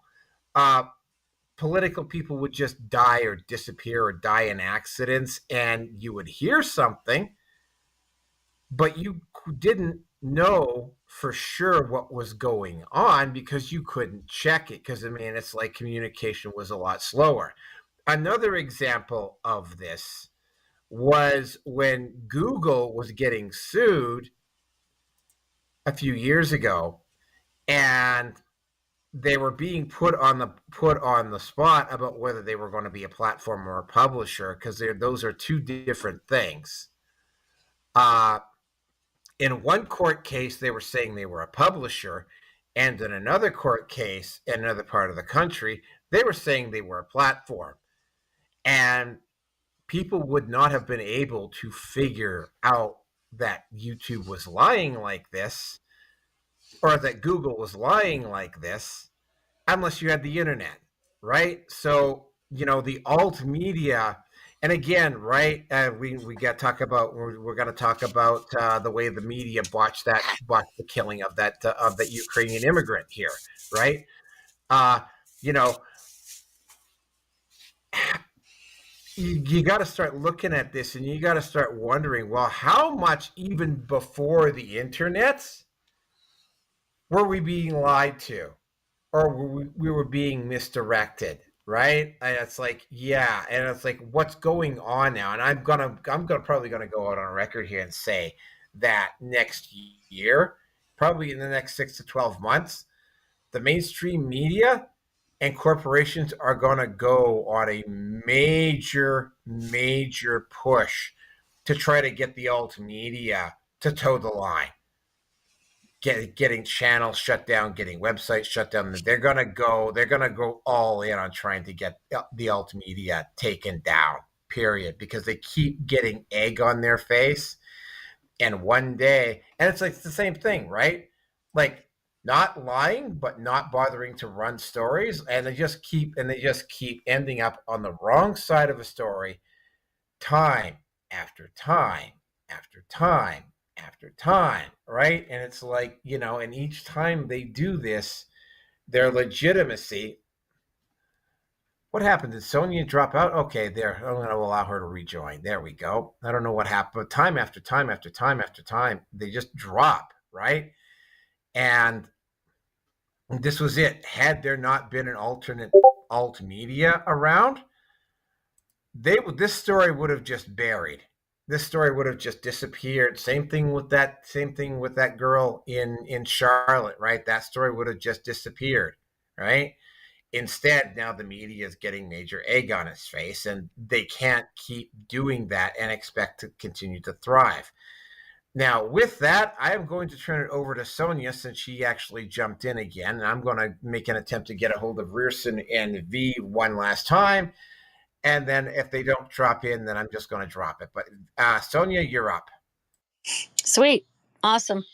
Political people would just die or disappear or die in accidents, and you would hear something, but you didn't know for sure what was going on because you couldn't check it, because I mean, it's like communication was a lot slower. Another example of this was when Google was getting sued a few years ago, and they were being put on the spot about whether they were going to be a platform or a publisher, because those are two different things. In one court case, they were saying they were a publisher, and in another court case in another part of the country, they were saying they were a platform. And people would not have been able to figure out that YouTube was lying like this, or that Google was lying like this, unless you had the internet, right? So, the alt media, and again, right, we got to talk about, we're going to talk about the way the media botched the killing of that Ukrainian immigrant here, right? You got to start looking at this, and you got to start wondering, well, how much even before the internet were we being lied to, or we were being misdirected, right? And it's like, yeah, and it's like, what's going on now? And I'm probably gonna go out on record here and say that next year, probably in the next 6 to 12 months, the mainstream media and corporations are going to go on a major push to try to get the alt media to toe the line. Getting channels shut down, getting websites shut down. They're gonna go all in on trying to get the alt media taken down, period, because they keep getting egg on their face. And one day, and it's like the same thing, right? Like, not lying, but not bothering to run stories, and they just keep ending up on the wrong side of a story, time after time after time after time, right? And it's like, and each time they do this, their legitimacy. What happened? Did Sonia drop out? Okay, there. I'm going to allow her to rejoin. There we go. I don't know what happened, but time after time after time after time, they just drop, right? And this was it. Had there not been an alternate alt media around, this story would have just buried. This story would have just disappeared. Same thing with that girl in Charlotte, right? That story would have just disappeared, right? Instead, now the media is getting major egg on its face, and they can't keep doing that and expect to continue to thrive. Now, with that, I am going to turn it over to Sonia, since she actually jumped in again, and I'm going to make an attempt to get a hold of Rearson and V one last time. And then if they don't drop in, then I'm just going to drop it. But Sonia, you're up. Sweet. Awesome.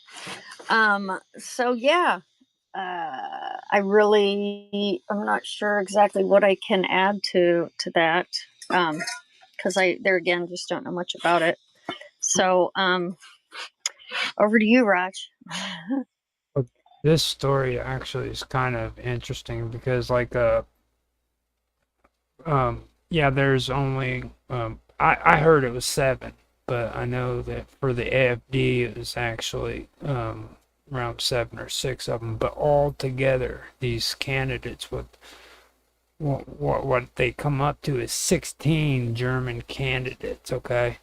So yeah, I'm not sure exactly what I can add to that. Cause I just don't know much about it. So, over to you, Raj. This story actually is kind of interesting because there's only, I heard it was 7, but I know that for the AFD it was actually, around 7 or 6 of them, but all together, these candidates, what they come up to is 16 German candidates, okay,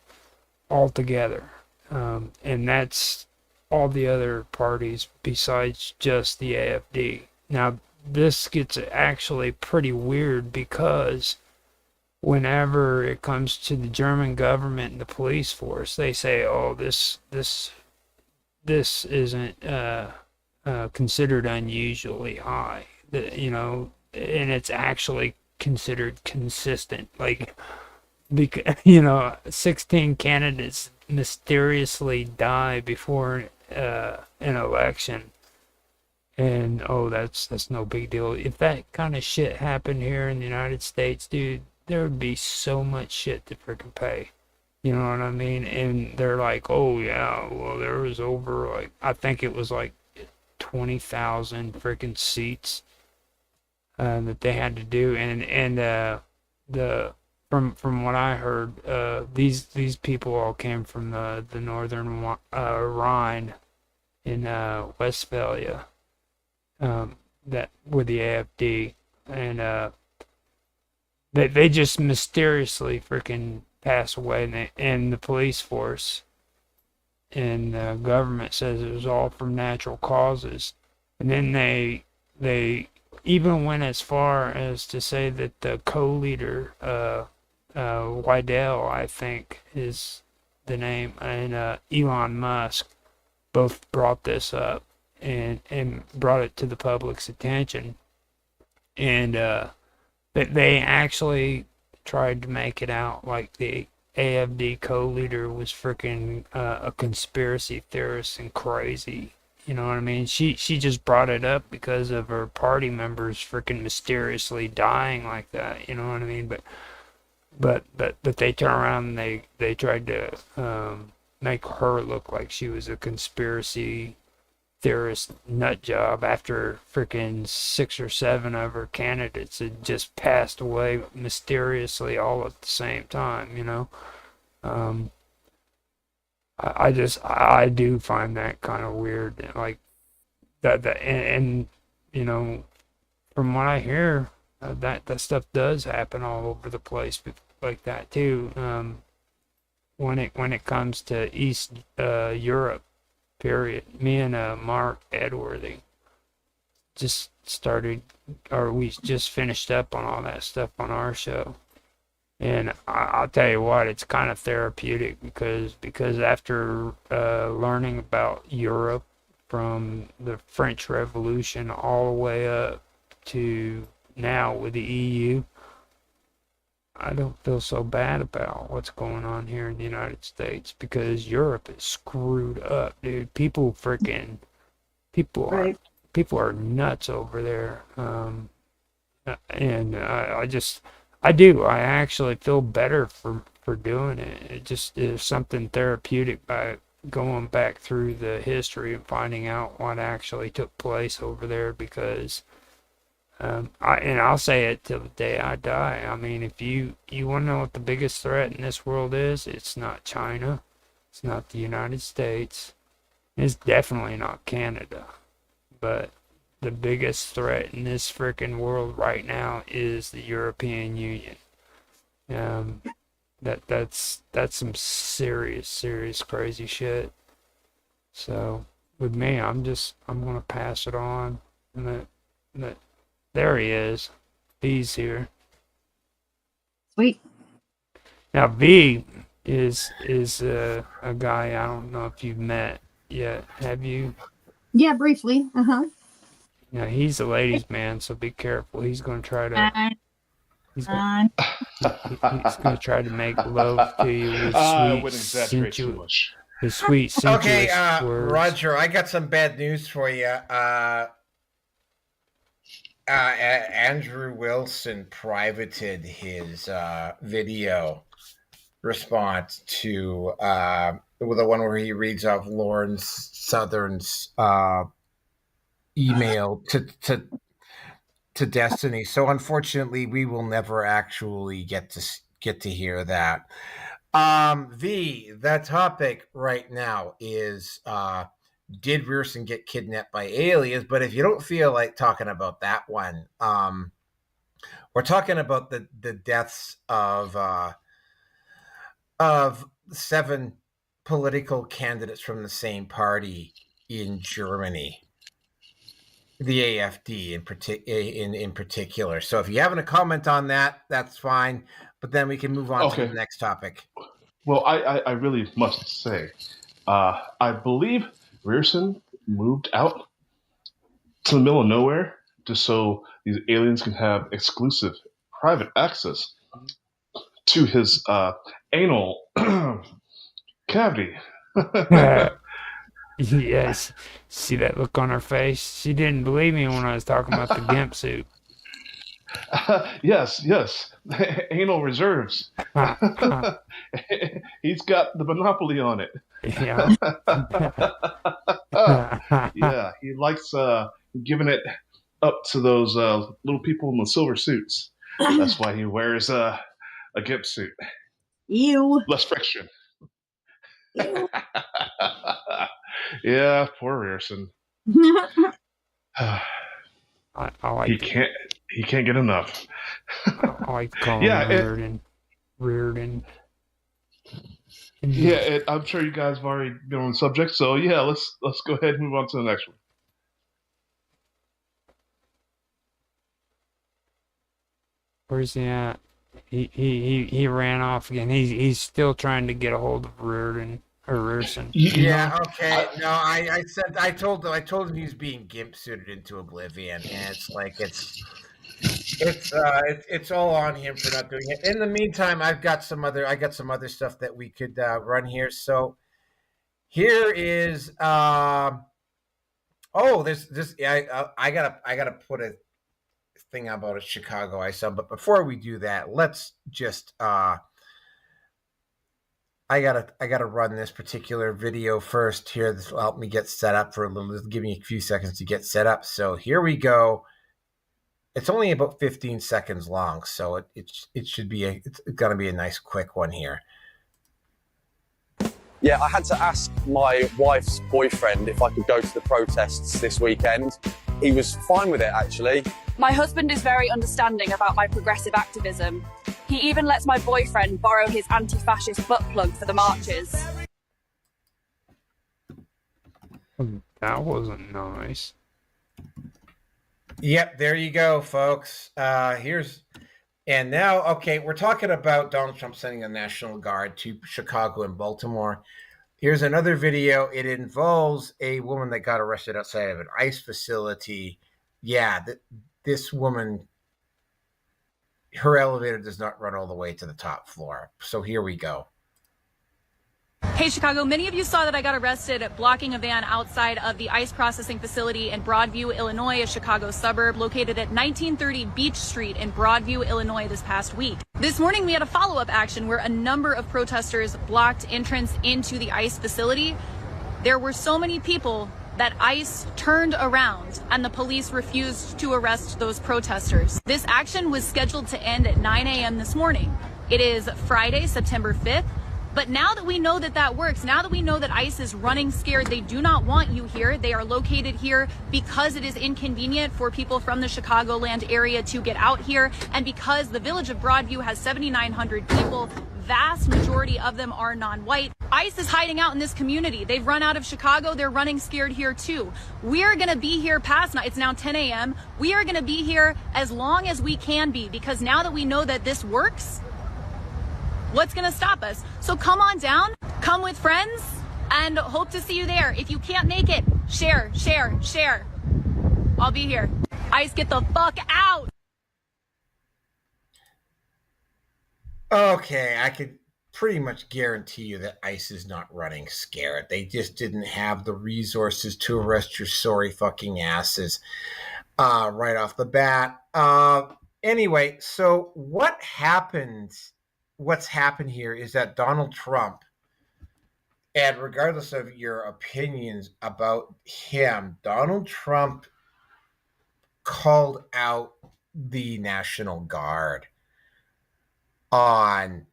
all together, and that's all the other parties besides just the AFD. Now, this gets actually pretty weird because whenever it comes to the German government and the police force, they say, "Oh, this isn't considered unusually high," and it's actually considered consistent. Like, because 16 candidates mysteriously die before an election, and that's no big deal. If that kind of shit happened here in the United States, dude, there would be so much shit to freaking pay. You know what I mean? And they're like, oh yeah, well there was over, like, I think it was like 20,000 freaking seats that they had to do, and the from what I heard, these people all came from the northern Rhine in Westphalia, that were the AFD, and they just mysteriously freaking pass away, and the police force and the government says it was all from natural causes, and then they even went as far as to say that the co-leader, Wydell, I think is the name, and Elon Musk both brought this up and brought it to the public's attention, and they actually tried to make it out like the AFD co-leader was freaking a conspiracy theorist and crazy. You know what I mean? She just brought it up because of her party members freaking mysteriously dying like that. You know what I mean? But they turn around and they tried to make her look like she was a conspiracy theorist nut job after freaking 6 or 7 of her candidates had just passed away mysteriously all at the same time. I do find that kind of weird, like that, and from what I hear, that stuff does happen all over the place, like that too. When it comes to East Europe, period. Me and Mark Edworthy just started, or we just finished up on all that stuff on our show. And I'll tell you what, it's kind of therapeutic because after learning about Europe from the French Revolution all the way up to now with the EU, I don't feel so bad about what's going on here in the United States, because Europe is screwed up, dude. People are nuts over there. And I actually feel better for doing it. It just is something therapeutic by going back through the history and finding out what actually took place over there, because I'll say it till the day I die. I mean, if you want to know what the biggest threat in this world is, it's not China, it's not the United States, it's definitely not Canada, but the biggest threat in this freaking world right now is the European Union. That's some serious crazy shit. So with me, I'm gonna pass it on, and that there he is. V's here. Sweet. Now V is a guy I don't know if you've met yet. Have you? Yeah, briefly. Yeah, he's a ladies' man, so be careful. He's gonna try to. He's gonna try to make love to you with sweet, sensuous Okay, words. Roger, I got some bad news for you. Andrew Wilson privated his video response to the one where he reads off Lawrence Southern's email to Destiny. So unfortunately, we will never actually get to hear that. The topic right now is did Rierson get kidnapped by aliens? But if you don't feel like talking about that one, we're talking about the deaths of 7 political candidates from the same party in Germany, the AFD in particular. So if you have a comment on that, that's fine. But then we can move on to the next topic. Well, I really must say, I believe Rierson moved out to the middle of nowhere just so these aliens can have exclusive private access to his anal cavity. Yes. See that look on her face? She didn't believe me when I was talking about the GIMP suit. Yes. Anal reserves. He's got the monopoly on it. Yeah. Yeah, he likes giving it up to those little people in the silver suits. That's why he wears a GIMP suit. Ew. Less friction. Yeah, poor Rierson. I like he can't get enough. I like to call him Reardon. Yeah, I'm sure you guys have already been on the subject, so yeah, let's go ahead and move on to the next one. Where's he at? He ran off again. He's still trying to get a hold of Reardon or Rierson. Yeah, okay. No, I told him he's being GIMP suited into oblivion, and it's like it's all on him for not doing it. In the meantime, I got some other stuff that we could run here. So here is there's this. I gotta put a thing about a Chicago ISO, but before we do that, let's just I gotta run this particular video first here. This will help me get set up for a little. Give me a few seconds to get set up. So here we go. It's only about 15 seconds long, so it should be it's gonna be a nice quick one here. Yeah, I had to ask my wife's boyfriend if I could go to the protests this weekend. He was fine with it, actually. My husband is very understanding about my progressive activism. He even lets my boyfriend borrow his anti-fascist butt plug for the marches. That wasn't nice. Yep, there you go, folks. And now, okay, we're talking about Donald Trump sending the National Guard to Chicago and Baltimore. Here's another video. It involves a woman that got arrested outside of an ICE facility. Yeah, this woman, her elevator does not run all the way to the top floor. So here we go. Hey, Chicago, many of you saw that I got arrested blocking a van outside of the ICE processing facility in Broadview, Illinois, a Chicago suburb located at 1930 Beach Street in Broadview, Illinois this past week. This morning, we had a follow-up action where a number of protesters blocked entrance into the ICE facility. There were so many people that ICE turned around and the police refused to arrest those protesters. This action was scheduled to end at 9 a.m. this morning. It is Friday, September 5th. But now that we know that that works, now that we know that ICE is running scared, they do not want you here. They are located here because it is inconvenient for people from the Chicagoland area to get out here. And because the village of Broadview has 7,900 people, vast majority of them are non-white. ICE is hiding out in this community. They've run out of Chicago. They're running scared here too. We're going to be here past night. It's now 10 a.m. We are going to be here as long as we can be, because now that we know that this works, what's going to stop us? So come on down, come with friends, and hope to see you there. If you can't make it, share. I'll be here. ICE, get the fuck out. Okay, I could pretty much guarantee you that ICE is not running scared. They just didn't have the resources to arrest your sorry fucking asses right off the bat. Anyway, so what's happened here is that Donald Trump, and regardless of your opinions about him, Donald Trump called out the National Guard on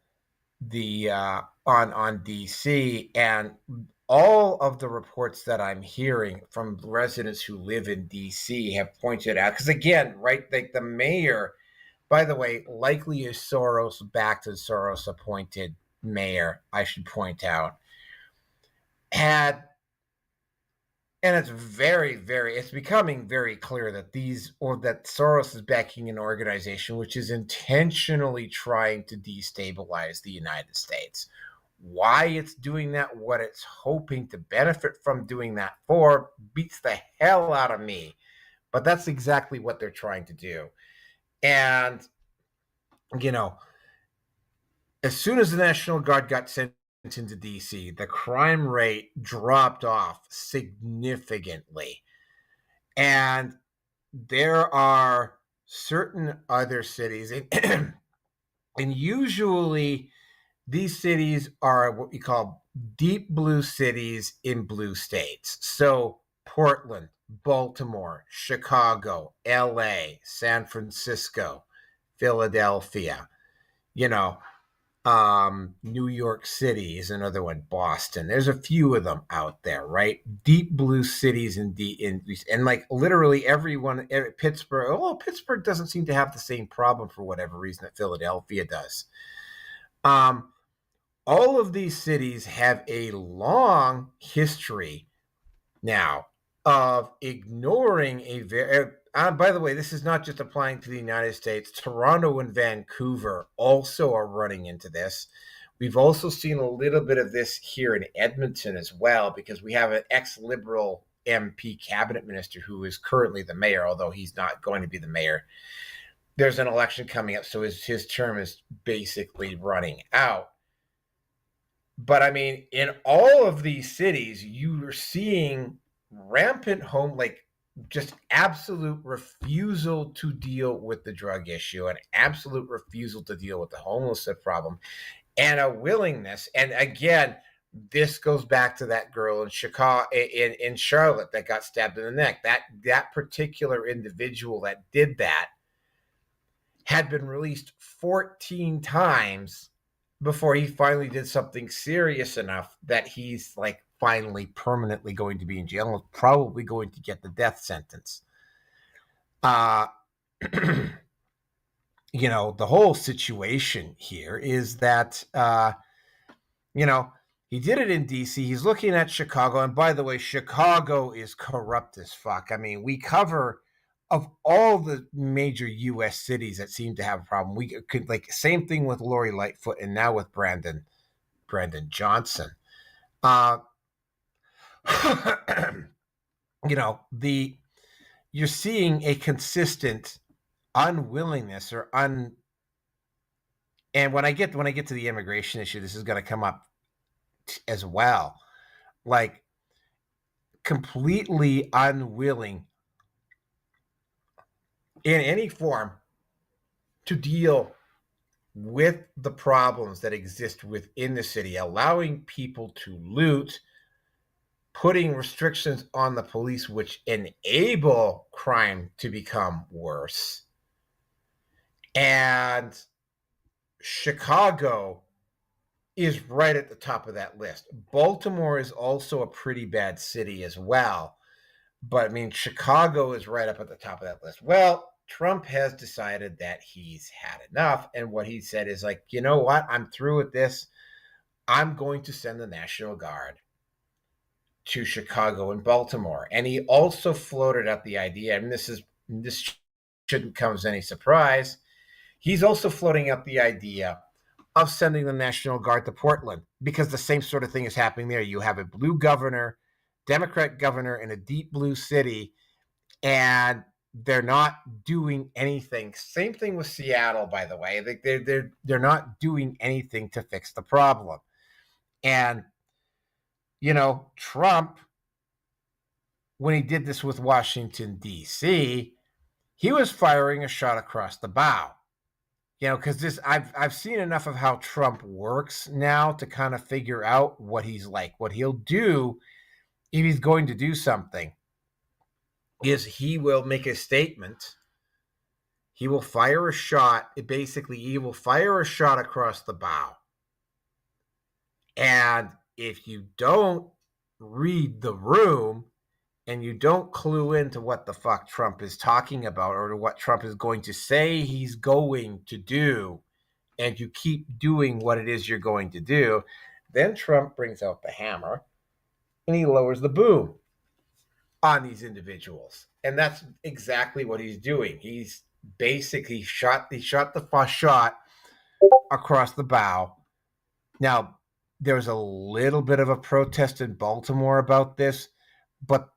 the on DC, and all of the reports that I'm hearing from residents who live in DC have pointed out, because again, right, like the mayor, by the way, likely is Soros-backed and Soros-appointed mayor, I should point out, had, and it's it's becoming very clear that that Soros is backing an organization which is intentionally trying to destabilize the United States. Why it's doing that, what it's hoping to benefit from doing that for, beats the hell out of me. But that's exactly what they're trying to do. And, as soon as the National Guard got sent into DC, the crime rate dropped off significantly. And there are certain other cities, and usually these cities are what we call deep blue cities in blue states. So Portland, Baltimore, Chicago, LA, San Francisco, Philadelphia, New York City is another one. Boston. There's a few of them out there, right? Deep blue cities and like literally everyone. Pittsburgh. Oh, Pittsburgh doesn't seem to have the same problem for whatever reason that Philadelphia does. All of these cities have a long history now of ignoring a very. By the way, this is not just applying to the United States. Toronto and Vancouver also are running into this. We've also seen a little bit of this here in Edmonton as well, because we have an ex-Liberal MP cabinet minister who is currently the mayor, although he's not going to be the mayor. There's an election coming up, so his term is basically running out. But I mean, in all of these cities, you are seeing rampant just absolute refusal to deal with the drug issue, an absolute refusal to deal with the homelessness problem, and a willingness. And again, this goes back to that girl in Chicago, in Charlotte, that got stabbed in the neck. That particular individual that did that had been released 14 times before he finally did something serious enough that he's finally permanently going to be in jail and probably going to get the death sentence. The whole situation here is that, he did it in DC. He's looking at Chicago. And by the way, Chicago is corrupt as fuck. I mean, we cover, of all the major U.S. cities that seem to have a problem, we could, same thing with Lori Lightfoot and now with Brandon Johnson. You're seeing a consistent unwillingness and when I get to the immigration issue, this is going to come up as well, completely unwilling in any form to deal with the problems that exist within the city, allowing people to loot, putting restrictions on the police which enable crime to become worse. And Chicago is right at the top of that list. Baltimore is also a pretty bad city as well. But I mean, Chicago is right up at the top of that list. Well, Trump has decided that he's had enough. And what he said is you know what? I'm through with this. I'm going to send the National Guard to Chicago and Baltimore. And he also floated out the idea, and this shouldn't come as any surprise. He's also floating out the idea of sending the National Guard to Portland, because the same sort of thing is happening there. You have a blue governor, Democrat governor in a deep blue city, and they're not doing anything. Same thing with Seattle, by the way. They're not doing anything to fix the problem. And Trump, when he did this with Washington, D.C., he was firing a shot across the bow. Because I've seen enough of how Trump works now to kind of figure out what he's like. What he'll do if he's going to do something is he will make a statement. He will fire a shot. He will fire a shot across the bow. And if you don't read the room and you don't clue into what the fuck Trump is talking about or what Trump is going to say he's going to do, and you keep doing what it is you're going to do, then Trump brings out the hammer and he lowers the boom on these individuals. And that's exactly what he's doing. He's basically shot the first shot across the bow. Now, there's a little bit of a protest in Baltimore about this, but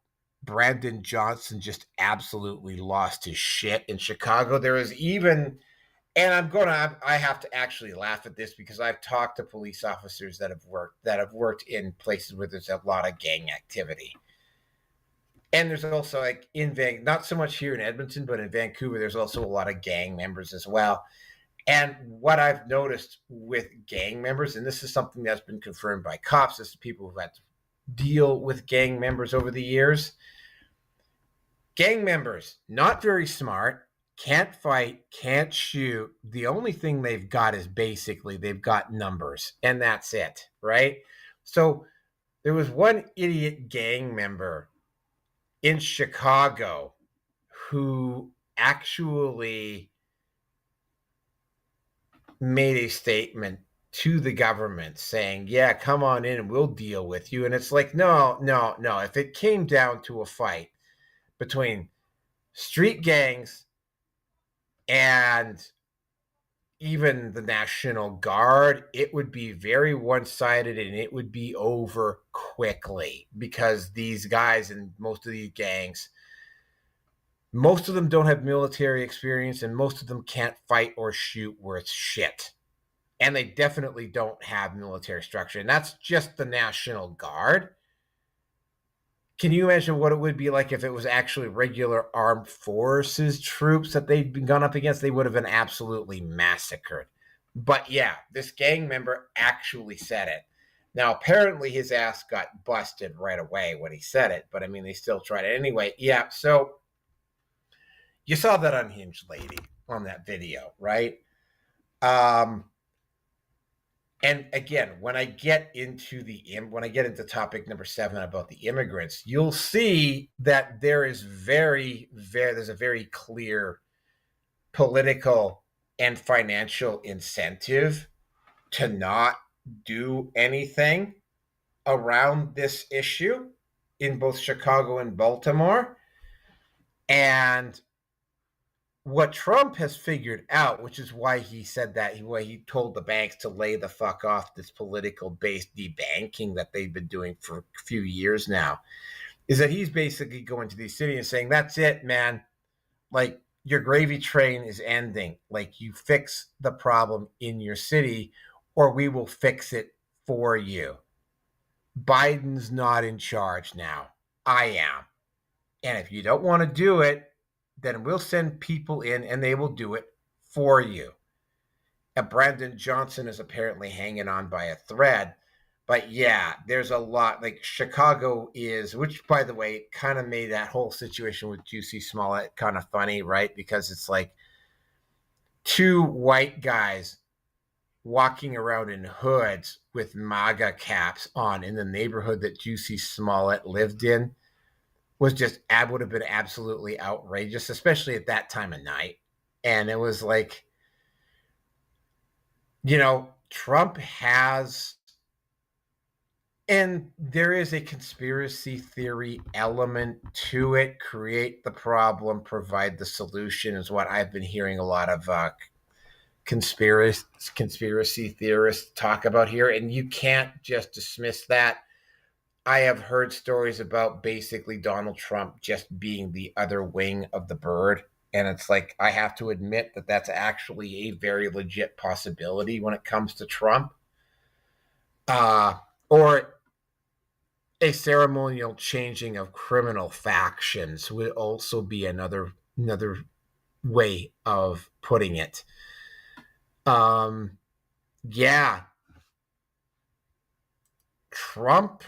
Brandon Johnson just absolutely lost his shit in Chicago. There is even, and I have to actually laugh at this because I've talked to police officers that have worked in places where there's a lot of gang activity. And there's also like not so much here in Edmonton, but in Vancouver, there's also a lot of gang members as well. And what I've noticed with gang members, and this is something that's been confirmed by cops, this is people who've had to deal with gang members over the years. Gang members, not very smart, can't fight, can't shoot. The only thing they've got is basically they've got numbers, and that's it, right? So there was one idiot gang member in Chicago who actually made a statement to the government saying, yeah, come on in and we'll deal with you. And it's like, no. If it came down to a fight between street gangs and even the National Guard, it would be very one-sided and it would be over quickly because these guys and most of these gangs, most of them don't have military experience and most of them can't fight or shoot worth shit. And they definitely don't have military structure. And that's just the National Guard. Can you imagine what it would be like if it was actually regular armed forces troops that they'd been gone up against? They would have been absolutely massacred. But yeah, this gang member actually said it. Now, apparently his ass got busted right away when he said it. But I mean, they still tried it anyway. Yeah, so you saw that unhinged lady on that video, right? And again, when I get into topic number 7 about the immigrants, you'll see that there's a very clear political and financial incentive to not do anything around this issue in both Chicago and Baltimore. And what Trump has figured out, which is why he said that, why he told the banks to lay the fuck off this political-based debanking that they've been doing for a few years now, is that he's basically going to these cities and saying, that's it, man. Like, your gravy train is ending. Like, you fix the problem in your city or we will fix it for you. Biden's not in charge now. I am. And if you don't want to do it, then we'll send people in and they will do it for you. And Brandon Johnson is apparently hanging on by a thread. But yeah, there's a lot, like Chicago is, which by the way, kind of made that whole situation with Juicy Smollett kind of funny, right? Because it's like 2 white guys walking around in hoods with MAGA caps on in the neighborhood that Juicy Smollett lived in would have been absolutely outrageous, especially at that time of night. And it was like, Trump has, and there is a conspiracy theory element to it. Create the problem, provide the solution is what I've been hearing a lot of conspiracy theorists talk about here. And you can't just dismiss that. I have heard stories about basically Donald Trump just being the other wing of the bird. And it's like, I have to admit that that's actually a very legit possibility when it comes to Trump. Or a ceremonial changing of criminal factions would also be another way of putting it. Yeah. Trump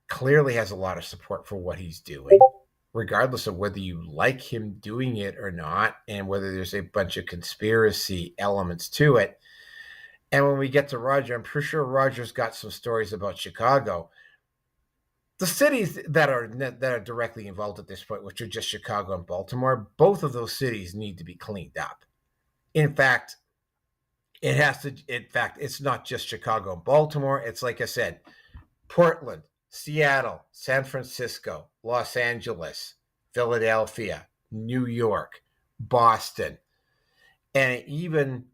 clearly has a lot of support for what he's doing, regardless of whether you like him doing it or not, and whether there's a bunch of conspiracy elements to it. And when we get to Roger, I'm pretty sure Roger's got some stories about Chicago. the cities that are directly involved at this point, which are just Chicago and Baltimore, both of those cities need to be cleaned up. In fact, it's not just Chicago and Baltimore. It's like I said, Portland, Seattle, San Francisco, Los Angeles, Philadelphia, New York, Boston, and even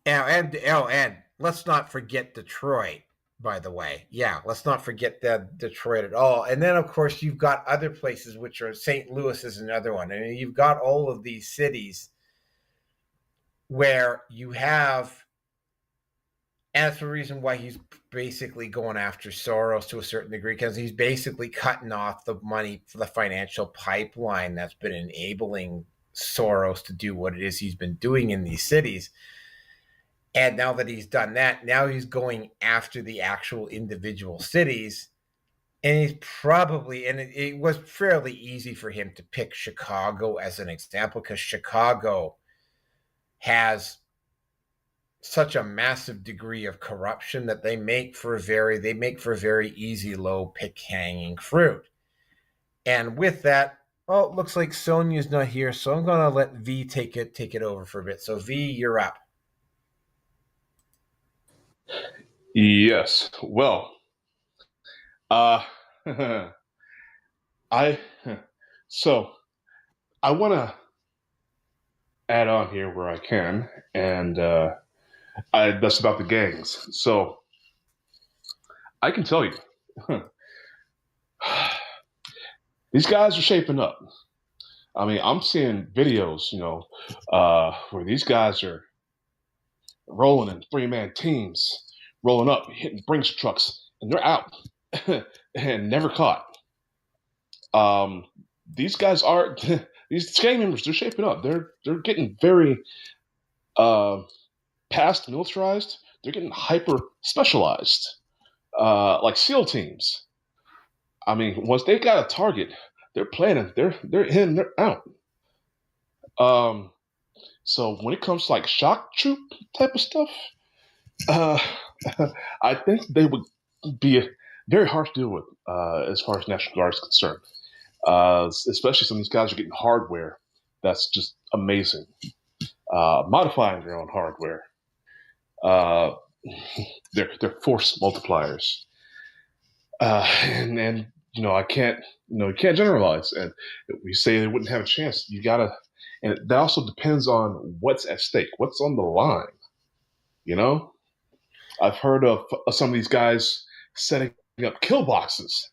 and let's not forget Detroit. By the way, yeah, let's not forget that Detroit at all. And then, of course, you've got other places, which are St. Louis is another one, and you've got all of these cities where you have, and that's the reason why he's basically going after Soros to a certain degree, because he's basically cutting off the money for the financial pipeline that's been enabling Soros to do what it is he's been doing in these cities. And now that he's done that, now he's going after the actual individual cities. And he's probably, and it was fairly easy for him to pick Chicago as an example, because Chicago has such a massive degree of corruption that they make for very easy, low pick hanging fruit. And with that, oh, it looks like Sonia's not here, so I'm gonna let V take it over for a bit. So V, you're up. Yes. Well, I so I want to add on here where I can, and that's about the gangs. So I can tell you, these guys are shaping up. I mean, I'm seeing videos, where these guys are rolling in 3-man teams, rolling up, hitting Brinks trucks, and they're out and never caught. These guys are these gang members. They're shaping up. They're getting very past militarized. They're getting hyper specialized, like SEAL teams. I mean, once they got a target, they're planning. They're in. They're out. So when it comes to like shock troop type of stuff, I think they would be very hard to deal with as far as National Guard is concerned. Especially some of these guys are getting hardware that's just amazing. Modifying their own hardware. They're force multipliers. And I can't you can't generalize. And we say they wouldn't have a chance. You gotta, and that also depends on what's at stake, what's on the line. I've heard of some of these guys setting up kill boxes,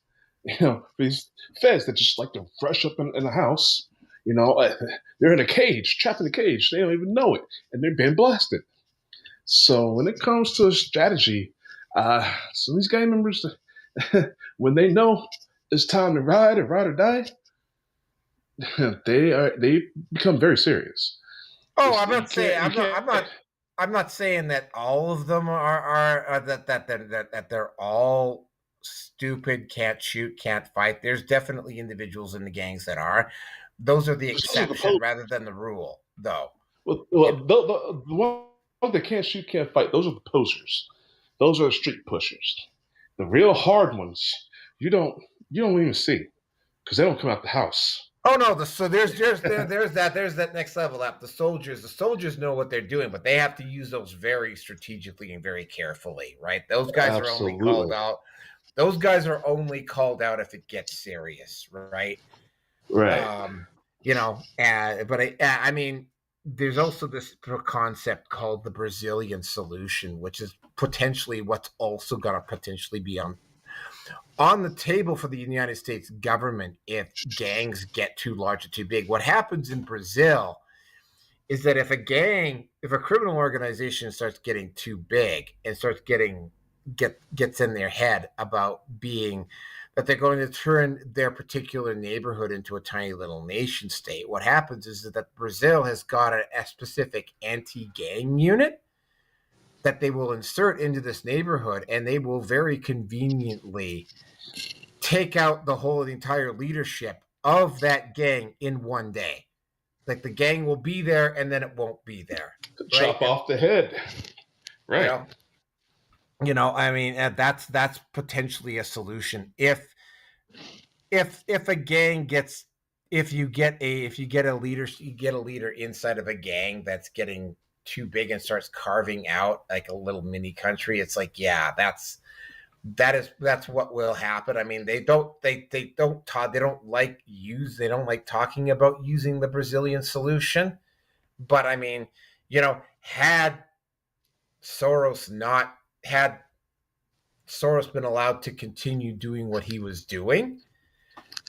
for these feds that just like to rush up in the house. They're in a cage, trapped in a cage. They don't even know it, and they're being blasted. So when it comes to strategy, some of these gang members, when they know it's time to ride or die, they become very serious. Oh, I'm not saying that all of them are that they're all stupid, can't shoot, can't fight. There's definitely individuals in the gangs that are. Those are the exception rather than the rule, though. Well, the ones that can't shoot, can't fight, those are the posers. Those are the street pushers. The real hard ones, you don't even see, because they don't come out the house. Oh no! So there's that next level up. The soldiers know what they're doing, but they have to use those very strategically and very carefully, right? Those guys are only called out. Those guys are only called out if it gets serious, right? Right. But I mean, there's also this concept called the Brazilian solution, which is potentially what's also going to potentially be on the table for the United States government if gangs get too large or too big. What happens in Brazil is that if a criminal organization starts getting too big and starts gets in their head about being that they're going to turn their particular neighborhood into a tiny little nation state, what happens is that Brazil has got a specific anti-gang unit that they will insert into this neighborhood, and they will very conveniently take out the entire leadership of that gang in one day. Like the gang will be there and then it won't be there. Chop off the head. Right. You know, I mean, that's potentially a solution if a gang gets if you get a leader, you get a leader inside of a gang that's getting too big and starts carving out like a little mini country. It's like, yeah, that's what will happen. I mean, they don't like talking about using the Brazilian solution, but I mean, had Soros not had Soros been allowed to continue doing what he was doing,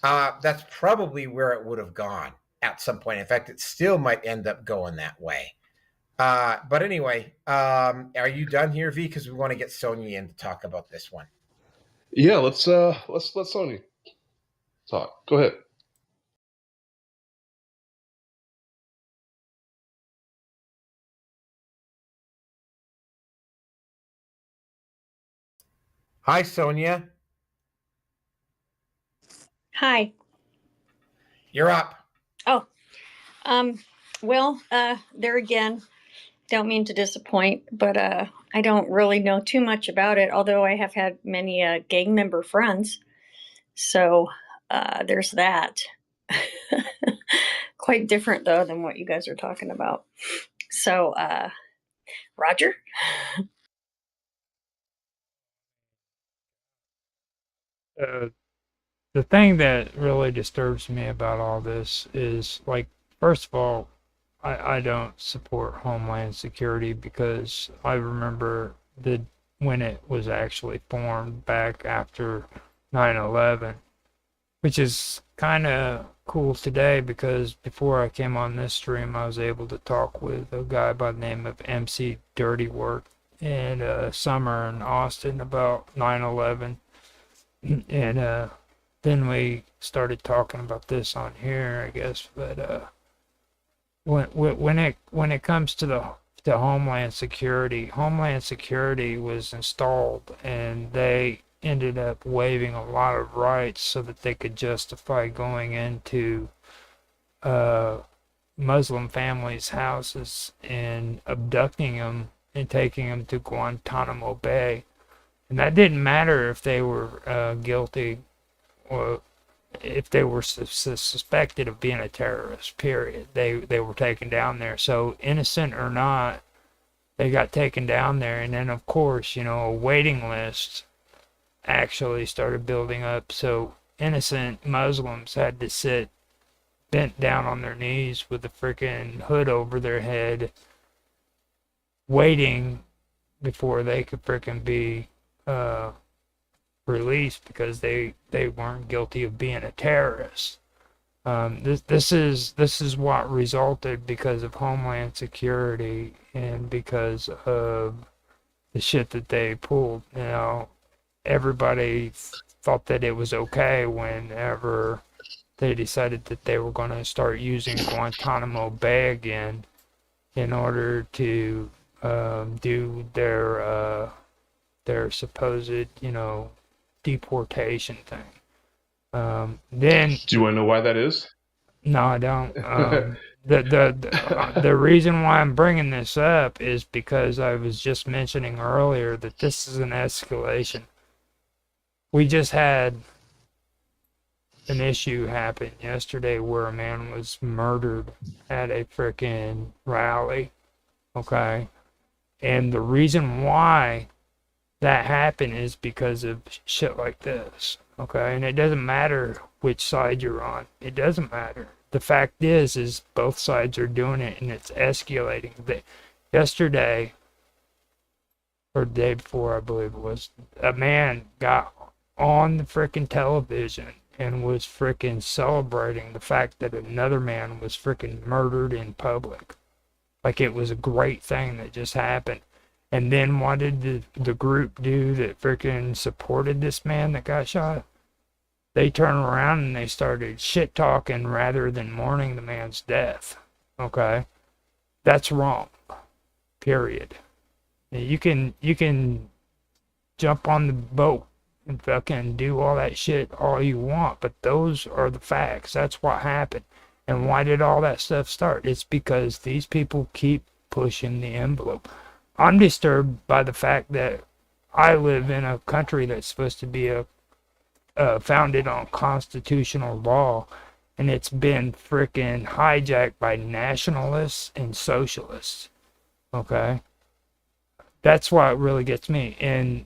that's probably where it would have gone at some point. In fact, it still might end up going that way. But anyway, are you done here, V? Because we want to get Sonia in to talk about this one. Yeah, let's let Sonia talk. Go ahead. Hi, Sonia. Hi. You're up. Oh, well, there again, don't mean to disappoint, but I don't really know too much about it, although I have had many gang member friends. So there's that. Quite different, though, than what you guys are talking about. So, Roger? The thing that really disturbs me about all this is, like, first of all, I don't support Homeland Security because I remember when it was actually formed back after 9/11, which is kind of cool today because before I came on this stream, I was able to talk with a guy by the name of MC Dirty Work in summer in Austin about 9/11, and then we started talking about this on here, I guess. But when it comes to Homeland Security was installed, and they ended up waiving a lot of rights so that they could justify going into Muslim families' houses and abducting them and taking them to Guantanamo Bay. And that didn't matter if they were guilty or if they were suspected of being a terrorist, period. They were taken down there. So innocent or not, they got taken down there. And then, of course, a waiting list actually started building up. So innocent Muslims had to sit bent down on their knees with a freaking hood over their head, waiting before they could freaking be released because they weren't guilty of being a terrorist. This is what resulted because of Homeland Security and because of the shit that they pulled. Everybody thought that it was okay whenever they decided that they were going to start using Guantanamo Bay again in order to do their supposed, deportation thing. Then, do you want to know why that is? No, I don't. The reason why I'm bringing this up is because I was just mentioning earlier that this is an escalation. We just had an issue happen yesterday where a man was murdered at a frickin' rally, okay? And the reason why that happened is because of shit like this, okay? And it doesn't matter which side you're on. It doesn't matter. The fact is both sides are doing it, and it's escalating. Yesterday, or the day before, I believe it was, a man got on the frickin' television and was frickin' celebrating the fact that another man was frickin' murdered in public. Like it was a great thing that just happened. And then what did the group do that frickin' supported this man that got shot? They turned around and they started shit talking rather than mourning the man's death. Okay? That's wrong. Period. You can jump on the boat and fucking do all that shit all you want, but those are the facts. That's what happened. And why did all that stuff start? It's because these people keep pushing the envelope. I'm disturbed by the fact that I live in a country that's supposed to be founded on constitutional law, and it's been freaking hijacked by nationalists and socialists. Okay? That's why it really gets me. And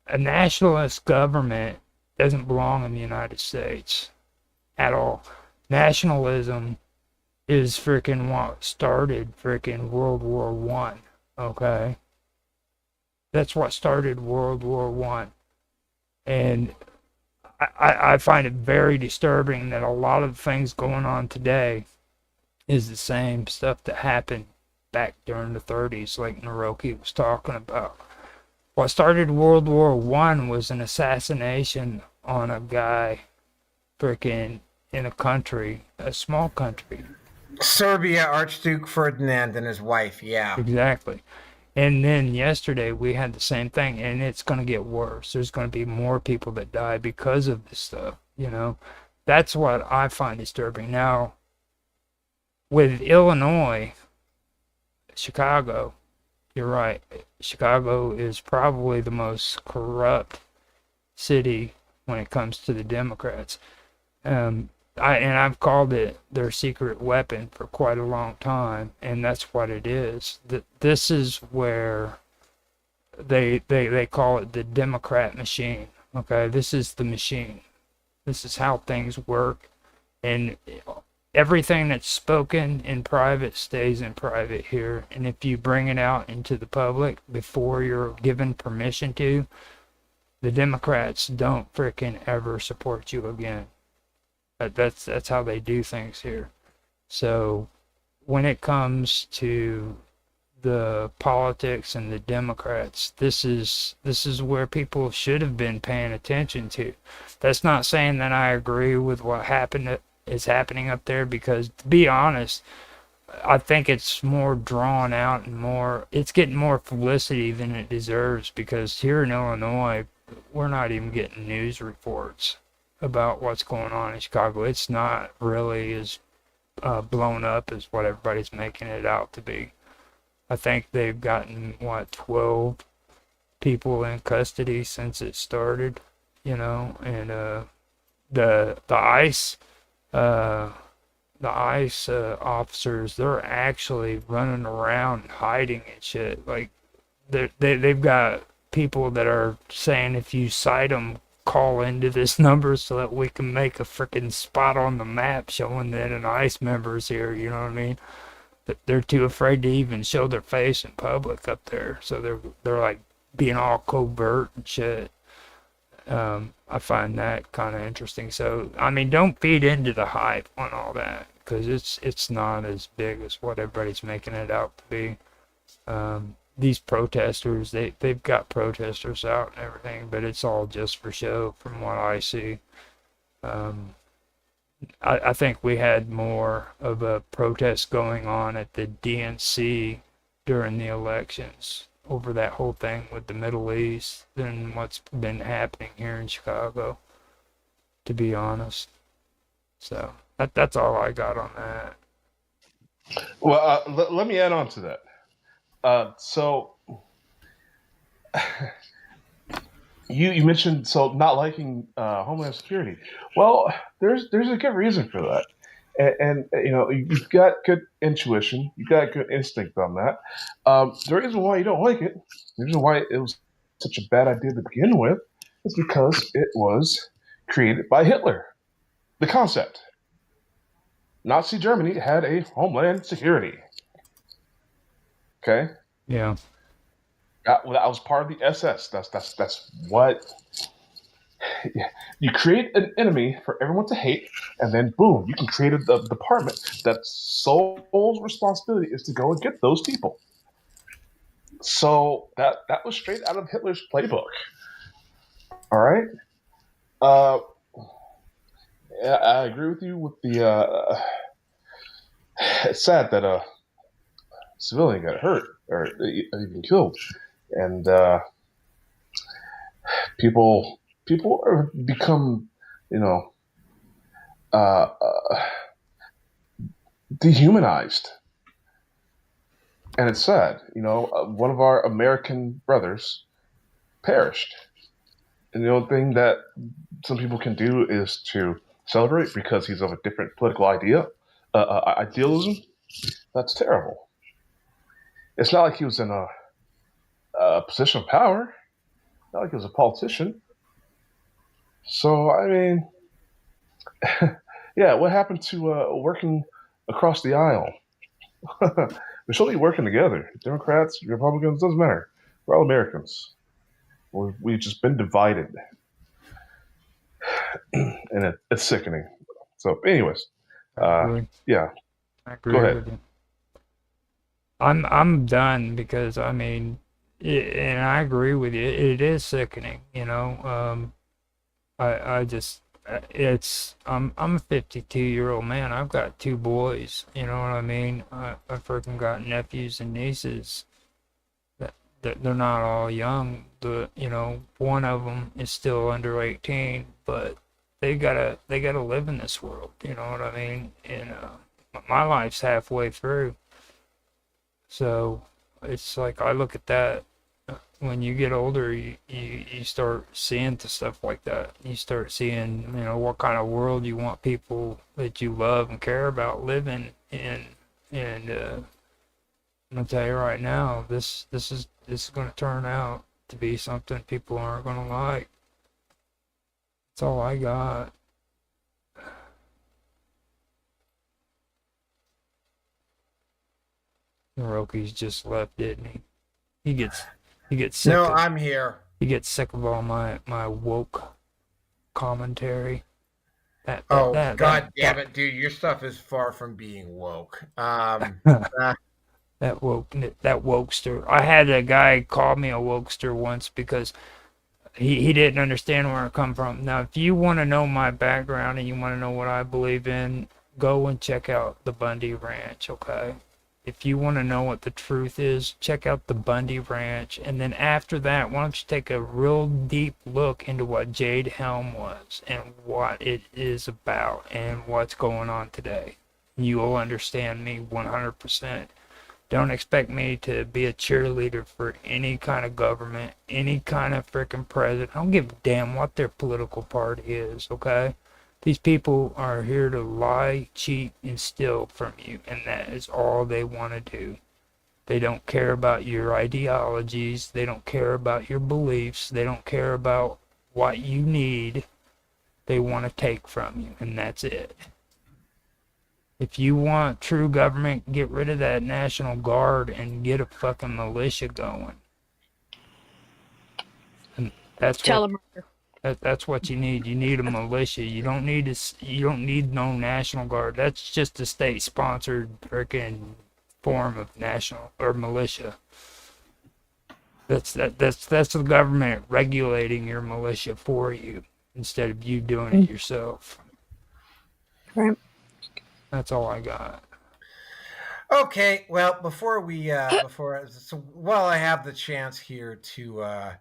a nationalist government doesn't belong in the United States at all. Nationalism is freaking what started freaking World War One. Okay? That's what started World War One. And I find it very disturbing that a lot of things going on today is the same stuff that happened back during the 30s, like Naroki was talking about. What started World War One was an assassination on a guy freaking in a country, a small country. Serbia, Archduke Ferdinand and his wife, yeah. Exactly. And then yesterday we had the same thing, and it's going to get worse. There's going to be more people that die because of this stuff, you know? That's what I find disturbing. Now, with Illinois, Chicago, you're right. Chicago is probably the most corrupt city when it comes to the Democrats. I've called it their secret weapon for quite a long time, and that's what it is. This is where they call it the Democrat machine. Okay, this is the machine. This is how things work, and everything that's spoken in private stays in private here. And if you bring it out into the public before you're given permission to, the Democrats don't frickin' ever support you again. That's how they do things here. So when it comes to the politics and the Democrats, this is where people should have been paying attention to. That's not saying that I agree with what is happening up there, because to be honest, I think it's more drawn out and it's getting more publicity than it deserves, because here in Illinois, we're not even getting news reports about what's going on in Chicago. It's not really as blown up as what everybody's making it out to be. I think they've gotten 12 people in custody since it started, you know, and the ICE officers, they're actually running around hiding and shit. Like they've got people that are saying if you cite them, call into this number so that we can make a freaking spot on the map showing that an ICE member is here, you know what I mean? They're too afraid to even show their face in public up there, so they're like being all covert and shit. I find that kind of interesting. So I mean, don't feed into the hype on all that, because it's not as big as what everybody's making it out to be. These protesters, they've got protesters out and everything, but it's all just for show from what I see. I think we had more of a protest going on at the DNC during the elections over that whole thing with the Middle East than what's been happening here in Chicago, to be honest. So that's all I got on that. Well, let me add on to that. So you mentioned not liking Homeland Security. Well, there's a good reason for that, and you know, you've got good intuition, you've got good instinct on that. The reason why you don't like it, the reason why it was such a bad idea to begin with, is because it was created by Hitler. The concept. Nazi Germany had a Homeland Security. Okay. Yeah. That was part of the SS. That's what you create an enemy for everyone to hate, and then boom, you can create a department that's sole responsibility is to go and get those people. So that was straight out of Hitler's playbook. All right. Yeah, I agree with you with the. It's sad that a civilian got hurt or even killed, and people are become, you know, dehumanized, and it's sad. You know, one of our American brothers perished. And the only thing that some people can do is to celebrate because he's of a different political idealism. That's terrible. It's not like he was in a position of power. Not like he was a politician. So, I mean, yeah, what happened to working across the aisle? We should be working together. Democrats, Republicans, doesn't matter. We're all Americans. We've just been divided. And it's sickening. So, anyways, yeah. I agree Go ahead. with you. I'm done because I mean, and I agree with you. It is sickening, you know. I just I'm a 52-year-old man. I've got 2 boys. You know what I mean? I freaking got nephews and nieces. That they're not all young. You know, one of them is still under 18, but they gotta live in this world. You know what I mean? And my life's halfway through. So it's like I look at that. When you get older, you start seeing the stuff like that. You start seeing, you know, what kind of world you want people that you love and care about living in. And I'm gonna tell you right now, this is going to turn out to be something people aren't going to like. That's all I got. Hiroki's just left, didn't he? He gets sick. No, I'm here. He gets sick of all my woke commentary. God damn it, dude! Your stuff is far from being woke. That wokester. I had a guy call me a wokester once because he didn't understand where I come from. Now, if you want to know my background and you want to know what I believe in, go and check out the Bundy Ranch, okay? If you want to know what the truth is, check out the Bundy Ranch. And then after that, why don't you take a real deep look into what Jade Helm was and what it is about and what's going on today. You will understand me 100%. Don't expect me to be a cheerleader for any kind of government, any kind of freaking president. I don't give a damn what their political party is, okay? These people are here to lie, cheat, and steal from you, and that is all they want to do. They don't care about your ideologies. They don't care about your beliefs. They don't care about what you need. They want to take from you, and that's it. If you want true government, get rid of that National Guard and get a fucking militia going. And that's that's what you need. You need a militia. You don't need no National Guard. That's just a state-sponsored freaking form of national or militia. That's the government regulating your militia for you instead of you doing it yourself. Right. That's all I got. Okay, well, while I have the chance here to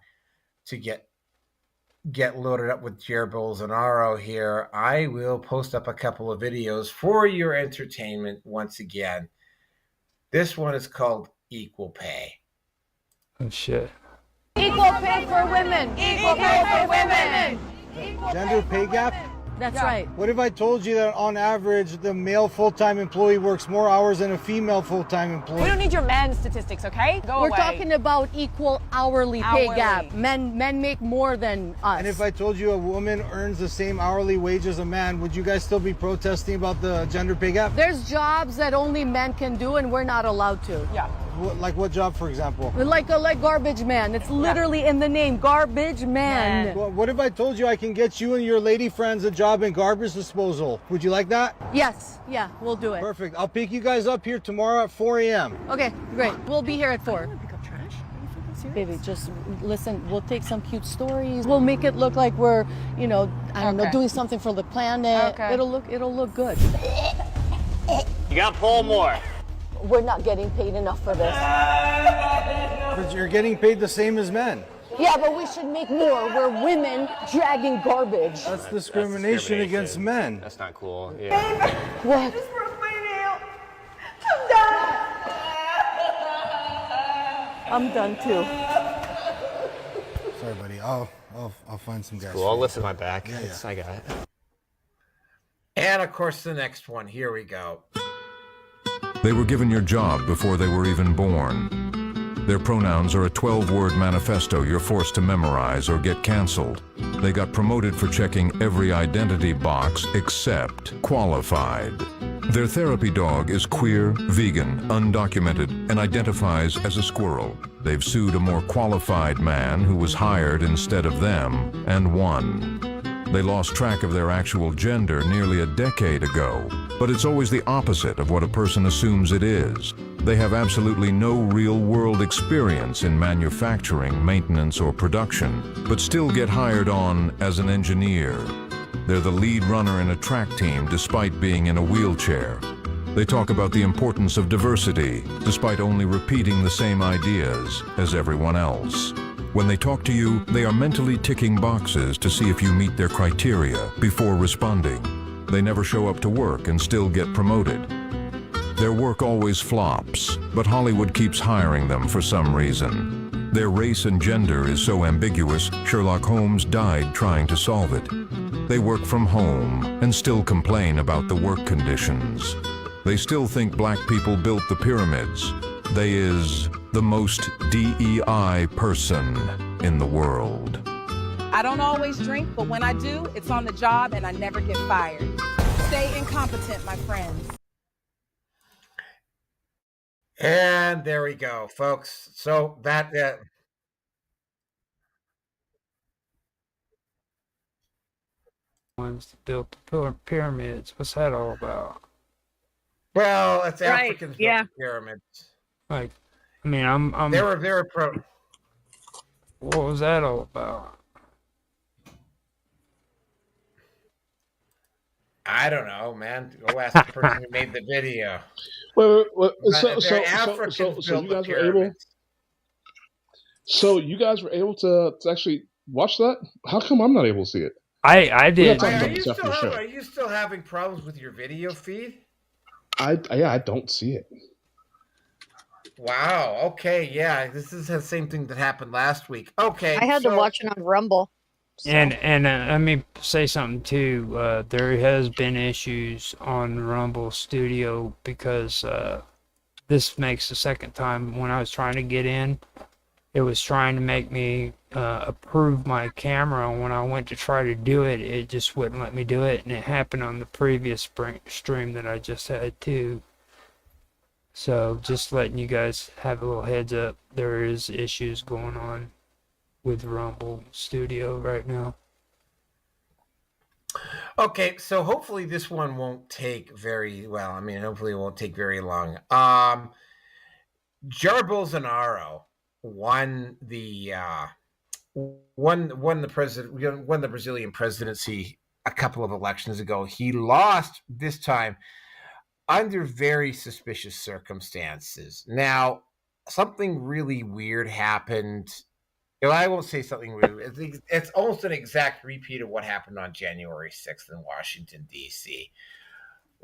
get loaded up with Jair Bolsonaro here, I will post up a couple of videos for your entertainment once again. This one is called Equal Pay. Oh shit. Equal pay for women. Equal pay for women. Gender pay gap? That's right. What if I told you that on average the male full-time employee works more hours than a female full-time employee? We don't need your man statistics, okay? We're talking about equal hourly pay gap. Men make more than us. And if I told you a woman earns the same hourly wage as a man, would you guys still be protesting about the gender pay gap? There's jobs that only men can do and we're not allowed to. Yeah. Like what job, for example? Like garbage man. It's literally in the name, garbage man. Well, what if I told you I can get you and your lady friends a job in garbage disposal? Would you like that? Yes. Yeah, we'll do it. Perfect. I'll pick you guys up here tomorrow at 4 a.m. Okay, great. We'll be here at 4. Baby, just listen, we'll take some cute stories. We'll make it look like we're, I don't know, doing something for the planet. Okay. It'll look good. You gotta pull more. We're not getting paid enough for this. But you're getting paid the same as men. Yeah, but we should make more. We're women dragging garbage. That's discrimination against men. That's not cool. Yeah. What? This broke my nail. I'm done. I'm done too. Sorry, buddy. I'll find some gas. Cool. I'll listen to my back. Yeah, yeah. I got it. And of course, the next one. Here we go. They were given your job before they were even born. Their pronouns are a 12-word manifesto you're forced to memorize or get canceled. They got promoted for checking every identity box except qualified. Their therapy dog is queer, vegan, undocumented, and identifies as a squirrel. They've sued a more qualified man who was hired instead of them and won. They lost track of their actual gender nearly a decade ago, but it's always the opposite of what a person assumes it is. They have absolutely no real-world experience in manufacturing, maintenance, or production, but still get hired on as an engineer. They're the lead runner in a track team despite being in a wheelchair. They talk about the importance of diversity, despite only repeating the same ideas as everyone else. When they talk to you, they are mentally ticking boxes to see if you meet their criteria before responding. They never show up to work and still get promoted. Their work always flops, but Hollywood keeps hiring them for some reason. Their race and gender is so ambiguous, Sherlock Holmes died trying to solve it. They work from home and still complain about the work conditions. They still think black people built the pyramids. They is the most DEI person in the world. I don't always drink, but when I do, it's on the job and I never get fired. Stay incompetent, my friends. And there we go, folks. So that Ones that built the pyramids. What's that all about? well, it's Right, Africans yeah. built the pyramids. Like, I mean, I'm. They were pro. What was that all about? I don't know, man. Go ask the person who made the video. Wait, They're so Africans you built the guys were able. pyramids. So you guys were able to actually watch that? How come I'm not able to see it? I We did. gotta talk Are about you this after the still show. are you still having problems with your video feed? I don't see it. Wow. Okay. Yeah. This is the same thing that happened last week. Okay. I had to so- watch it on Rumble. So. And let me say something too. There has been issues on Rumble Studio because this makes the second time when I was trying to get in, it was trying to make me approve my camera. And when I went to try to do it, it just wouldn't let me do it. And it happened on the previous stream that I just had too. So just letting you guys have a little heads up, there is issues going on with Rumble Studio right now. Okay, so hopefully this one won't take very well. I mean, hopefully it won't take very long. Jair Bolsonaro won the Brazilian presidency a couple of elections ago. He lost this time under very suspicious circumstances. Now, something really weird happened. I won't say something weird. It's almost an exact repeat of what happened on January 6th in Washington, D.C.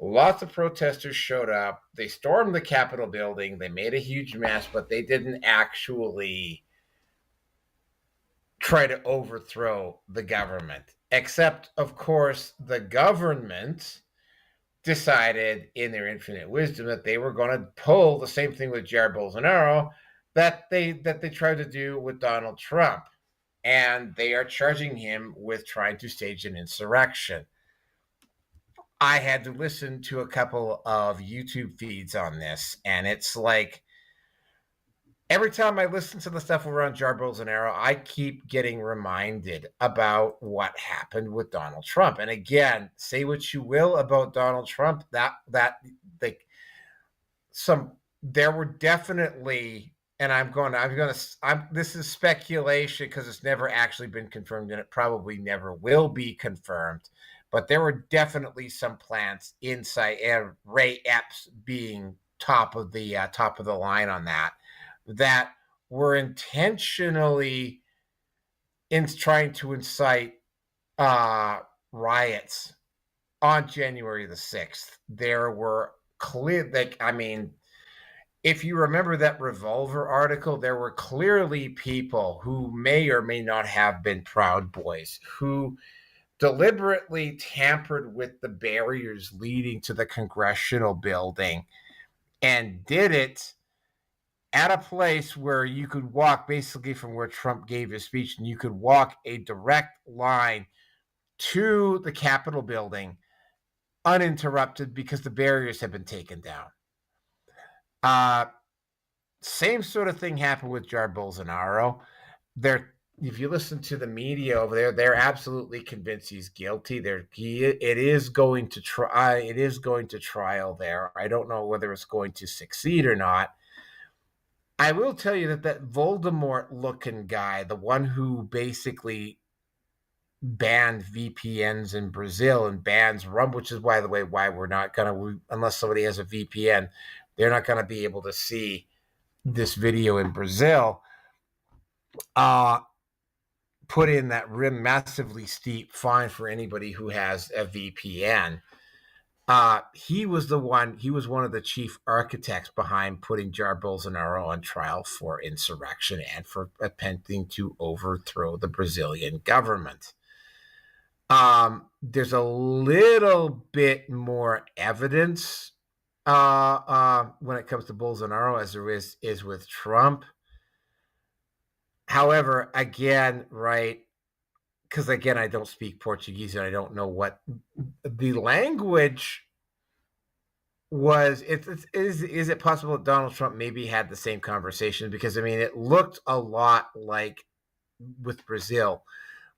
Lots of protesters showed up. They stormed the Capitol building. They made a huge mess, but they didn't actually try to overthrow the government. Except, of course, the government decided in their infinite wisdom that they were going to pull the same thing with Jair Bolsonaro that they tried to do with Donald Trump. And they are charging him with trying to stage an insurrection. I had to listen to a couple of YouTube feeds on this, and it's like every time I listen to the stuff around Jair Bolsonaro, I keep getting reminded about what happened with Donald Trump. And again, say what you will about Donald Trump, there were definitely, and this is speculation because it's never actually been confirmed, and it probably never will be confirmed. But there were definitely some plants inside, and Ray Epps being top of the line on that were intentionally trying to incite riots on January the 6th. There were clear, if you remember that Revolver article, there were clearly people who may or may not have been Proud Boys who deliberately tampered with the barriers leading to the congressional building and did it at a place where you could walk basically from where Trump gave his speech, and you could walk a direct line to the Capitol building uninterrupted because the barriers have been taken down. Same sort of thing happened with Jair Bolsonaro. If you listen to the media over there, they're absolutely convinced he's guilty. It is going to trial there. I don't know whether it's going to succeed or not. I will tell you that Voldemort-looking guy, the one who basically banned VPNs in Brazil and bans rum, which is, by the way, why we're not going to, unless somebody has a VPN, they're not going to be able to see this video in Brazil, put in that massively steep fine for anybody who has a VPN. He was one of the chief architects behind putting Jair Bolsonaro on trial for insurrection and for attempting to overthrow the Brazilian government. There's a little bit more evidence when it comes to Bolsonaro as there is with Trump. However, again, right, because again, I don't speak Portuguese and I don't know what the language was. Is it possible that Donald Trump maybe had the same conversation? Because I mean, it looked a lot like with Brazil,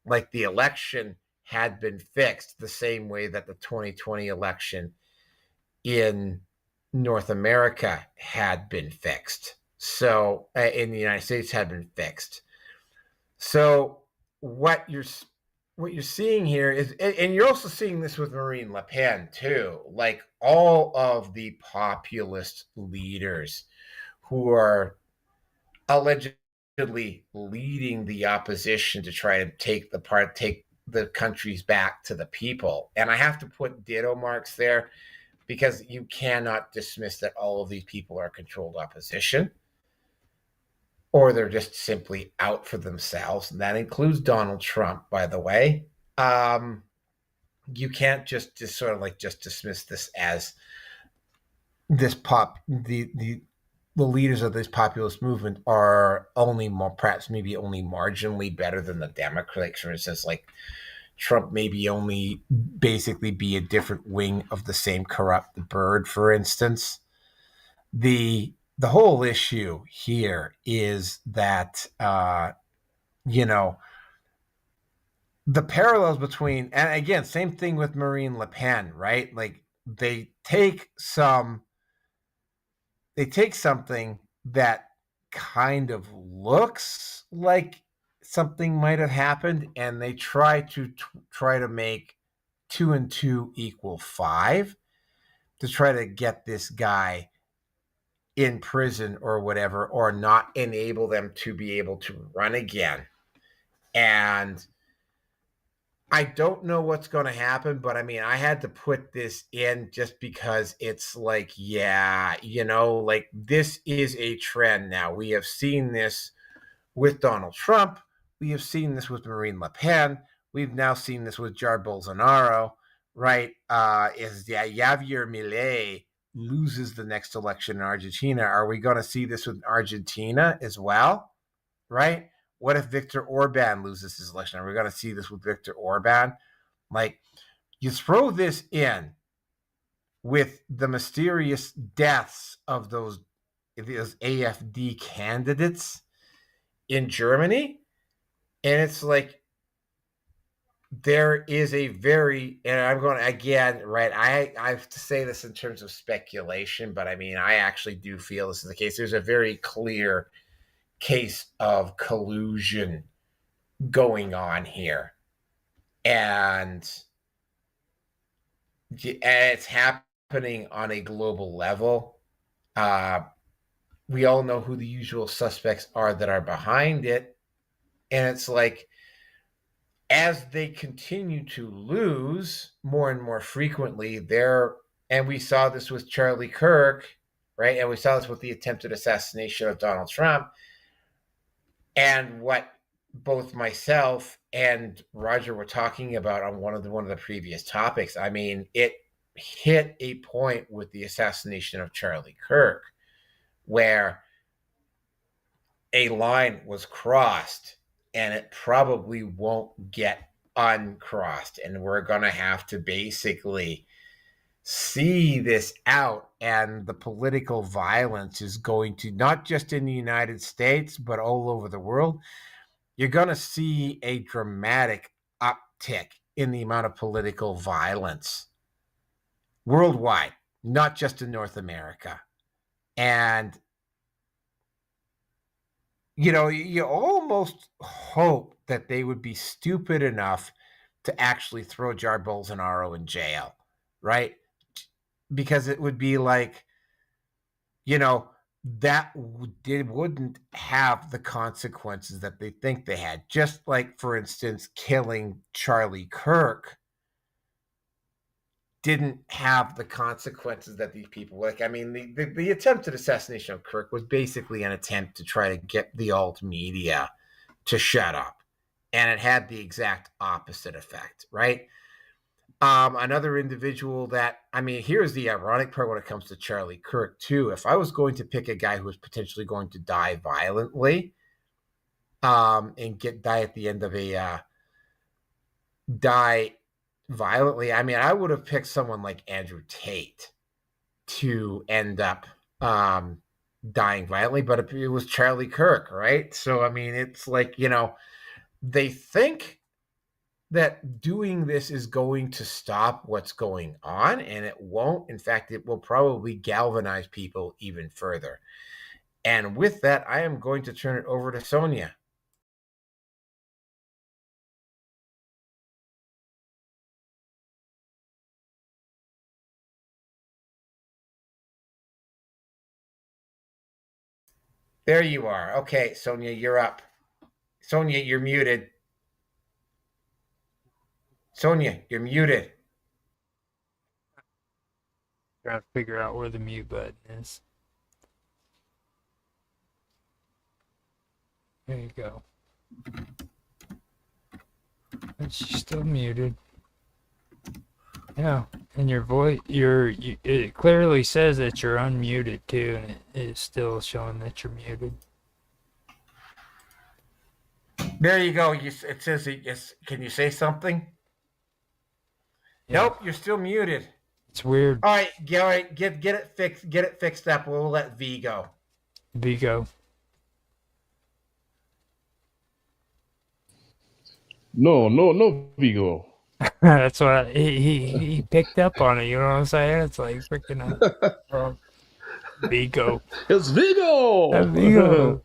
like the election had been fixed the same way that the 2020 election in North America had been fixed. So in the United States had been fixed. So what you're seeing here is, and you're also seeing this with Marine Le Pen too, like all of the populist leaders who are allegedly leading the opposition to try to take the countries back to the people. And I have to put ditto marks there because you cannot dismiss that all of these people are controlled opposition, or they're just simply out for themselves. And that includes Donald Trump, by the way. You can't just dismiss this as the leaders of this populist movement are perhaps maybe only marginally better than the Democrats. For instance, like Trump maybe only basically be a different wing of the same corrupt bird, for instance. The whole issue here is that, the parallels between, and again, same thing with Marine Le Pen, right? Like they take something that kind of looks like something might have happened, and they try to make 2 and 2 equal 5 to try to get this guy in prison or whatever, or not enable them to be able to run again. And I don't know what's going to happen, but I mean, I had to put this in just because it's like, like this is a trend now. We have seen this with Donald Trump. We have seen this with Marine Le Pen. We've now seen this with Jair Bolsonaro, right? Javier Milei loses the next election in Argentina. Are we going to see this with Argentina as well, right? What if Viktor Orban loses his election? Are we going to see this with Viktor Orban? Like, you throw this in with the mysterious deaths of those AfD candidates in Germany, and it's like there is a very, and I'm going to, again, right, I have to say this in terms of speculation, but I mean, I actually do feel this is the case. There's a very clear case of collusion going on here, and it's happening on a global level. We all know who the usual suspects are that are behind it, and it's like, as they continue to lose more and more frequently, and we saw this with Charlie Kirk, right? And we saw this with the attempted assassination of Donald Trump. And what both myself and Roger were talking about on one of the previous topics, I mean, it hit a point with the assassination of Charlie Kirk where a line was crossed and it probably won't get uncrossed. And we're going to have to basically see this out, and the political violence is going to, not just in the United States, but all over the world. You're going to see a dramatic uptick in the amount of political violence worldwide, not just in North America. And, you know, you almost hope that they would be stupid enough to actually throw Jar Bolsonaro in jail, right? Because it would be like, you know, that wouldn't have the consequences that they think they had. Just like, for instance, killing Charlie Kirk didn't have the consequences that these people like. I mean, the attempted assassination of Kirk was basically an attempt to try to get the alt media to shut up. And it had the exact opposite effect, right? Another individual that, I mean, here's the ironic part when it comes to Charlie Kirk, too. If I was going to pick a guy who was potentially going to die violently, and die at the end of a die violently, I mean, I would have picked someone like Andrew Tate to end up dying violently, but it was Charlie Kirk, right? So, I mean, it's like, you know, they think that doing this is going to stop what's going on, and it won't. In fact, it will probably galvanize people even further. And with that, I am going to turn it over to Sonia. There you are. Okay, Sonia, you're up. Sonia, you're muted. Sonia, you're muted. Trying to figure out where the mute button is. There you go. But she's still muted. Yeah, and your voice, it clearly says that you're unmuted too, and it is still showing that you're muted. There you go. It says, can you say something? Yeah. Nope, you're still muted. It's weird. All right, get it fixed. Get it fixed up. We'll let V go. V go. No, Vigo. That's what he picked up on it. You know what I'm saying? It's like freaking Vigo. It's Vigo. Vigo.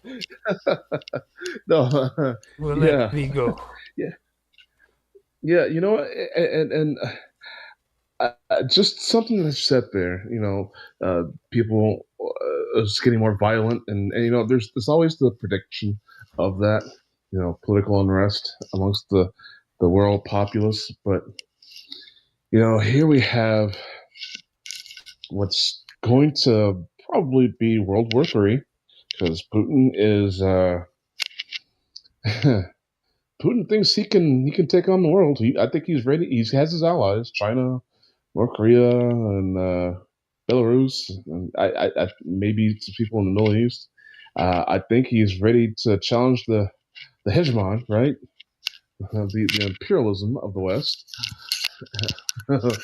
No. We'll let Vigo. Yeah. You know, and just something that's said there. You know, people is getting more violent, and you know, there's always the prediction of that. You know, political unrest amongst the world populace, but you know, here we have what's going to probably be World War III, because Putin is Putin thinks he can take on the world. I think he's ready. He has his allies: China, North Korea, and Belarus, and I maybe some people in the Middle East. I think he's ready to challenge the hegemon, right? The imperialism of the West. The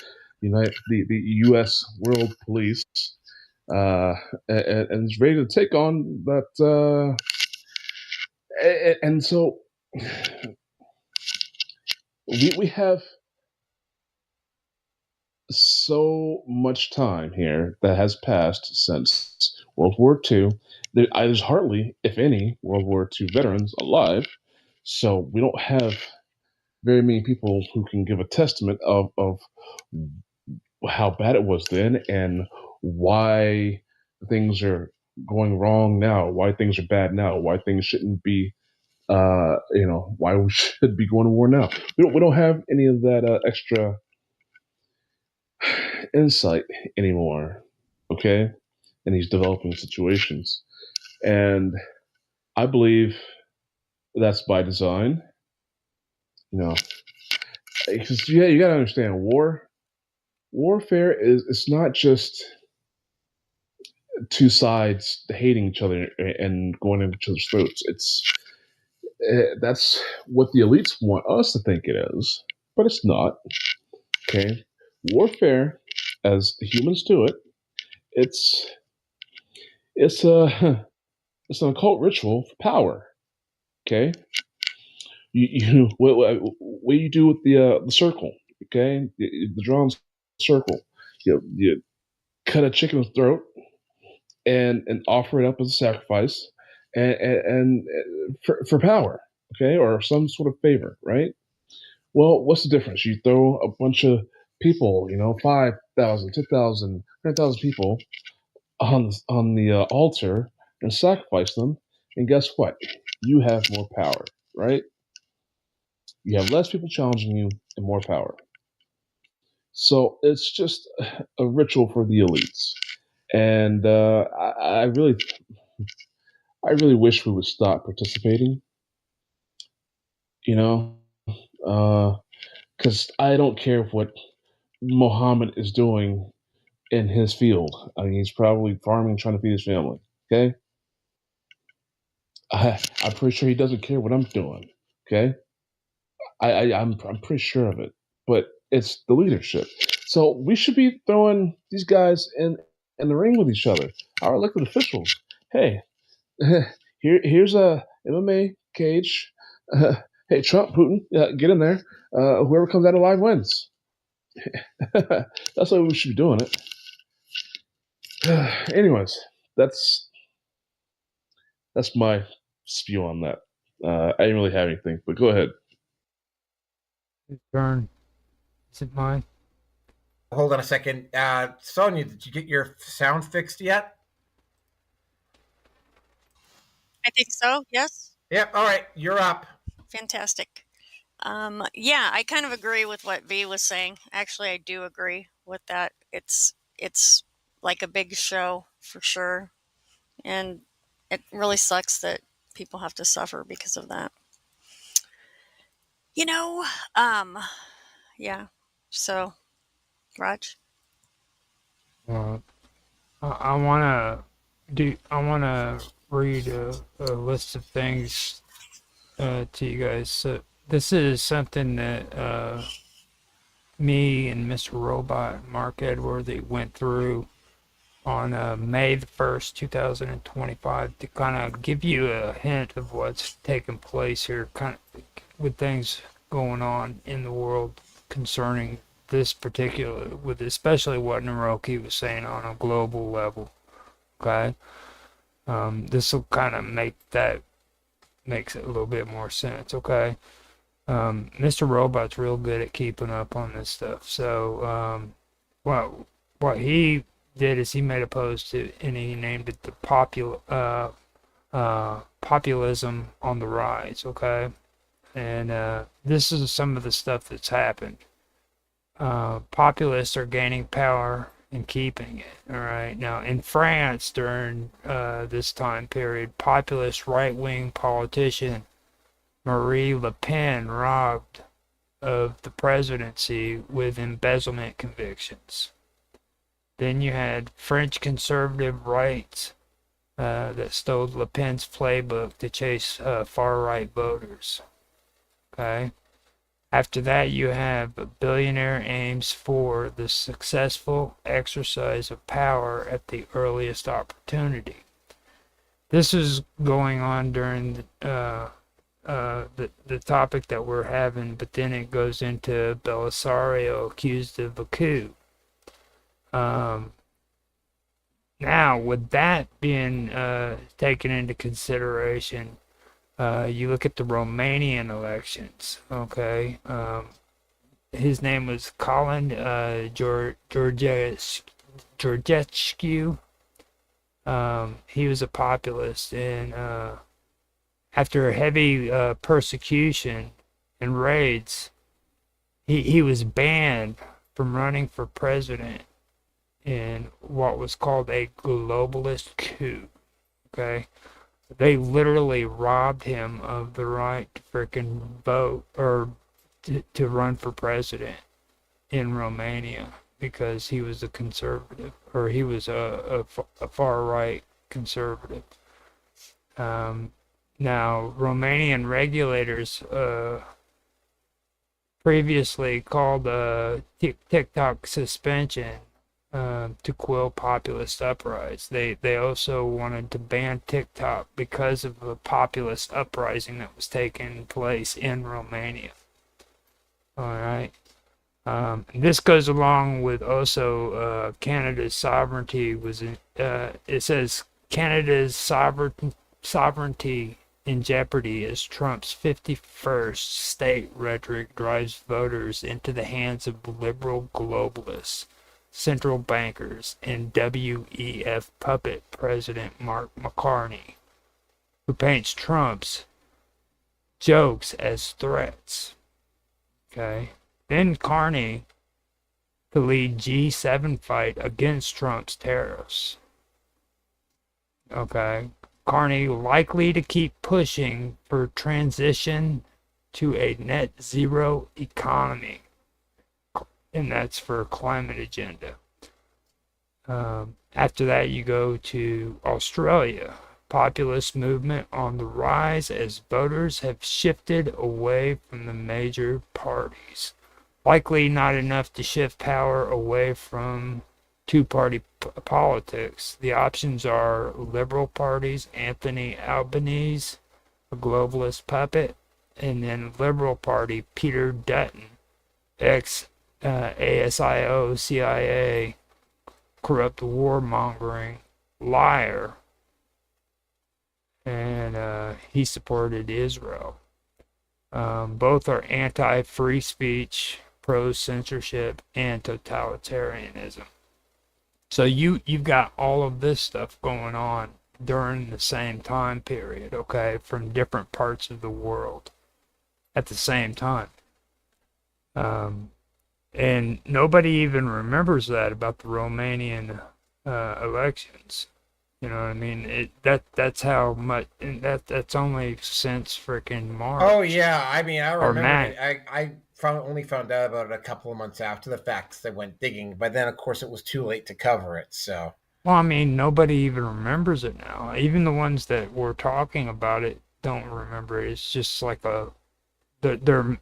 U.S. world police, and is ready to take on that. And so we have so much time here that has passed since World War II. There's hardly, if any, World War II veterans alive, so we don't have very many people who can give a testament of how bad it was then and why things are going wrong now, why things are bad now, why things shouldn't be, you know, why we should be going to war now. We don't have any of that extra insight anymore. Okay, in these developing situations. And I believe that's by design. Because you got to understand, warfare is, it's not just two sides hating each other and going into each other's throats. That's what the elites want us to think it is, but it's not. Okay, warfare, as the humans do it, it's it's a it's an occult ritual for power. Okay, what you do with the circle? Okay, the drawn circle. You cut a chicken's throat and offer it up as a sacrifice and for power, okay, or some sort of favor, right? Well, what's the difference? You throw a bunch of people, 5,000, 10,000, 100,000 people on the altar and sacrifice them, and guess what? You have more power, right? You have less people challenging you and more power. So it's just a ritual for the elites, and I really wish we would stop participating. Because I don't care what Mohammed is doing in his field. I mean, he's probably farming, trying to feed his family. Okay, I'm pretty sure he doesn't care what I'm doing. Okay, I'm pretty sure of it. But it's the leadership. So we should be throwing these guys in the ring with each other. Our elected officials. Hey, here's a MMA cage. Hey, Trump, Putin, get in there. Whoever comes out alive wins. That's why we should be doing it. Anyways, that's my spew on that. I didn't really have anything, but go ahead. Turn. Is it mine? Hold on a second. Sonia, did you get your sound fixed yet? I think so. Yes. Yep. All right. You're up. Fantastic. Yeah, I kind of agree with what V was saying. Actually, I do agree with that. It's like a big show for sure, and it really sucks that people have to suffer because of that. Yeah. So, Raj. I wanna read a list of things to you guys. So this is something that me and Mr. Robot and Mark Edworthy went through on May the 1st, 2025 to kind of give you a hint of what's taking place here, kind of with things going on in the world concerning this particular, with especially what Naroki was saying on a global level. Okay, this will kind of makes it a little bit more sense. Okay, Mr. Robot's real good at keeping up on this stuff. So, what he did is he made a post and he named it the populism on the rise. Okay, and this is some of the stuff that's happened. Populists are gaining power and keeping it. All right. Now, in France during this time period, populist right-wing politician Marie Le Pen robbed of the presidency with embezzlement convictions. Then you had French conservative rights that stole Le Pen's playbook to chase far-right voters. Okay. After that, you have a billionaire aims for the successful exercise of power at the earliest opportunity. This is going on during the topic that we're having, but then it goes into Belisario accused of a coup. Now, with that being taken into consideration, you look at the Romanian elections, okay? His name was Colin Georgescu. He was a populist, and after heavy persecution and raids, he was banned from running for president in what was called a globalist coup. Okay, they literally robbed him of the right to frickin' vote or to run for president in Romania because he was a conservative, or he was a far right conservative. Now, Romanian regulators previously called TikTok suspension to quell populist uprisings. They also wanted to ban TikTok because of a populist uprising that was taking place in Romania. All right. This goes along with also Canada's sovereignty it says Canada's sovereignty in jeopardy as Trump's 51st state rhetoric drives voters into the hands of liberal globalists, central bankers, and WEF puppet President Mark McCartney, who paints Trump's jokes as threats. Okay. Then Carney to lead G7 fight against Trump's tariffs. Okay. Carney likely to keep pushing for transition to a net zero economy. And that's for climate agenda. After that, you go to Australia. Populist movement on the rise as voters have shifted away from the major parties. Likely not enough to shift power away from two-party politics. The options are Liberal parties, Anthony Albanese, a globalist puppet, and then Liberal Party, Peter Dutton, ex-ASIO, CIA, corrupt warmongering liar, and he supported Israel. Both are anti-free speech, pro-censorship, and totalitarianism. So you've got all of this stuff going on during the same time period, okay, from different parts of the world at the same time. And nobody even remembers that about the Romanian elections. You know what I mean? That's how much, and that's only since freaking March. Oh yeah, I mean, I remember. I only found out about it a couple of months after the fact because I went digging. But then, of course, it was too late to cover it. So. Well, I mean, nobody even remembers it now. Even the ones that were talking about it don't remember it. It's just like their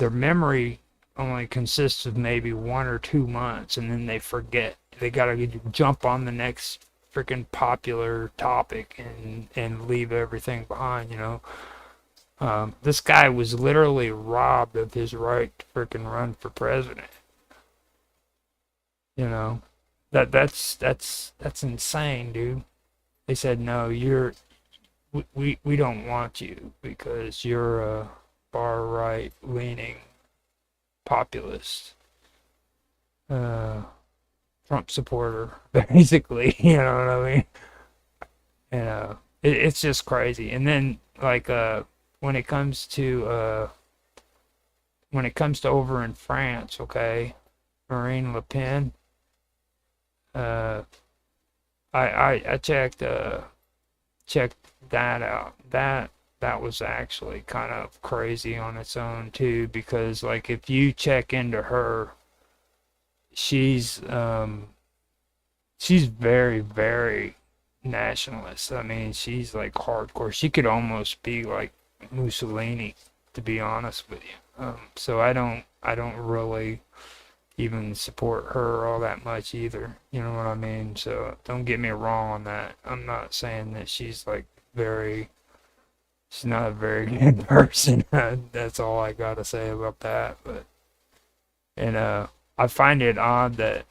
memory only consists of maybe 1 or 2 months, and then they forget. They gotta jump on the next freaking popular topic and leave everything behind, you know. This guy was literally robbed of his right to freaking run for president. You know, that's insane, dude. They said no, we don't want you because you're a far right leaning populist. Trump supporter, basically, you know what I mean? And it's just crazy. And then like when it comes to over in France, okay, Marine Le Pen, I checked that out. That was actually kind of crazy on its own too, because like if you check into her, she's very, very nationalist. I mean, she's like hardcore. She could almost be like Mussolini, to be honest with you. So I don't really even support her all that much either. You know what I mean? So don't get me wrong on that. I'm not saying that she's like she's not a very good person. That's all I gotta say about that. But I find it odd that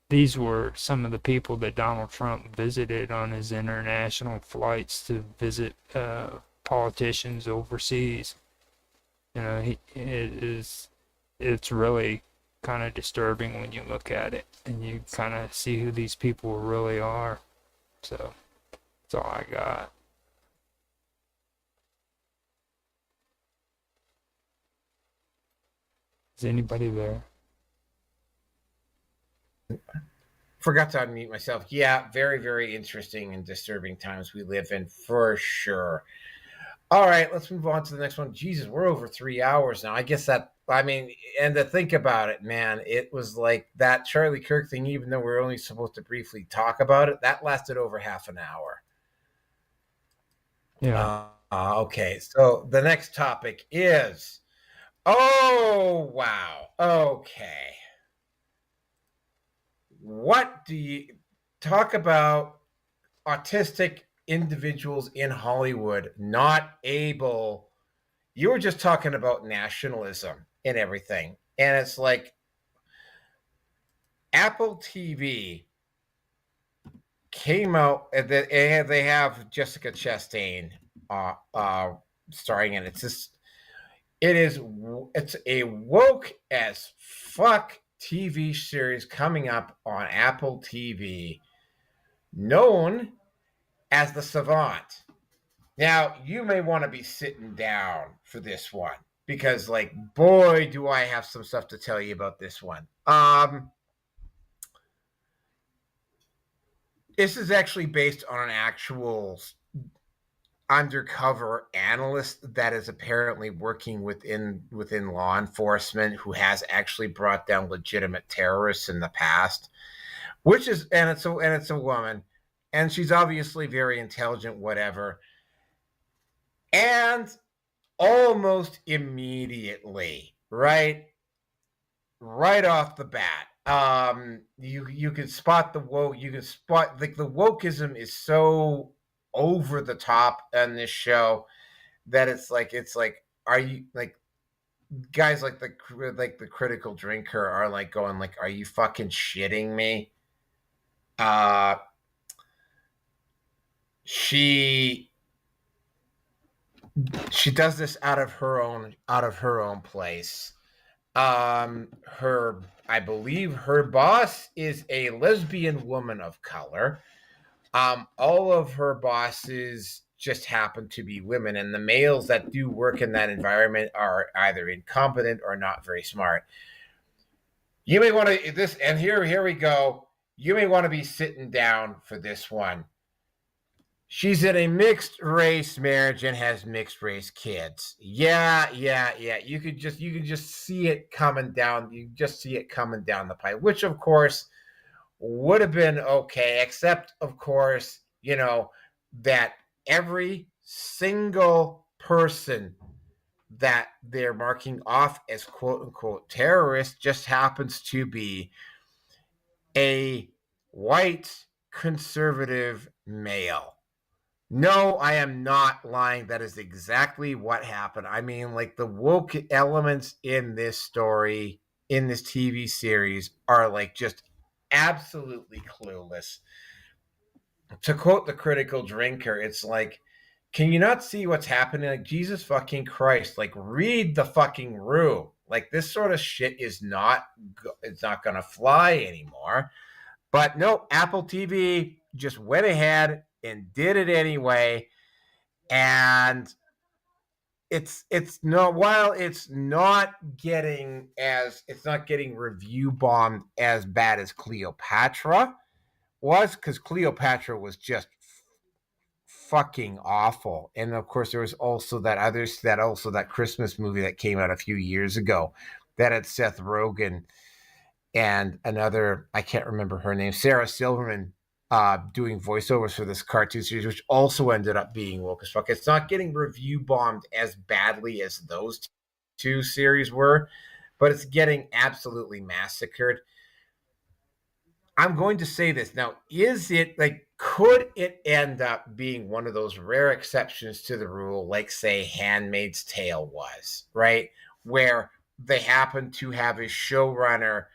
these were some of the people that Donald Trump visited on his international flights to visit politicians overseas. You know, it's really kind of disturbing when you look at it and you kind of see who these people really are. So that's all I got. Is anybody there? Forgot to unmute myself. Yeah, very, very interesting and disturbing times we live in, for sure. All right, let's move on to the next one. Jesus, we're over 3 hours now. I guess that, I mean, and to think about it, man, it was like that Charlie Kirk thing, even though we're only supposed to briefly talk about it, that lasted over half an hour. Yeah. Okay, so the next topic is, oh, wow. Okay. What do you talk about autistic individuals in Hollywood not able? You were just talking about nationalism and everything. And it's like Apple TV came out, and they have Jessica Chastain starring in it. It's a woke as fuck TV series coming up on Apple TV known as The Savant. Now, you may want to be sitting down for this one because, like, boy, do I have some stuff to tell you about this one. This is actually based on an actual undercover analyst that is apparently working within law enforcement who has actually brought down legitimate terrorists in the past, which is and it's a woman, and she's obviously very intelligent, whatever. And almost immediately, right off the bat, you can spot the woke. You can spot, like, the wokeism is so over the top on this show that it's like are you, like, guys like the critical drinker are like going like, are you fucking shitting me? She does this out of her own place. I believe her boss is a lesbian woman of color. All of her bosses just happen to be women, and the males that do work in that environment are either incompetent or not very smart. You may want to and here we go. You may want to be sitting down for this one. She's in a mixed race marriage and has mixed race kids. Yeah. You could just see it coming down. You just see it coming down the pipe, which of course would have been okay, except of course, that every single person that they're marking off as quote unquote terrorist just happens to be a white conservative male. No, I am not lying. That is exactly what happened. I mean, like, the woke elements in this story, in this TV series, are like just absolutely clueless. To quote the critical drinker, it's like, can you not see what's happening? Like, Jesus fucking Christ, like, read the fucking room. Like, this sort of shit is it's not going to fly anymore. But no, Apple TV just went ahead and did it anyway. And it's not getting review bombed as bad as Cleopatra was, because Cleopatra was just fucking awful. And of course there was also that Christmas movie that came out a few years ago that had Seth Rogen and another, I can't remember her name, Sarah Silverman, doing voiceovers for this cartoon series, which also ended up being woke as fuck. It's not getting review bombed as badly as those two series were, but it's getting absolutely massacred. I'm going to say this now. Could it end up being one of those rare exceptions to the rule, like, say, Handmaid's Tale was, right? Where they happen to have a showrunner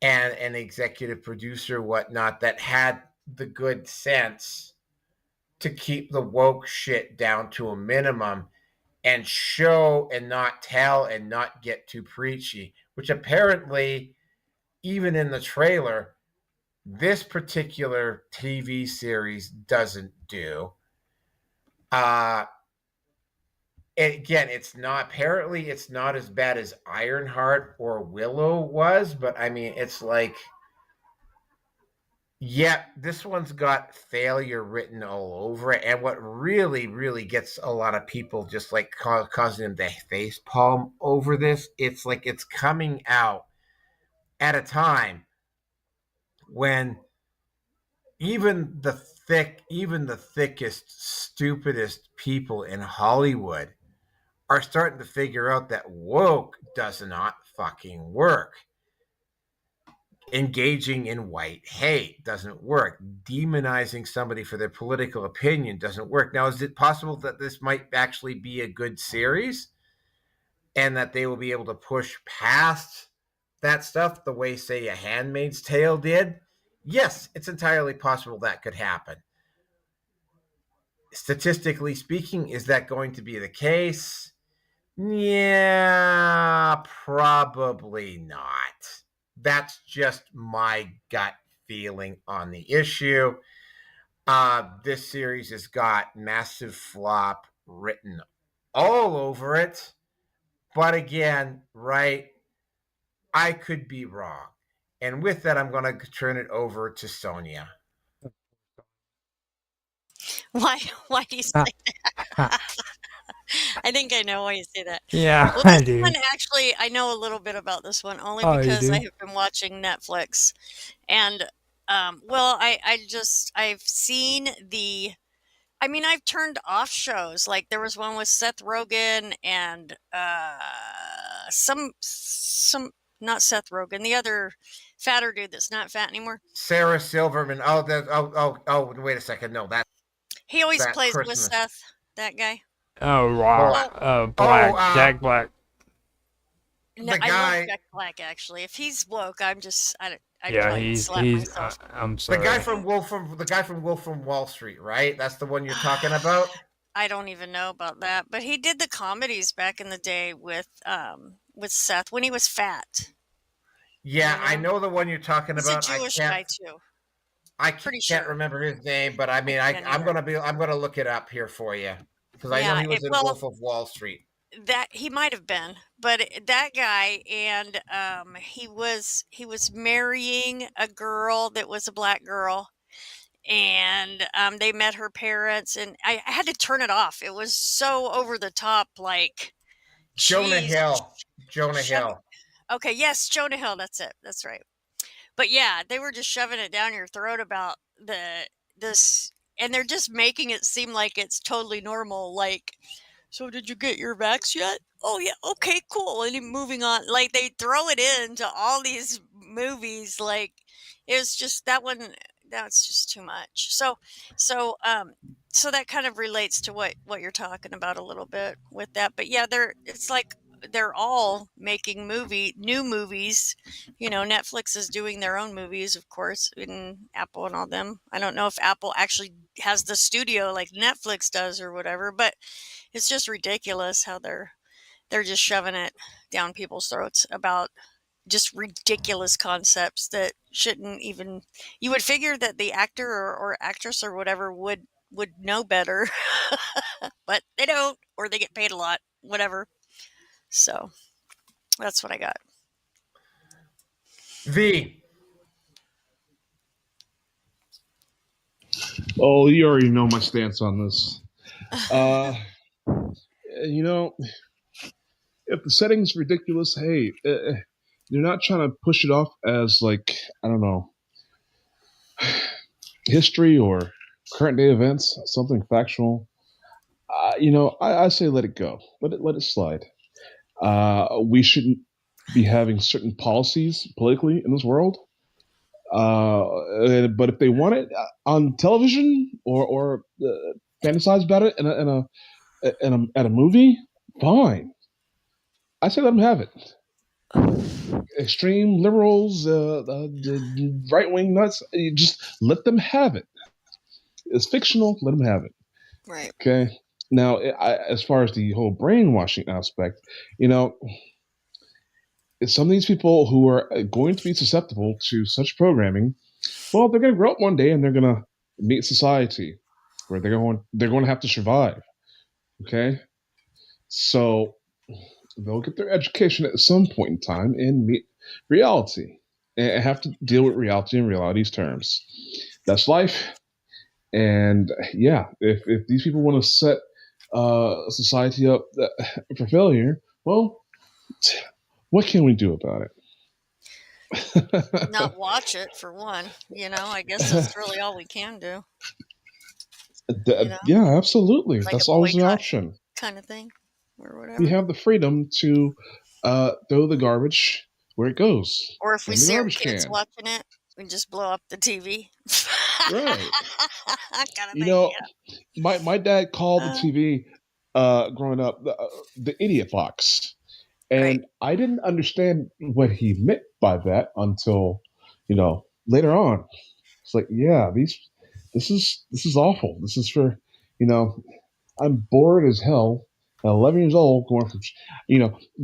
and an executive producer, whatnot, that had the good sense to keep the woke shit down to a minimum and show and not tell and not get too preachy, which apparently, even in the trailer, this particular TV series doesn't do. Again, it's not as bad as Ironheart or Willow was, but I mean, it's like, Yeah, this one's got failure written all over it. And what really, really gets a lot of people just like causing them to face palm over this, it's like it's coming out at a time when even the thickest, stupidest people in Hollywood are starting to figure out that woke does not fucking work. Engaging in white hate doesn't work. Demonizing somebody for their political opinion doesn't work. Now, is it possible that this might actually be a good series and that they will be able to push past that stuff the way, say, A Handmaid's Tale did? Yes, it's entirely possible that could happen. Statistically speaking, is that going to be the case? Yeah, probably not. That's just my gut feeling on the issue. This series has got massive flop written all over it. But again, right, I could be wrong. And with that, I'm going to turn it over to Sonia. Why do you say that? I think I know why you say that. Yeah, Well, I this do. one actually, I know a little bit about this one only Oh, you because I do? have been watching Netflix, and I've seen the. I mean, I've turned off shows. Like there was one with Seth Rogen and some not Seth Rogen, the other fatter dude that's not fat anymore. Sarah Silverman. Wait a second. No, He always that plays with Christmas. Seth, that guy. Oh, wow. Black. Jack Black. No, The I guy- love Jack Black actually. If he's woke, I Yeah, probably he's slap myself. I'm sorry. The guy from Wolf from Wall Street, right? That's the one you're talking about. I don't even know about that, but he did the comedies back in the day with Seth when he was fat. Yeah, I know the one you're talking He's about. a Jewish guy too. I Pretty can't sure. remember his name, but I mean, Can't I'm either. gonna look it up here for you because I know Yeah, he was in well, Wolf of Wall Street. that he might have been, but that guy, and he was marrying a girl that was a black girl, and they met her parents, and I had to turn it off. It was so over the top, like Jonah geez, Hill. Jonah shove- Hill. Okay, yes, Jonah Hill. That's it. That's right. But yeah, they were just shoving it down your throat about this, and they're just making it seem like it's totally normal. Like, so did you get your vax yet? Oh yeah, okay, cool. And then moving on, like they throw it into all these movies. Like it was just that one. That's just too much. So that kind of relates to what you're talking about a little bit with that. But yeah, it's like they're all making new movies. You know, Netflix is doing their own movies, of course, and Apple and all them. I don't know if Apple actually has the studio like Netflix does or whatever, but it's just ridiculous how they're just shoving it down people's throats about just ridiculous concepts that shouldn't even. You would figure that the actor or actress or whatever would know better, but they don't, or they get paid a lot, whatever. So that's what I got. V. Oh, you already know my stance on this. You know, if the setting's ridiculous, hey, you're not trying to push it off as like, I don't know, history or current day events, something factual. You know, I say let it go, let it slide. We shouldn't be having certain policies politically in this world. But if they want it on television or fantasize about it at a movie, fine. I say let them have it. Extreme liberals, right wing nuts, you just let them have it. It's fictional. Let them have it. Right. Okay. Now, as far as the whole brainwashing aspect, you know, some of these people who are going to be susceptible to such programming, well, they're going to grow up one day and they're going to meet society, where they're going to have to survive. Okay. So they'll get their education at some point in time and meet reality. and have to deal with reality in reality's terms. That's life. And yeah, if these people want to set society up for failure, well, what can we do about it? Not watch it for one. I guess that's really all we can do. Yeah, absolutely. Like That's a always an boycott option. kind of thing, or whatever. We have the freedom to throw the garbage where it goes. Or if we in the see our garbage kids can. watching it, we just blow up the TV. Right. Kind of You thing. know, my dad called the TV growing up the idiot box. And I didn't understand what he meant by that until, later on. It's like, yeah, this is awful. This is for, I'm bored as hell. At 11 years old, going from,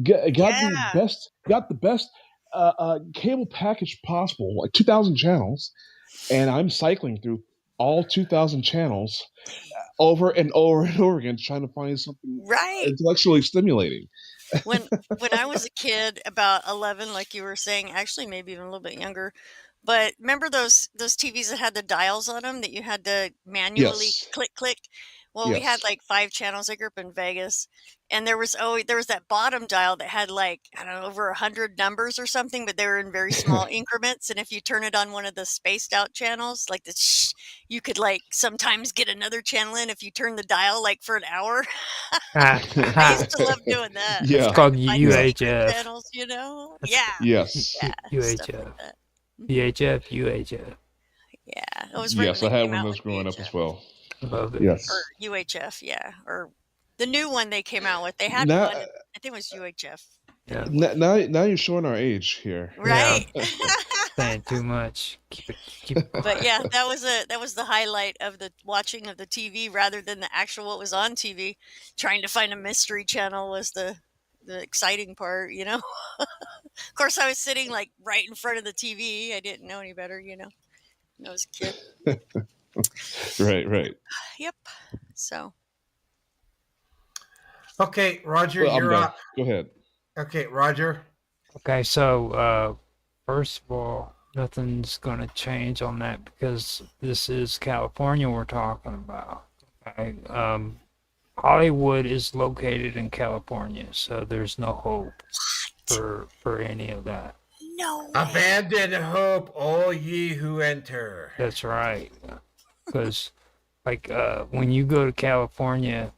got the best cable package possible, like 2,000 channels, and I'm cycling through all 2,000 channels over and over and over again, trying to find something intellectually stimulating. when I was a kid, about 11, like you were saying, actually maybe even a little bit younger, but remember those TVs that had the dials on them that you had to manually click? Well, we had Yes. like 5 channels. I grew up in Vegas, and there was that bottom dial that had like, I don't know, over 100 numbers or something, but they were in very small increments. And if you turn it on one of the spaced out channels, like you could like sometimes get another channel in if you turn the dial like for an hour. I used to love doing that. Yeah. It's called Find the secret UHF. channels, Yeah. Yes. Yeah. Stuff UHF. like that. VHF, UHF. Yeah. It was right Yes, I when they had came one of out those with growing up VHF. as well. Love it. Yes. Or UHF, yeah. Or the new one they came out with. They had Now- one. I think it was UHF. Yeah. Now you're showing our age here. Right. Saying too much. Keep it But quiet. yeah, that was the highlight of the watching of the TV rather than the actual what was on TV. Trying to find a mystery channel was the exciting part, Of course, I was sitting like right in front of the TV. I didn't know any better, when I was a kid. Right. Yep. So. Okay, Roger, Well, I'm you're done. up. Go ahead. Okay, Roger. Okay, so first of all, nothing's gonna change on that because this is California we're talking about. Okay? Hollywood is located in California, so there's no hope for any of that. No. Abandon hope, all ye who enter. That's right. Because like when you go to California,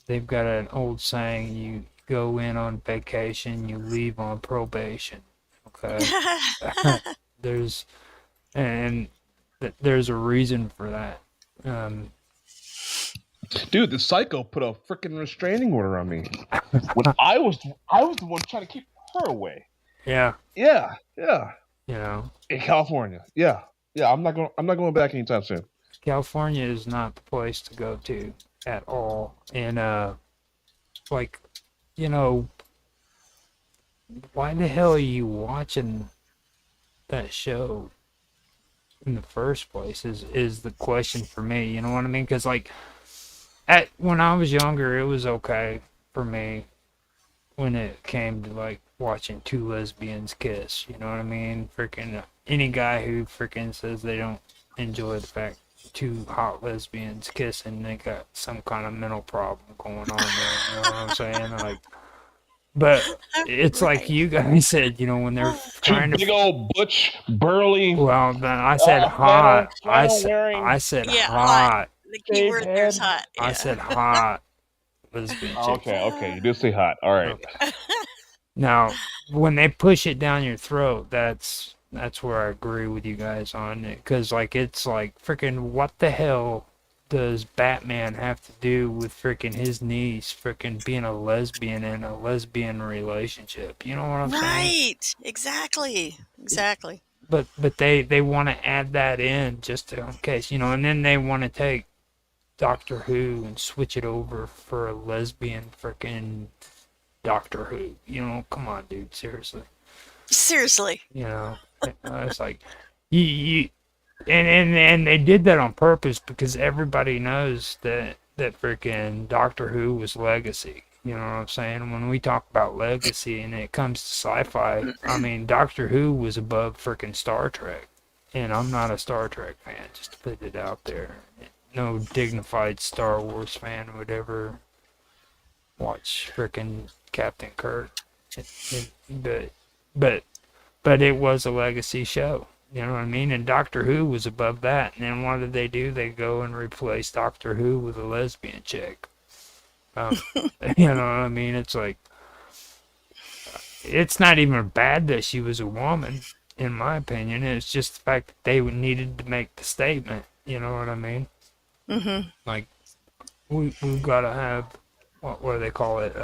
they've got an old saying: you go in on vacation, you leave on probation. Okay. there's a reason for that. Dude, the psycho put a freaking restraining order on me when I was the one trying to keep her away. Yeah. Yeah. In California. Yeah. I'm not going back anytime soon. California is not the place to go to at all. And why the hell are you watching that show in the first place is the question for me. You know what I mean? Because when I was younger, it was okay for me when it came to like watching 2 lesbians kiss. You know what I mean? Freaking any guy who freaking says they don't enjoy the fact 2 hot lesbians kissing, they got some kind of mental problem going on there. You know what I'm saying? But it's like you guys said, when they're trying big old butch burly. Well, then I said hot. I said Yeah, hot. The key word there's hot. I said hot. Lesbian chick. Okay. You did say hot. All right. Okay. Now, when they push it down your throat, that's where I agree with you guys on it. Because, it's like, freaking, what the hell does Batman have to do with freaking his niece freaking being a lesbian in a lesbian relationship? You know what I'm saying? Right. Exactly. But they want to add that in just in case, and then they want to take Doctor Who and switch it over for a lesbian freaking Doctor Who. Come on, dude, seriously. It's like you and they did that on purpose because everybody knows that freaking Doctor Who was legacy. You know what I'm saying? When we talk about legacy and it comes to sci-fi, I mean, Doctor Who was above freaking Star Trek. And I'm not a Star Trek fan, just to put it out there. No dignified Star Wars fan would ever watch freaking Captain Kirk. But it was a legacy show. You know what I mean? And Doctor Who was above that. And then what did they do? They go and replace Doctor Who with a lesbian chick. You know what I mean? It's like, it's not even bad that she was a woman, in my opinion. It's just the fact that they needed to make the statement. You know what I mean? Mm-hmm. Like, we've got to have, what do they call it?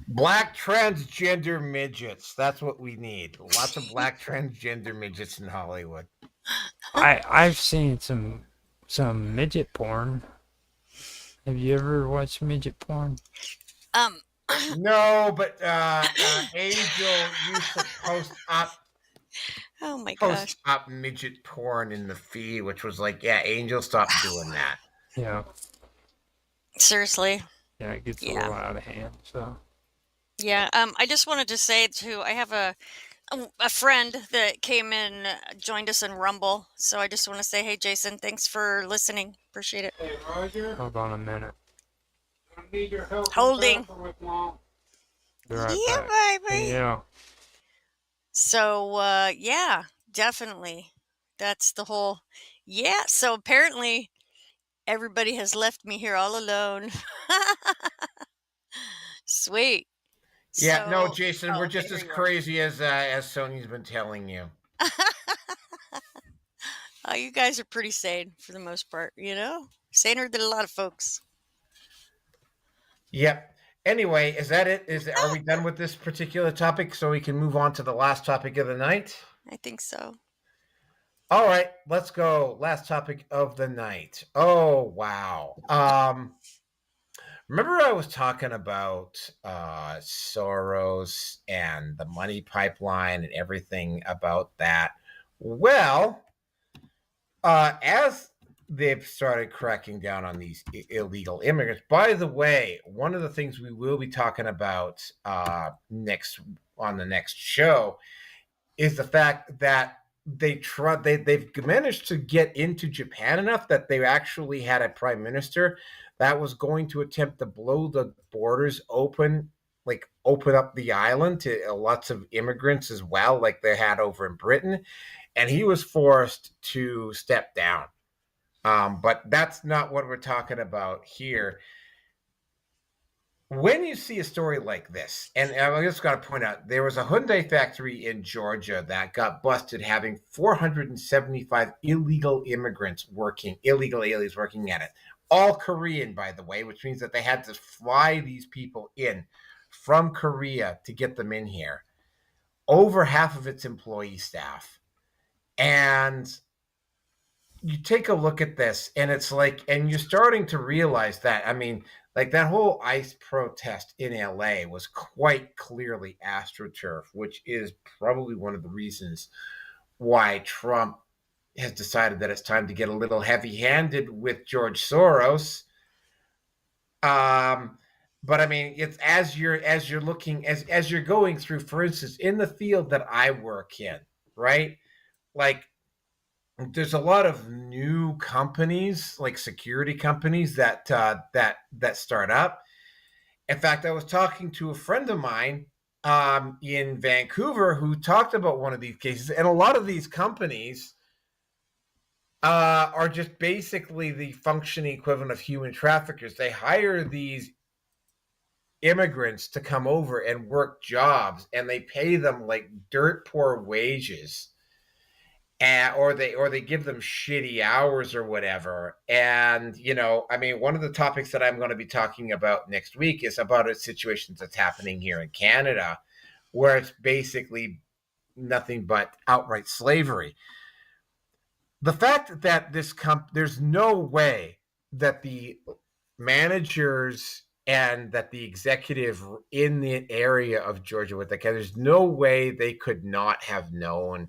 Black transgender midgets. That's what we need. Lots of black transgender midgets in Hollywood. I've seen some midget porn. Have you ever watched midget porn? No, but Angel used to post up. Oh my gosh! Up midget porn in the feed, which was like, yeah, Angel, stop doing that. Yeah. Seriously. Yeah, it gets a little out of hand. So. Yeah. I just wanted to say too, I have a friend that came in, joined us in Rumble. So I just want to say, hey, Jason, thanks for listening. Appreciate it. Hey, Roger. Hold on a minute. I need your help. Holding. With Mom. Yeah, baby. Yeah. So, yeah, definitely. That's the whole. Yeah. So apparently, everybody has left me here all alone. Sweet. Yeah, So, no, Jason, we're just okay, as crazy as Sony's been telling you. You guys are pretty sane for the most part, you know? Saner than a lot of folks. Yep. Anyway, is that it? Are we done with this particular topic so we can move on to the last topic of the night? I think so. All right, let's go. Last topic of the night. Oh, wow. Remember I was talking about Soros and the money pipeline and everything about that? Well, as they've started cracking down on these illegal immigrants. By the way, one of the things we will be talking about next on the next show is the fact that they've managed to get into Japan enough that they actually had a prime minister that was going to attempt to blow the borders open, like open up the island to lots of immigrants as well, like they had over in Britain. And he was forced to step down. But that's not what we're talking about here. When you see a story like this, and I just got to point out, there was a Hyundai factory in Georgia that got busted having 475 illegal aliens working at it. All Korean, by the way, which means that they had to fly these people in from Korea to get them in here. Over half of its employee staff. And you take a look at this and it's like, and you're starting to realize that, I mean, like that whole ICE protest in LA was quite clearly AstroTurf, which is probably one of the reasons why Trump has decided that it's time to get a little heavy-handed with George Soros. But I mean, it's as you're going through, for instance, in the field that I work in, right? Like, there's a lot of new companies, like security companies that start up. In fact, I was talking to a friend of mine in Vancouver who talked about one of these cases, and a lot of these companies are just basically the functioning equivalent of human traffickers. They hire these immigrants to come over and work jobs, and they pay them like dirt poor wages. Or they give them shitty hours or whatever. And, you know, I mean, one of the topics that I'm going to be talking about next week is about a situation that's happening here in Canada, where it's basically nothing but outright slavery. The fact that there's no way that the managers and that the executive in the area of Georgia with the there's no way they could not have known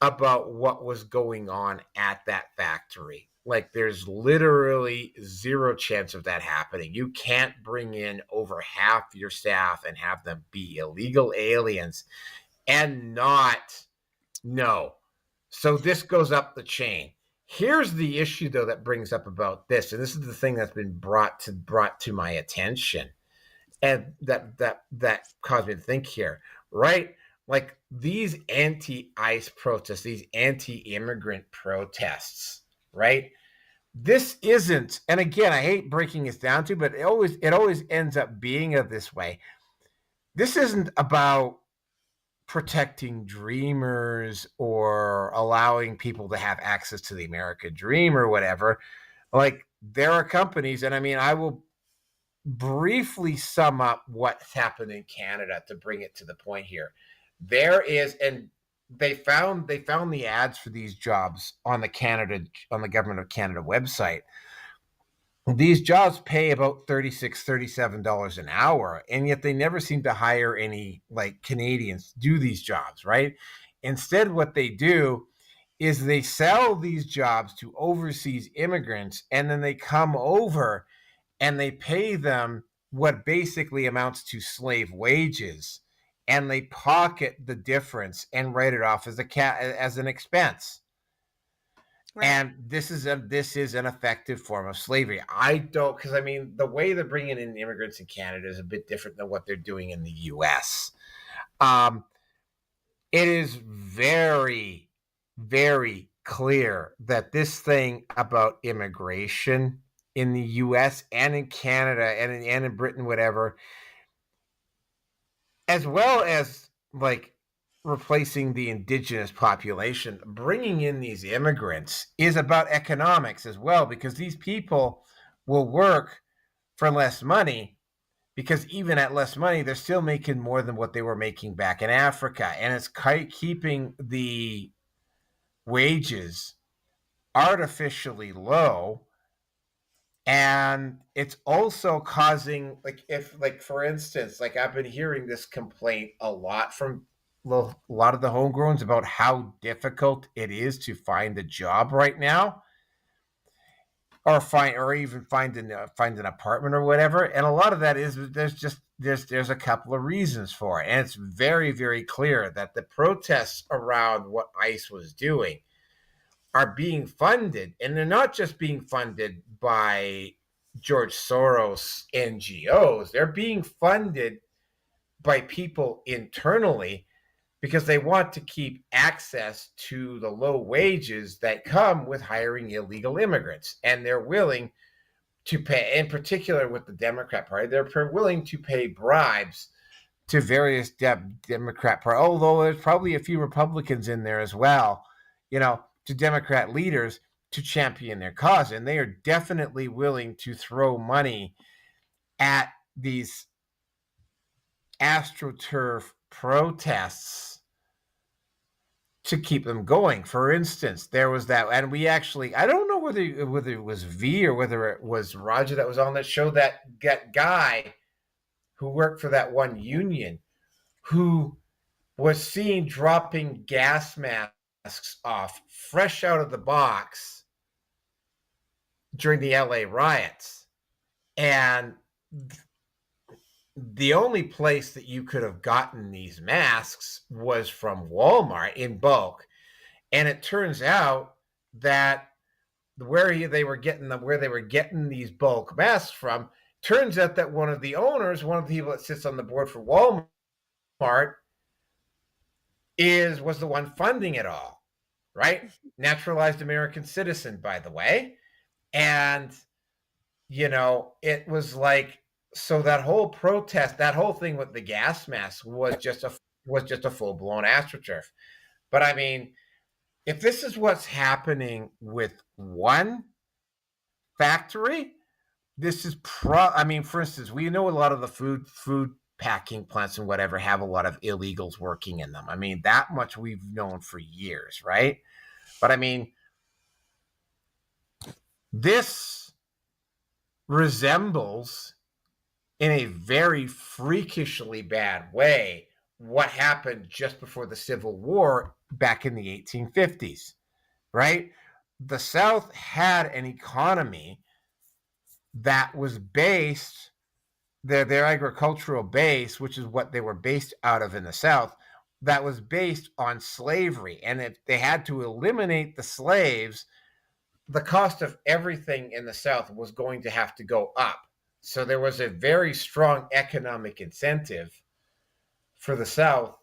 about what was going on at that factory. Like, there's literally zero chance of that happening. You can't bring in over half your staff and have them be illegal aliens and not know. So this goes up the chain. Here's the issue, though, that brings up about this, and this is the thing that's been brought to my attention, and that caused me to think here, right? Like, these anti-ICE protests, these anti-immigrant protests, right? This isn't, and again, I hate breaking this down to, but it always ends up being this way. This isn't about protecting dreamers or allowing people to have access to the American dream or whatever. Like, there are companies, and I mean, I will briefly sum up what's happened in Canada to bring it to the point here. There is, and they found the ads for these jobs on the Government of Canada website. These jobs pay about $37 an hour, and yet they never seem to hire any like Canadians to do these jobs, right? Instead, what they do is they sell these jobs to overseas immigrants, and then they come over and they pay them what basically amounts to slave wages, and they pocket the difference and write it off as an expense. Right. And this is an effective form of slavery. Because I mean, the way they're bringing in immigrants in Canada is a bit different than what they're doing in the U.S. It is very, very clear that this thing about immigration in the U.S. and in Canada and in Britain, whatever, as well as like replacing the indigenous population, bringing in these immigrants is about economics as well, because these people will work for less money, because even at less money, they're still making more than what they were making back in Africa. And it's keeping the wages artificially low. And it's also causing, for instance, I've been hearing this complaint a lot from a lot of the homegrowns about how difficult it is to find a job right now, or even find an apartment or whatever. And a lot of that is there's a couple of reasons for it, and it's very, very clear that the protests around what ICE was doing are being funded, and they're not just being funded by George Soros NGOs. They're being funded by people internally, because they want to keep access to the low wages that come with hiring illegal immigrants. And they're willing to pay, in particular with the Democrat Party, they're willing to pay bribes to various Democrat Party, although there's probably a few Republicans in there as well, to Democrat leaders to champion their cause. And they are definitely willing to throw money at these AstroTurf protests to keep them going. For instance, there was that, and we actually, I don't know whether it was V or whether it was Roger that was on that show, that guy who worked for that one union who was seen dropping gas masks off fresh out of the box during the LA riots. And the only place that you could have gotten these masks was from Walmart in bulk. And it turns out that where they were getting these bulk masks from, turns out that one of the people that sits on the board for Walmart was the one funding it all, right? Naturalized American citizen, by the way. And, it was like, so that whole protest, that whole thing with the gas mask was just a full-blown AstroTurf. But I mean, if this is what's happening with one factory, this is for instance, we know a lot of the food packing plants and whatever have a lot of illegals working in them. I mean, that much we've known for years, right? But I mean, this resembles, in a very freakishly bad way, what happened just before the Civil War back in the 1850s, right? The South had an economy that was based, their agricultural base, which is what they were based out of in the South, that was based on slavery. And if they had to eliminate the slaves, the cost of everything in the South was going to have to go up. So there was a very strong economic incentive for the South,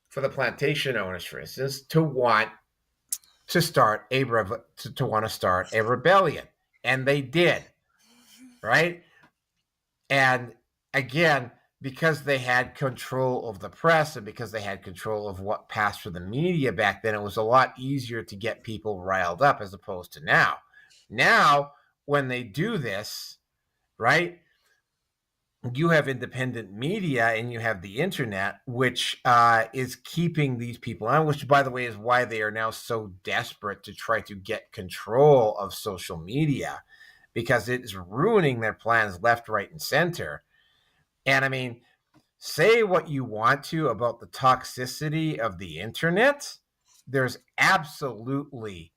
for the plantation owners, for instance, to want to start a rebellion, and they did, right? And again, because they had control of the press and because they had control of what passed through the media back then, it was a lot easier to get people riled up as opposed to now. Now, when they do this, right, you have independent media and you have the internet, which is keeping these people on, which, by the way, is why they are now so desperate to try to get control of social media, because it is ruining their plans left, right, and center. And I mean, say what you want to about the toxicity of the internet. There's absolutely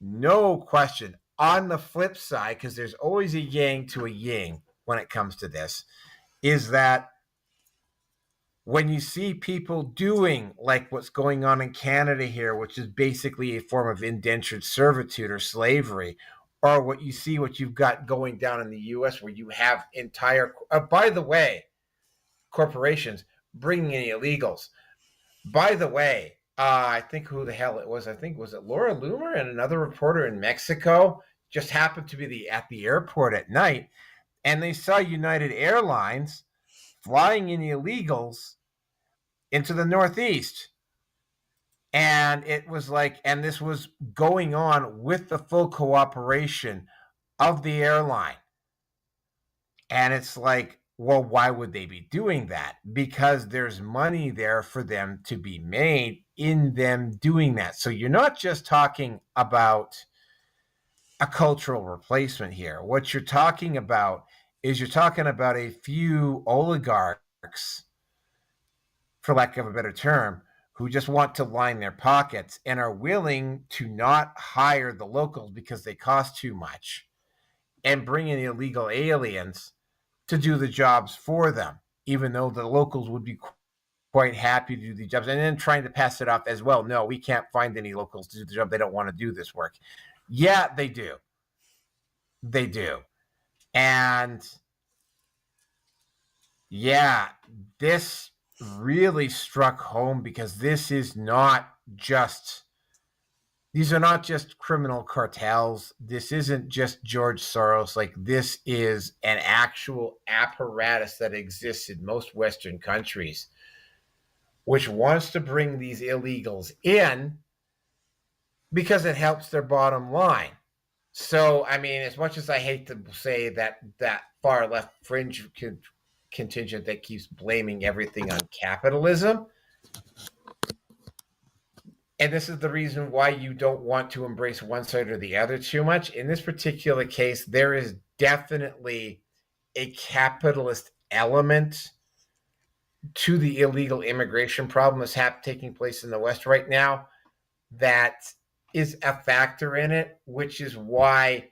no question. On the flip side, because there's always a yang to a yin when it comes to this, is that when you see people doing like what's going on in Canada here, which is basically a form of indentured servitude or slavery, or what you've got going down in the US, where you have entire, by the way, corporations bringing in illegals. By the way, I think who the hell it was, was it Laura Loomer and another reporter in Mexico just happened to be at the airport at night, and they saw United Airlines flying in illegals into the Northeast. And it was like, and this was going on with the full cooperation of the airline. And it's like, well, why would they be doing that? Because there's money there for them to be made in them doing that. So you're not just talking about a cultural replacement here. What you're talking about is you're talking about a few oligarchs, for lack of a better term, who just want to line their pockets and are willing to not hire the locals because they cost too much and bring in illegal aliens to do the jobs for them, even though the locals would be quite happy to do the jobs, and then trying to pass it off as, well, no, we can't find any locals to do the job. They don't want to do this work. Yeah, they do. They do. And yeah, this really struck home, because these are not just criminal cartels. This isn't just George Soros. Like, this is an actual apparatus that exists in most Western countries, which wants to bring these illegals in because it helps their bottom line. So, I mean, as much as I hate to say that far left fringe contingent that keeps blaming everything on capitalism, and this is the reason why you don't want to embrace one side or the other too much. In this particular case, there is definitely a capitalist element to the illegal immigration problem that's taking place in the West right now that is a factor in it, which is why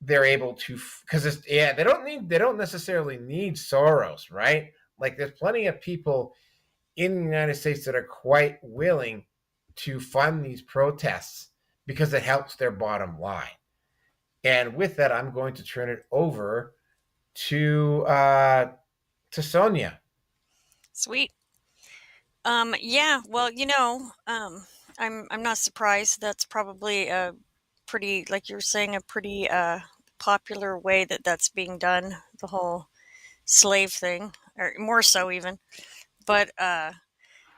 they're able to, because they don't necessarily need Soros, right? Like, there's plenty of people in the United States that are quite willing to fund these protests because it helps their bottom line. And with that, I'm going to turn it over to Sonia. Sweet. Yeah, well, I'm not surprised. That's probably a pretty, like you were saying, a pretty popular way that's being done, the whole slave thing, or more so even. But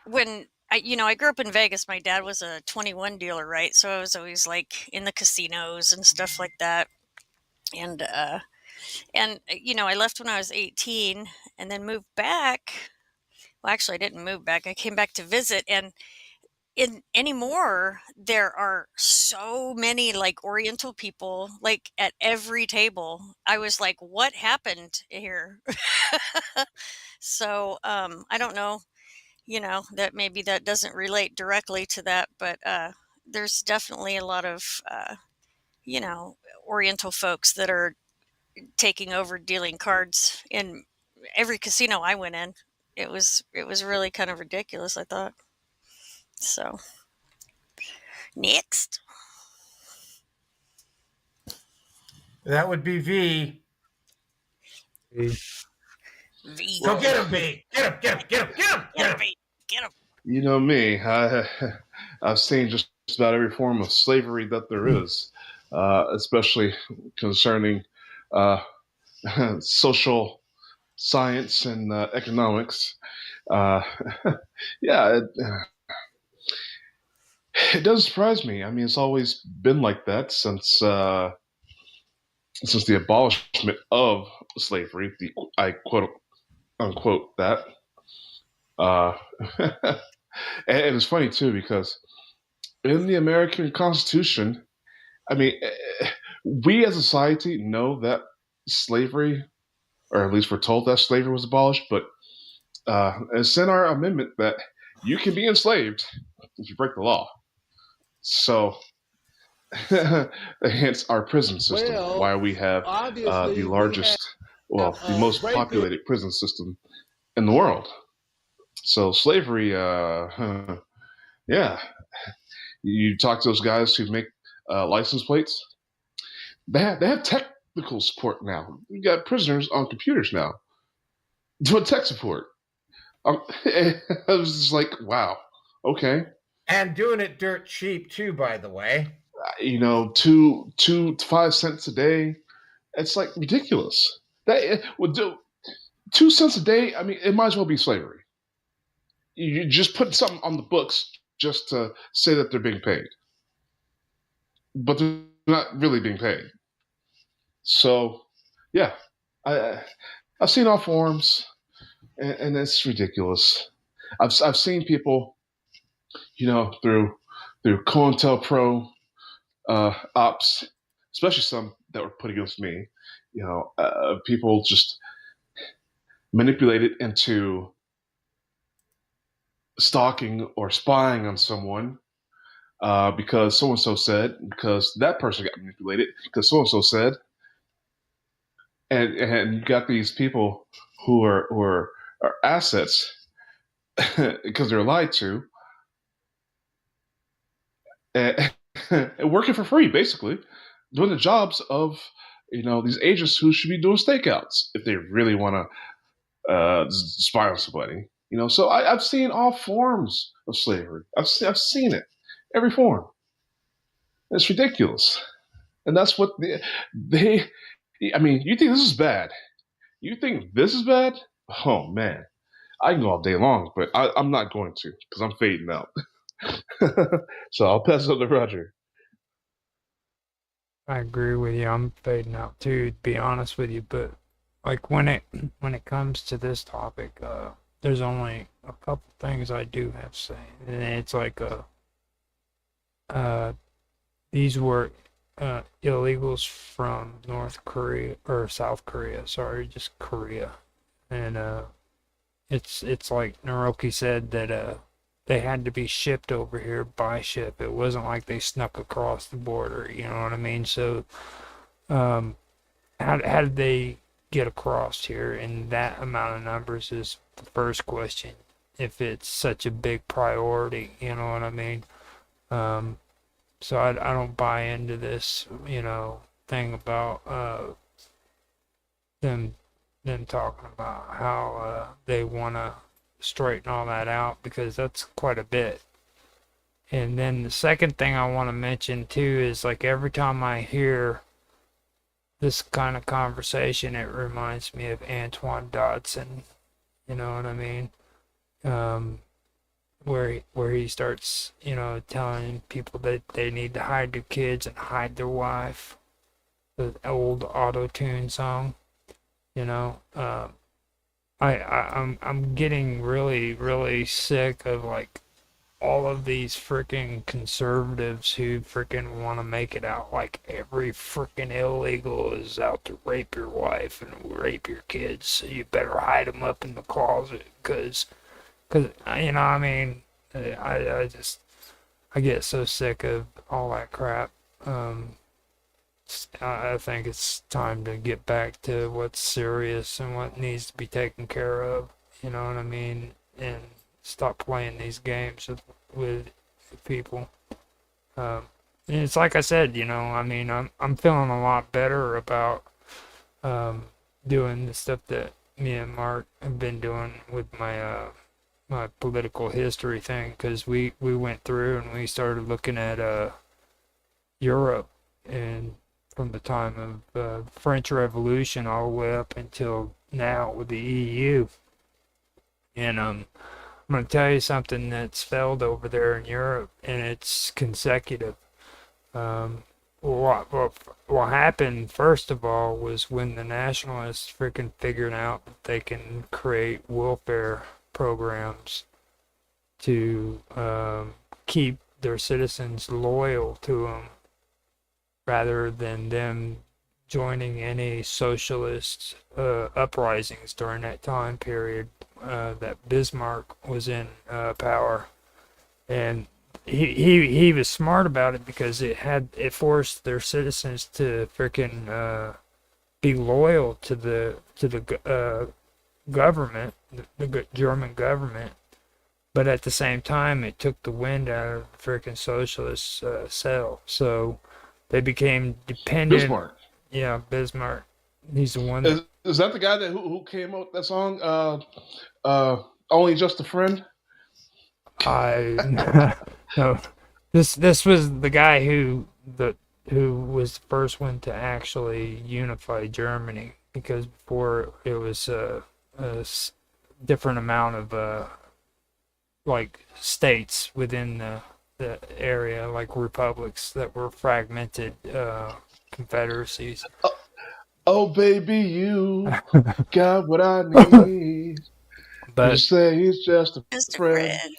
when I grew up in Vegas, my dad was a 21 dealer, right? So I was always like in the casinos and stuff like that. And I left when I was 18 and then moved back. Well, actually, I didn't move back. I came back to visit, and anymore there are so many like Oriental people like at every table. I was like, what happened here? So I don't know. that maybe that doesn't relate directly to that, but there's definitely a lot of, Oriental folks that are taking over dealing cards in every casino I went in. It was really kind of ridiculous, I thought. So, next. That would be V. V. Go get him, V. Get him, get him, get him, get him, get him, V. Get him. You know me. I've seen just about every form of slavery that there is, especially concerning social science and economics. Yeah, it does surprise me. I mean, it's always been like that since the abolishment of slavery. I quote unquote that. And it's funny too because in the American Constitution, I mean, we as a society know that slavery, or at least we're told that slavery was abolished, but it's in our amendment that you can be enslaved if you break the law. So, hence our prison system, why we have the largest, the most populated prison system in the world. So slavery, yeah. You talk to those guys who make license plates. They have technical support now. You got prisoners on computers now doing tech support. I was just like, wow, okay. And doing it dirt cheap too, by the way. 2 to 5 cents a day. It's like ridiculous. That would do 2 cents a day. I mean, it might as well be slavery. You just put something on the books just to say that they're being paid, but they're not really being paid. So, yeah, I've seen all forms, and it's ridiculous. I've seen people, through COINTELPRO ops, especially some that were put against me. People just manipulated into stalking or spying on someone because so-and-so said, because that person got manipulated, because so-and-so said. And you got these people who are assets because they're lied to and working for free, basically, doing the jobs of these agents who should be doing stakeouts if they really want to spy on somebody. So I've seen all forms of slavery. I've seen it, every form. It's ridiculous, and that's what they. I mean, you think this is bad? You think this is bad? Oh man, I can go all day long, but I'm not going to because I'm fading out. So I'll pass it on to Roger. I agree with you. I'm fading out too, to be honest with you. But like when it comes to this topic, there's only a couple things I do have to say, and it's like these were illegals from North Korea or South Korea. Sorry, just Korea, and it's like Naroki said that they had to be shipped over here by ship. It wasn't like they snuck across the border. You know what I mean? So, how did they get across here in that amount of numbers is the first question. If it's such a big priority, you know what I mean? So I don't buy into this, thing about them talking about how they want to straighten all that out, because that's quite a bit. And then the second thing I want to mention too is like every time I hear this kind of conversation, it reminds me of Antoine Dodson. You know what I mean? Where he starts, telling people that they need to hide their kids and hide their wife. The old auto-tune song, I'm getting really, really sick of like all of these freaking conservatives who freaking want to make it out like every freaking illegal is out to rape your wife and rape your kids. So you better hide them up in the closet because Because, I mean, I get so sick of all that crap. I think it's time to get back to what's serious and what needs to be taken care of. You know what I mean? And stop playing these games with people. And it's like I said, I mean, I'm feeling a lot better about doing the stuff that me and Mark have been doing with my my political history thing, because we went through and we started looking at Europe, and from the time of the French Revolution all the way up until now with the EU. And I'm going to tell you something that's failed over there in Europe, and it's consecutive. What happened, first of all, was when the nationalists freaking figured out that they can create welfare programs to keep their citizens loyal to them, rather than them joining any socialist uprisings during that time period that Bismarck was in power. And he was smart about it, because it forced their citizens to freaking be loyal to the government, the German government. But at the same time, it took the wind out of the freaking socialist sail. So they became dependent. Bismarck. Yeah, Bismarck. He's the one. Is that the guy who came up with that song? Only Just a Friend. No. This was the guy who was the first one to actually unify Germany, because before it was a different amount of like states within the area, like republics that were fragmented confederacies. Oh baby, you got what I need. But you say he's just a friend.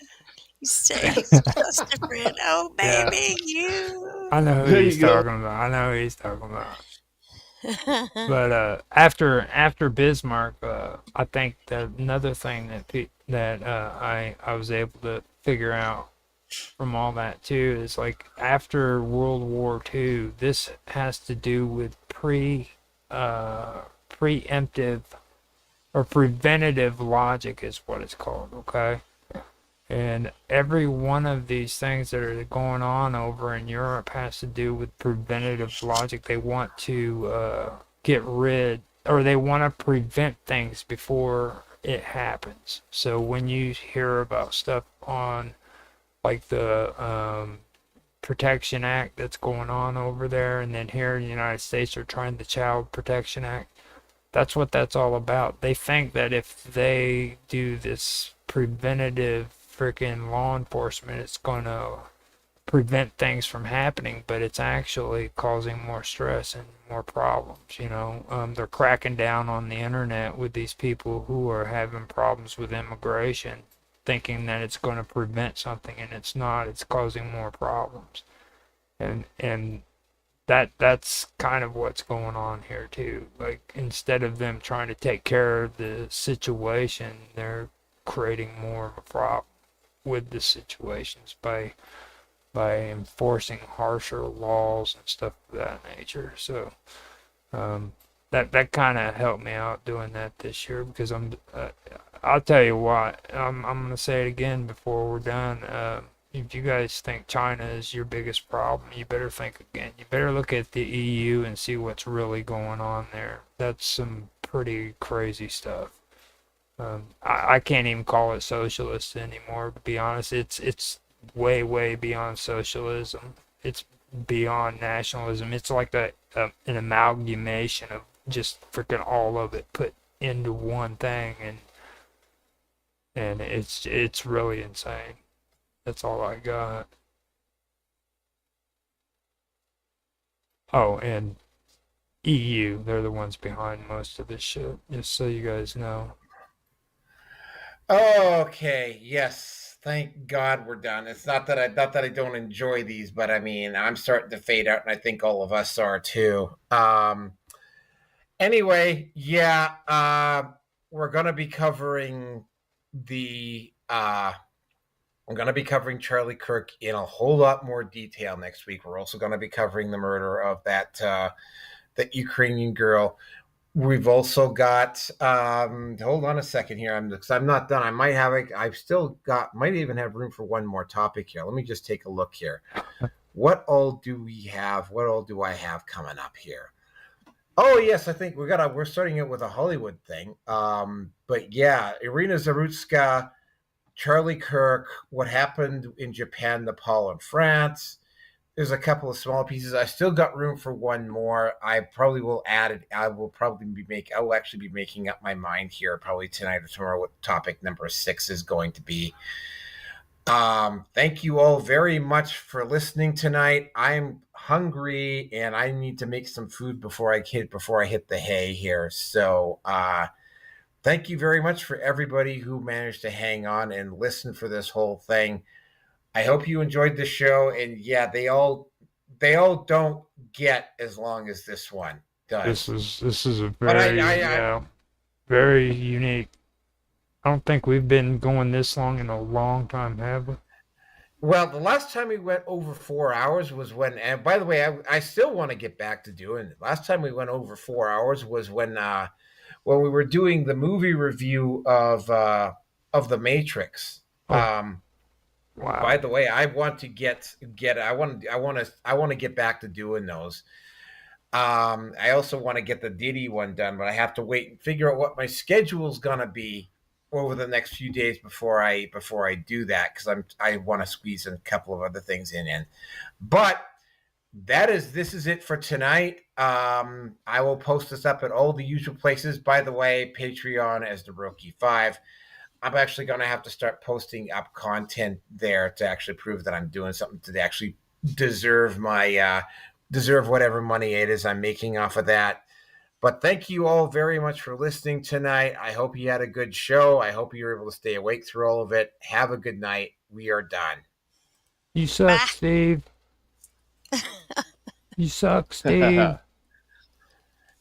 You say he's just a friend. Oh baby, you. I know who he's talking about. But after Bismarck, I think that another thing that I was able to figure out from all that too is, like, after World War II, this has to do with preemptive or preventative logic is what it's called, okay? And every one of these things that are going on over in Europe has to do with preventative logic. They want to get rid, or they want to prevent things before it happens. So when you hear about stuff on, like, the Protection Act that's going on over there, and then here in the United States they're trying the Child Protection Act, that's what that's all about. They think that if they do this preventative freaking law enforcement, it's going to prevent things from happening, but it's actually causing more stress and more problems. They're cracking down on the internet with these people who are having problems with immigration, thinking that it's going to prevent something, and it's not. It's causing more problems. And that's kind of what's going on here too. Like, instead of them trying to take care of the situation, they're creating more of a problem with the situations by enforcing harsher laws and stuff of that nature. So that kind of helped me out doing that this year, because I'll tell you what, I'm gonna say it again before we're done. If you guys think China is your biggest problem, you better think again. You better look at the EU and see what's really going on there. That's some pretty crazy stuff. I can't even call it socialist anymore, to be honest. It's way beyond socialism. It's beyond nationalism. It's like an amalgamation of just freaking all of it put into one thing, and it's really insane. That's all I got. Oh, and EU, they're the ones behind most of this shit, just so you guys know. Okay, yes. Thank God we're done. It's not that I don't enjoy these, but I mean, I'm starting to fade out, and I think all of us are too. Anyway, yeah, we're gonna be covering the I'm going to be covering Charlie Kirk in a whole lot more detail next week. We're also going to be covering the murder of that Ukrainian girl. We've also got. Hold on a second here. I'm not done. I've still got. Might even have room for one more topic here. Let me just take a look here. What all do we have? What all do I have coming up here? Oh yes, I think we're starting it with a Hollywood thing. But yeah, Irina Zarutska, Charlie Kirk, what happened in Japan, Nepal, and France. There's a couple of small pieces. I still got room for one more. I probably will add it. I will actually be making up my mind here probably tonight or tomorrow what topic number 6 is going to be. Thank you all very much for listening tonight. I'm hungry and I need to make some food before I hit the hay here. So thank you very much for everybody who managed to hang on and listen for this whole thing. I hope you enjoyed the show, and yeah, they all don't get as long as this one does. This is a very very unique. I don't think we've been going this long in a long time, have we? Well, the last time we went over 4 hours was when, and by the way, I still want to get back to doing it. Last time we went over 4 hours was when we were doing the movie review of The Matrix. Wow. By the way, I want to get back to doing those. I also want to get the Diddy one done, but I have to wait and figure out what my schedule's gonna be over the next few days before I do that, because I want to squeeze in a couple of other things in. But this is it for tonight. I will post this up at all the usual places. By the way, Patreon as the Rookie 5. I'm actually going to have to start posting up content there to actually prove that I'm doing something to actually deserve whatever money it is I'm making off of that. But thank you all very much for listening tonight. I hope you had a good show. I hope you were able to stay awake through all of it. Have a good night. We are done. You suck, Steve. You suck, Steve.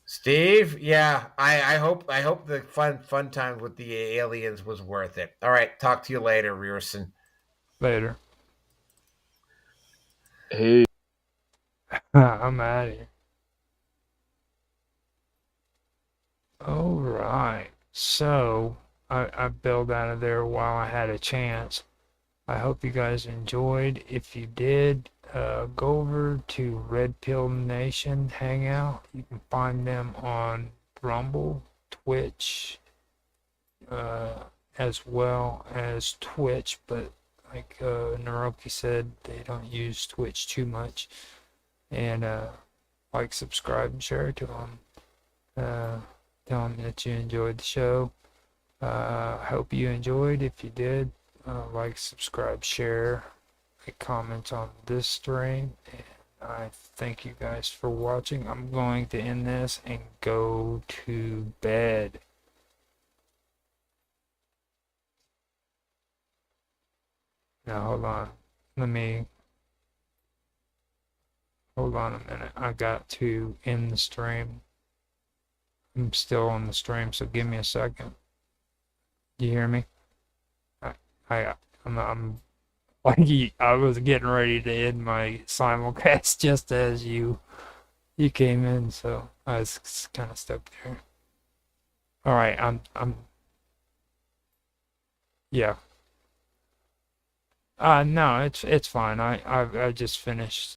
Steve, yeah, I hope the fun time with the aliens was worth it. All right, talk to you later, Rearson. Later. Hey. I'm out of here. All right. So I bailed out of there while I had a chance. I hope you guys enjoyed. If you did, go over to Red Pill Nation Hangout. You can find them on Rumble, Twitch, as well as Twitch. But like Naroki said, they don't use Twitch too much. And like, subscribe, and share it to them. Tell them that you enjoyed the show. Hope you enjoyed. If you did, like, subscribe, share, make comments on this stream, and I thank you guys for watching. I'm going to end this and go to bed. Now hold on, hold on a minute. I got to end the stream. I'm still on the stream, so give me a second. You hear me? I'm like, I was getting ready to end my simulcast just as you came in, so I was kind of stuck there. All right, yeah. No, it's fine. I just finished